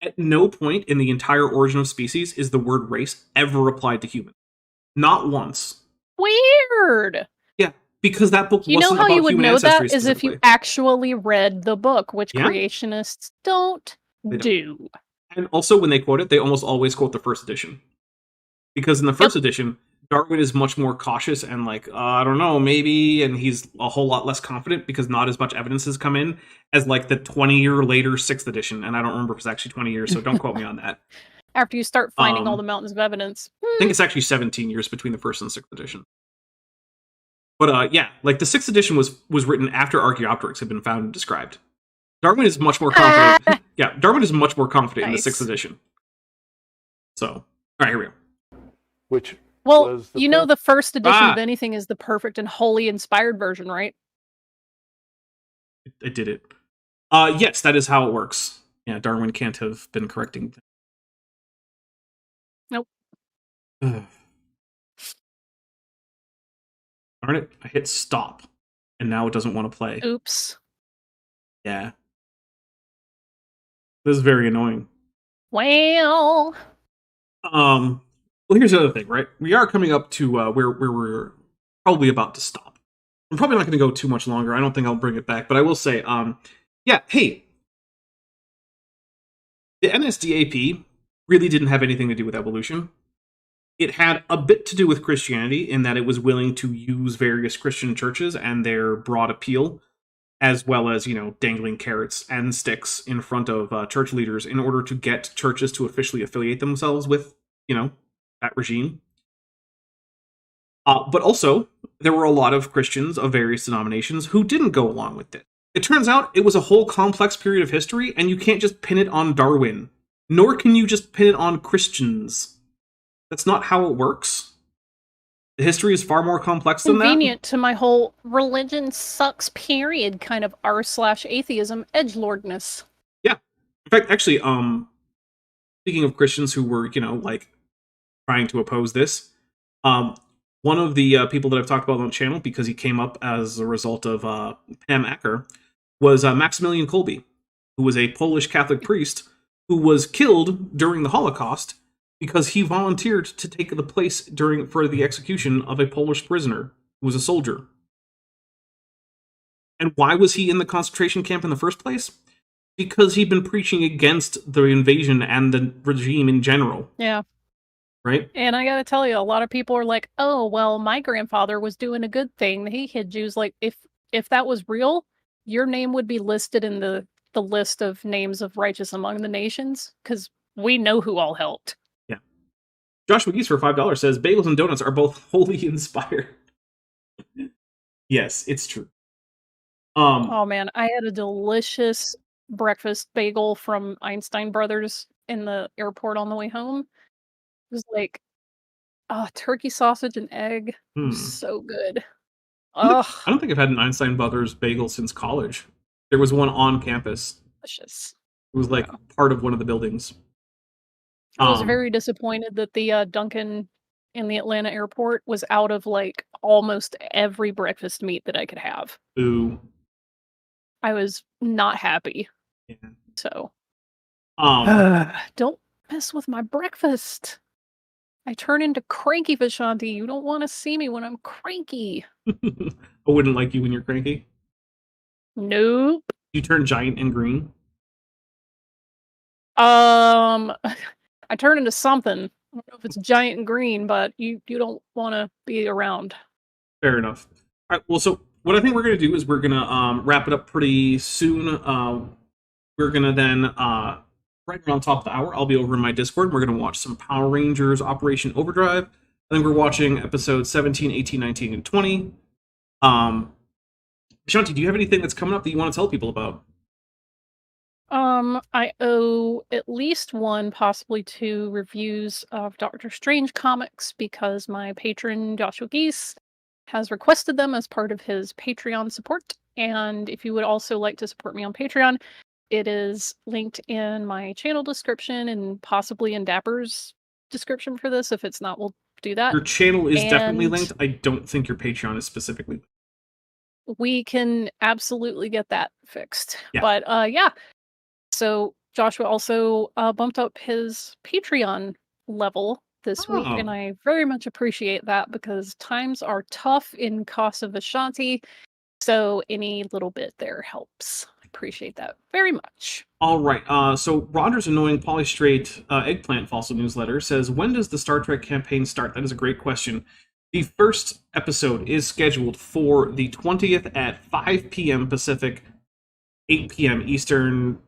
[SPEAKER 3] at no point in the entire Origin of Species is the word race ever applied to humans. Not once.
[SPEAKER 4] Weird.
[SPEAKER 3] Yeah, because that book
[SPEAKER 4] You know
[SPEAKER 3] wasn't
[SPEAKER 4] how
[SPEAKER 3] about
[SPEAKER 4] you would
[SPEAKER 3] human
[SPEAKER 4] know
[SPEAKER 3] ancestry
[SPEAKER 4] that is if you
[SPEAKER 3] specifically.
[SPEAKER 4] actually read the book, which
[SPEAKER 3] Yeah.
[SPEAKER 4] creationists don't
[SPEAKER 3] They don't.
[SPEAKER 4] do.
[SPEAKER 3] And also, when they quote it, they almost always quote the first edition. Because in the first edition, Darwin is much more cautious and like, I don't know, maybe, and he's a whole lot less confident because not as much evidence has come in as like the 20-year later 6th edition. And I don't remember if it's actually 20 years, so don't quote me on that.
[SPEAKER 4] After you start finding all the mountains of evidence.
[SPEAKER 3] I think it's actually 17 years between the 1st and 6th edition. But yeah, like the 6th edition was written after Archaeopteryx had been found and described. Darwin is much more confident. Yeah, Darwin is much more confident in the 6th edition. So, all right, here we go.
[SPEAKER 5] Which
[SPEAKER 4] Well,
[SPEAKER 5] was the
[SPEAKER 4] you know the first edition
[SPEAKER 3] Ah.
[SPEAKER 4] of anything is the perfect and wholly inspired version, right?
[SPEAKER 3] I did it. Yes, that is how it works. Yeah, Darwin can't have been correcting.
[SPEAKER 4] Nope.
[SPEAKER 3] Darn it, I hit stop, and now it doesn't want to play.
[SPEAKER 4] Oops.
[SPEAKER 3] Yeah. This is very annoying.
[SPEAKER 4] Well,
[SPEAKER 3] Well, here's the other thing, right? We are coming up to where we're probably about to stop. I'm probably not going to go too much longer. I don't think I'll bring it back, but I will say, yeah, hey, the NSDAP really didn't have anything to do with evolution. It had a bit to do with Christianity in that it was willing to use various Christian churches and their broad appeal, as well as, you know, dangling carrots and sticks in front of church leaders in order to get churches to officially affiliate themselves with, you know, that regime. But also, there were a lot of Christians of various denominations who didn't go along with it. It turns out it was a whole complex period of history, and you can't just pin it on Darwin. Nor can you just pin it on Christians. That's not how it works. The history is far more complex than that.
[SPEAKER 4] convenient to my whole religion sucks period kind of r/atheism edgelordness.
[SPEAKER 3] Yeah. In fact, actually, speaking of Christians who were, you know, like, trying to oppose this, one of the people that I've talked about on the channel, because he came up as a result of Pam Acker, was Maximilian Kolbe, who was a Polish Catholic priest who was killed during the Holocaust because he volunteered to take the place for the execution of a Polish prisoner who was a soldier. And why was he in the concentration camp in the first place? Because he'd been preaching against the invasion and the regime in general.
[SPEAKER 4] Yeah.
[SPEAKER 3] Right?
[SPEAKER 4] And I gotta tell you, a lot of people are like, oh, well, my grandfather was doing a good thing. He hid Jews. Like, if that was real, your name would be listed in the list of names of righteous among the nations, because we know who all helped.
[SPEAKER 3] Yeah. Joshua Geese for $5 says, bagels and donuts are both wholly inspired. Yes, it's true.
[SPEAKER 4] Oh man, I had a delicious breakfast bagel from Einstein Brothers in the airport on the way home. It was like, turkey sausage and egg. It was so good.
[SPEAKER 3] I don't think I've had an Einstein Brothers bagel since college. There was one on campus.
[SPEAKER 4] Delicious.
[SPEAKER 3] It was like part of one of the buildings.
[SPEAKER 4] I was very disappointed that the Dunkin' in the Atlanta airport was out of like almost every breakfast meat that I could have.
[SPEAKER 3] Ooh.
[SPEAKER 4] I was not happy.
[SPEAKER 3] Yeah.
[SPEAKER 4] So
[SPEAKER 3] Um,
[SPEAKER 4] don't mess with my breakfast. I turn into cranky Vishanti. You don't want to see me when I'm cranky.
[SPEAKER 3] I wouldn't like you when you're cranky.
[SPEAKER 4] Nope.
[SPEAKER 3] You turn giant and green.
[SPEAKER 4] I turn into something. I don't know if it's giant and green, but you don't want to be around.
[SPEAKER 3] Fair enough. All right. Well, so what I think we're going to do is we're going to wrap it up pretty soon. We're going to then, right around top of the hour, I'll be over in my Discord. We're going to watch some Power Rangers Operation Overdrive. And then we're watching episodes 17, 18, 19, and 20. Shanti, do you have anything that's coming up that you want to tell people about?
[SPEAKER 4] I owe at least one, possibly two reviews of Doctor Strange comics because my patron Joshua Geese has requested them as part of his Patreon support. And if you would also like to support me on Patreon, it is linked in my channel description and possibly in Dapper's description for this. If it's not, we'll do that.
[SPEAKER 3] Your channel is definitely
[SPEAKER 4] And
[SPEAKER 3] linked. I don't think your Patreon is specifically linked.
[SPEAKER 4] we can absolutely get that fixed.
[SPEAKER 3] Yeah.
[SPEAKER 4] But yeah. So Joshua also bumped up his Patreon level this week, and
[SPEAKER 3] Oh.
[SPEAKER 4] I very much appreciate that because times are tough in Casa of Ashanti. So any little bit there helps. I appreciate that very much.
[SPEAKER 3] All right. So Roger's annoying polystraight eggplant fossil newsletter says, when does the Star Trek campaign start? That is a great question. The first episode is scheduled for the 20th at 5 p.m. Pacific, 8 p.m. Eastern,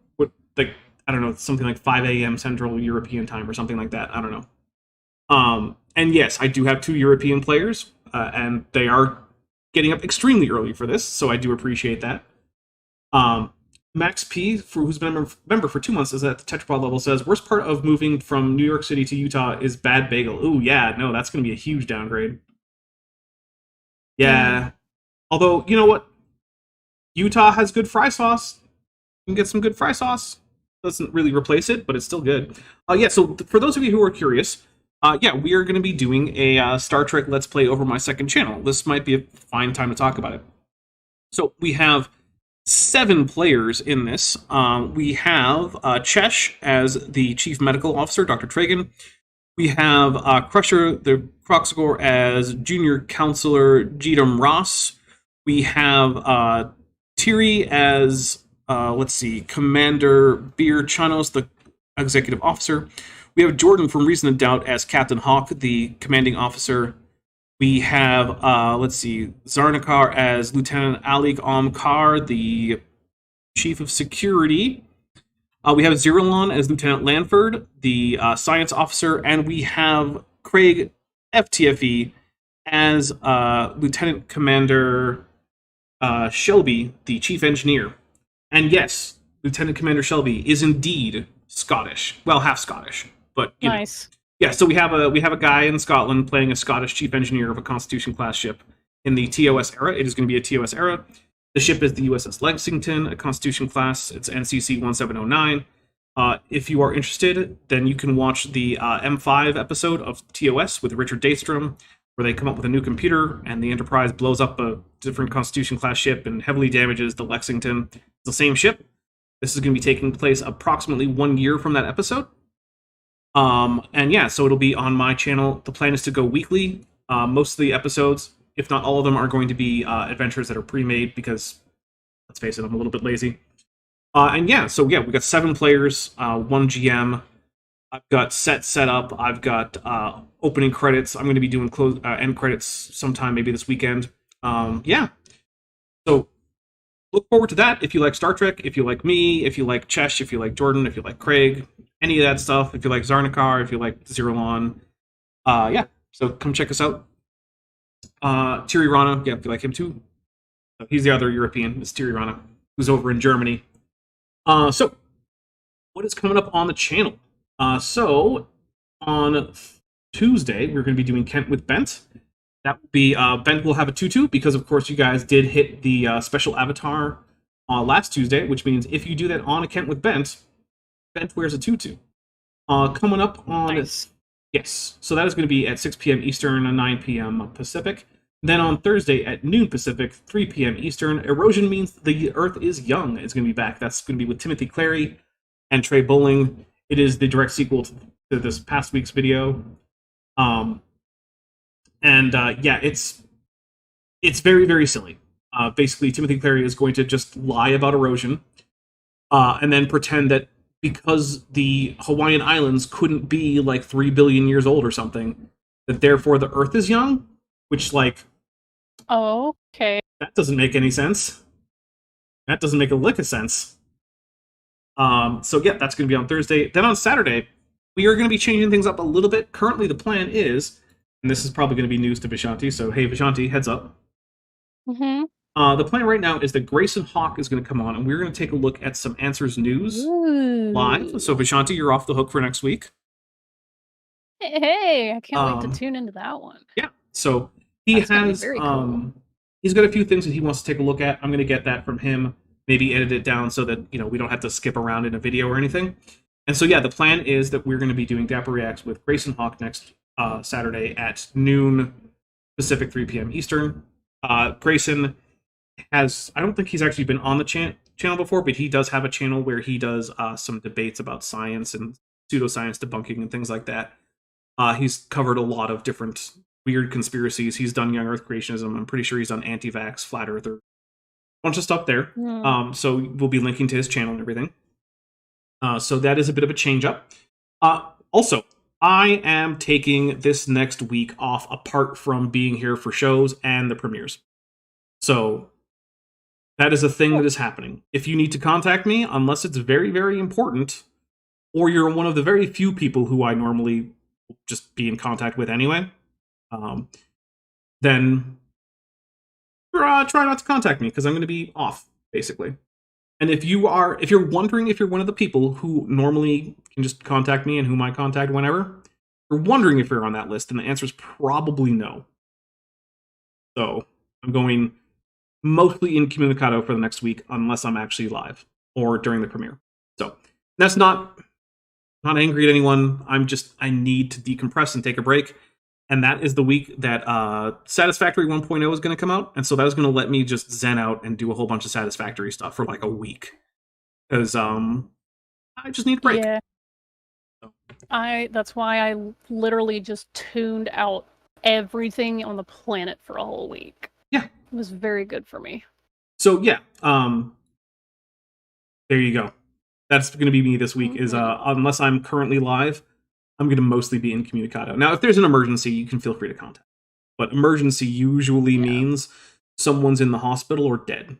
[SPEAKER 3] I don't know, something like 5 a.m. Central European time or something like that. I don't know. And yes, I do have 2 European players, and they are getting up extremely early for this, so I do appreciate that. Max P, who's been a member for 2 months, is at the Tetrapod level, says, worst part of moving from New York City to Utah is bad bagel. Ooh, yeah, no, that's going to be a huge downgrade. Yeah. Although, you know what? Utah has good fry sauce. You can get some good fry sauce. Doesn't really replace it, but it's still good. Yeah, so for those of you who are curious, yeah, we are going to be doing a Star Trek Let's Play over my second channel. This might be a fine time to talk about it. So we have 7 players in this. We have Chesh as the Chief Medical Officer, Dr. Tragan. We have Crusher the Croxagore as Junior Counselor Jedam Ross. We have Tiri as, let's see, Commander Beer Chanos, the Executive Officer. We have Jordan from Reason and Doubt as Captain Hawk, the Commanding Officer. We have, let's see, Zarnikar as Lieutenant Alik Omkar, the Chief of Security. We have Ziralon as Lieutenant Lanford, the Science Officer. And we have Craig FTFE as Lieutenant Commander Shelby, the Chief Engineer. And yes, Lieutenant Commander Shelby is indeed Scottish. Well, half Scottish, but you know. Yeah, so we have a guy in Scotland playing a Scottish chief engineer of a Constitution class ship in the TOS era. It is going to be a TOS era. The ship is the USS Lexington, a Constitution class. It's NCC 1709. If you are interested, then you can watch the M5 episode of TOS with Richard Daystrom, where they come up with a new computer and the Enterprise blows up a different Constitution class ship and heavily damages the Lexington. It's the same ship. This is going to be taking place approximately 1 year from that episode. And yeah, so it'll be on my channel. The plan is to go weekly. Most of the episodes, if not all of them, are going to be adventures that are pre-made because, let's face it, I'm a little bit lazy. And yeah, so yeah, we got 7 players, 1 GM. I've got set up. I've got opening credits. I'm going to be doing end credits sometime, maybe this weekend. Yeah. So look forward to that. If you like Star Trek, if you like me, if you like Chesh, if you like Jordan, if you like Craig, any of that stuff, if you like Zarnikar, if you like Ziralon, yeah, so come check us out. Tiri Rana, yeah, if you like him too. He's the other European, it's Tiri Rana, who's over in Germany. So, what is coming up on the channel? So, on Tuesday, we're going to be doing Kent with Bent. That will be, Bent will have a tutu, because of course you guys did hit the special avatar last Tuesday, which means if you do that on a Kent with Bent wears a tutu. Coming up on...
[SPEAKER 4] Nice.
[SPEAKER 3] Yes, so that is going to be at 6 p.m. Eastern and 9 p.m. Pacific. Then on Thursday at noon Pacific, 3 p.m. Eastern, Erosion Means the Earth is Young is going to be back. That's going to be with Timothy Clary and Trey Bowling. It is the direct sequel to this past week's video. Yeah, it's very, very silly. Basically, Timothy Clary is going to just lie about erosion and then pretend that because the Hawaiian Islands couldn't be like 3 billion years old or something, that therefore the Earth is young, which, like...
[SPEAKER 4] Oh, okay.
[SPEAKER 3] That doesn't make any sense. That doesn't make a lick of sense. So yeah, that's going to be on Thursday. Then on Saturday, we are going to be changing things up a little bit. Currently, the plan is, and this is probably going to be news to Vishanti, so hey, Vishanti, heads up.
[SPEAKER 4] Mm-hmm.
[SPEAKER 3] The plan right now is that Grayson Hawk is going to come on, and we're going to take a look at some Answers News live. So Vishanti, you're off the hook for next week.
[SPEAKER 4] Hey, I can't wait to tune into that one.
[SPEAKER 3] Yeah, so he
[SPEAKER 4] That's gonna be
[SPEAKER 3] has
[SPEAKER 4] very cool.
[SPEAKER 3] he's got a few things that he wants to take a look at. I'm going to get that from him, maybe edit it down so that, you know, we don't have to skip around in a video or anything. And so, yeah, the plan is that we're going to be doing Dapper Reacts with Grayson Hawk next Saturday at noon Pacific, 3 p.m. Eastern. Grayson has, I don't think he's actually been on the channel before, but he does have a channel where he does some debates about science and pseudoscience debunking and things like that. He's covered a lot of different weird conspiracies. He's done young Earth creationism. I'm pretty sure he's done anti-vax, flat earther, a bunch of stuff there. So we'll be linking to his channel and everything. So that is a bit of a change up. Also, I am taking this next week off apart from being here for shows and the premieres. So that is a thing that is happening. If you need to contact me, unless it's very, very important, or you're one of the very few people who I normally just be in contact with anyway, then try not to contact me because I'm going to be off, basically. And if you're wondering if you're one of the people who normally can just contact me and whom I contact whenever, you're wondering if you're on that list, and the answer is probably no. So I'm going mostly incommunicado for the next week, unless I'm actually live or during the premiere. So that's not angry at anyone. I need to decompress and take a break. And that is the week that Satisfactory 1.0 is going to come out. And so that is going to let me just zen out and do a whole bunch of Satisfactory stuff for like a week. Because I just need a break.
[SPEAKER 4] Yeah. That's why I literally just tuned out everything on the planet for a whole week.
[SPEAKER 3] Yeah.
[SPEAKER 4] It was very good for me.
[SPEAKER 3] So yeah, there you go. That's going to be me this week, is unless I'm currently live, I'm going to mostly be incommunicado. Now, if there's an emergency, you can feel free to contact. But emergency usually means someone's in the hospital or dead.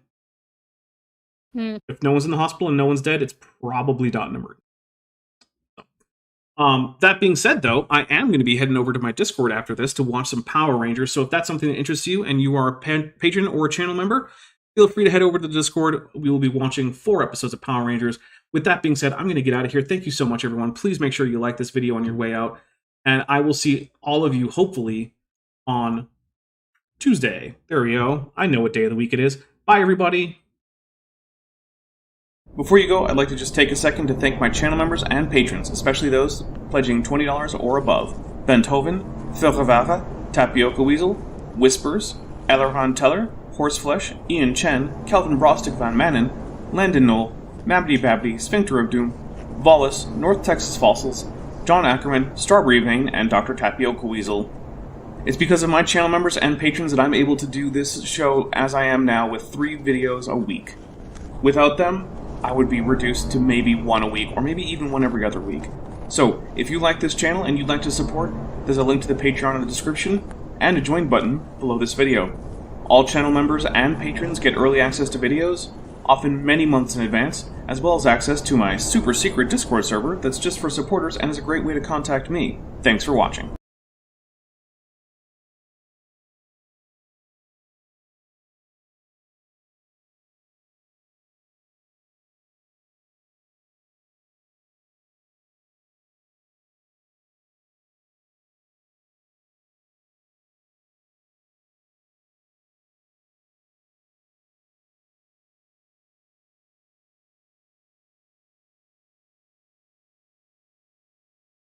[SPEAKER 3] If no one's in the hospital and no one's dead, it's probably not an emergency. That being said, though, I am going to be heading over to my Discord after this to watch some Power Rangers. So if that's something that interests you and you are a patron or a channel member, feel free to head over to the Discord. We will be watching 4 episodes of Power Rangers. With that being said, I'm going to get out of here. Thank you so much, everyone. Please make sure you like this video on your way out. And I will see all of you, hopefully, on Tuesday. There we go. I know what day of the week it is. Bye, everybody. Before you go, I'd like to just take a second to thank my channel members and patrons, especially those pledging $20 or above. Benthoven, Philrevara, Tapioca Weasel, Whispers, Ellerhan Teller, Horseflesh, Ian Chen, Kelvin Brostick Van Manen, Landon Knoll, Mabbity Babbity, Sphincter of Doom, Vollus, North Texas Fossils, John Ackerman, Strawberry Vein, and Dr. Tapioca Weasel. It's because of my channel members and patrons that I'm able to do this show as I am now with 3 videos a week. Without them, I would be reduced to maybe 1 a week, or maybe even 1 every other week. So, if you like this channel and you'd like to support, there's a link to the Patreon in the description, and a join button below this video. All channel members and patrons get early access to videos, often many months in advance, as well as access to my super secret Discord server that's just for supporters and is a great way to contact me. Thanks for watching.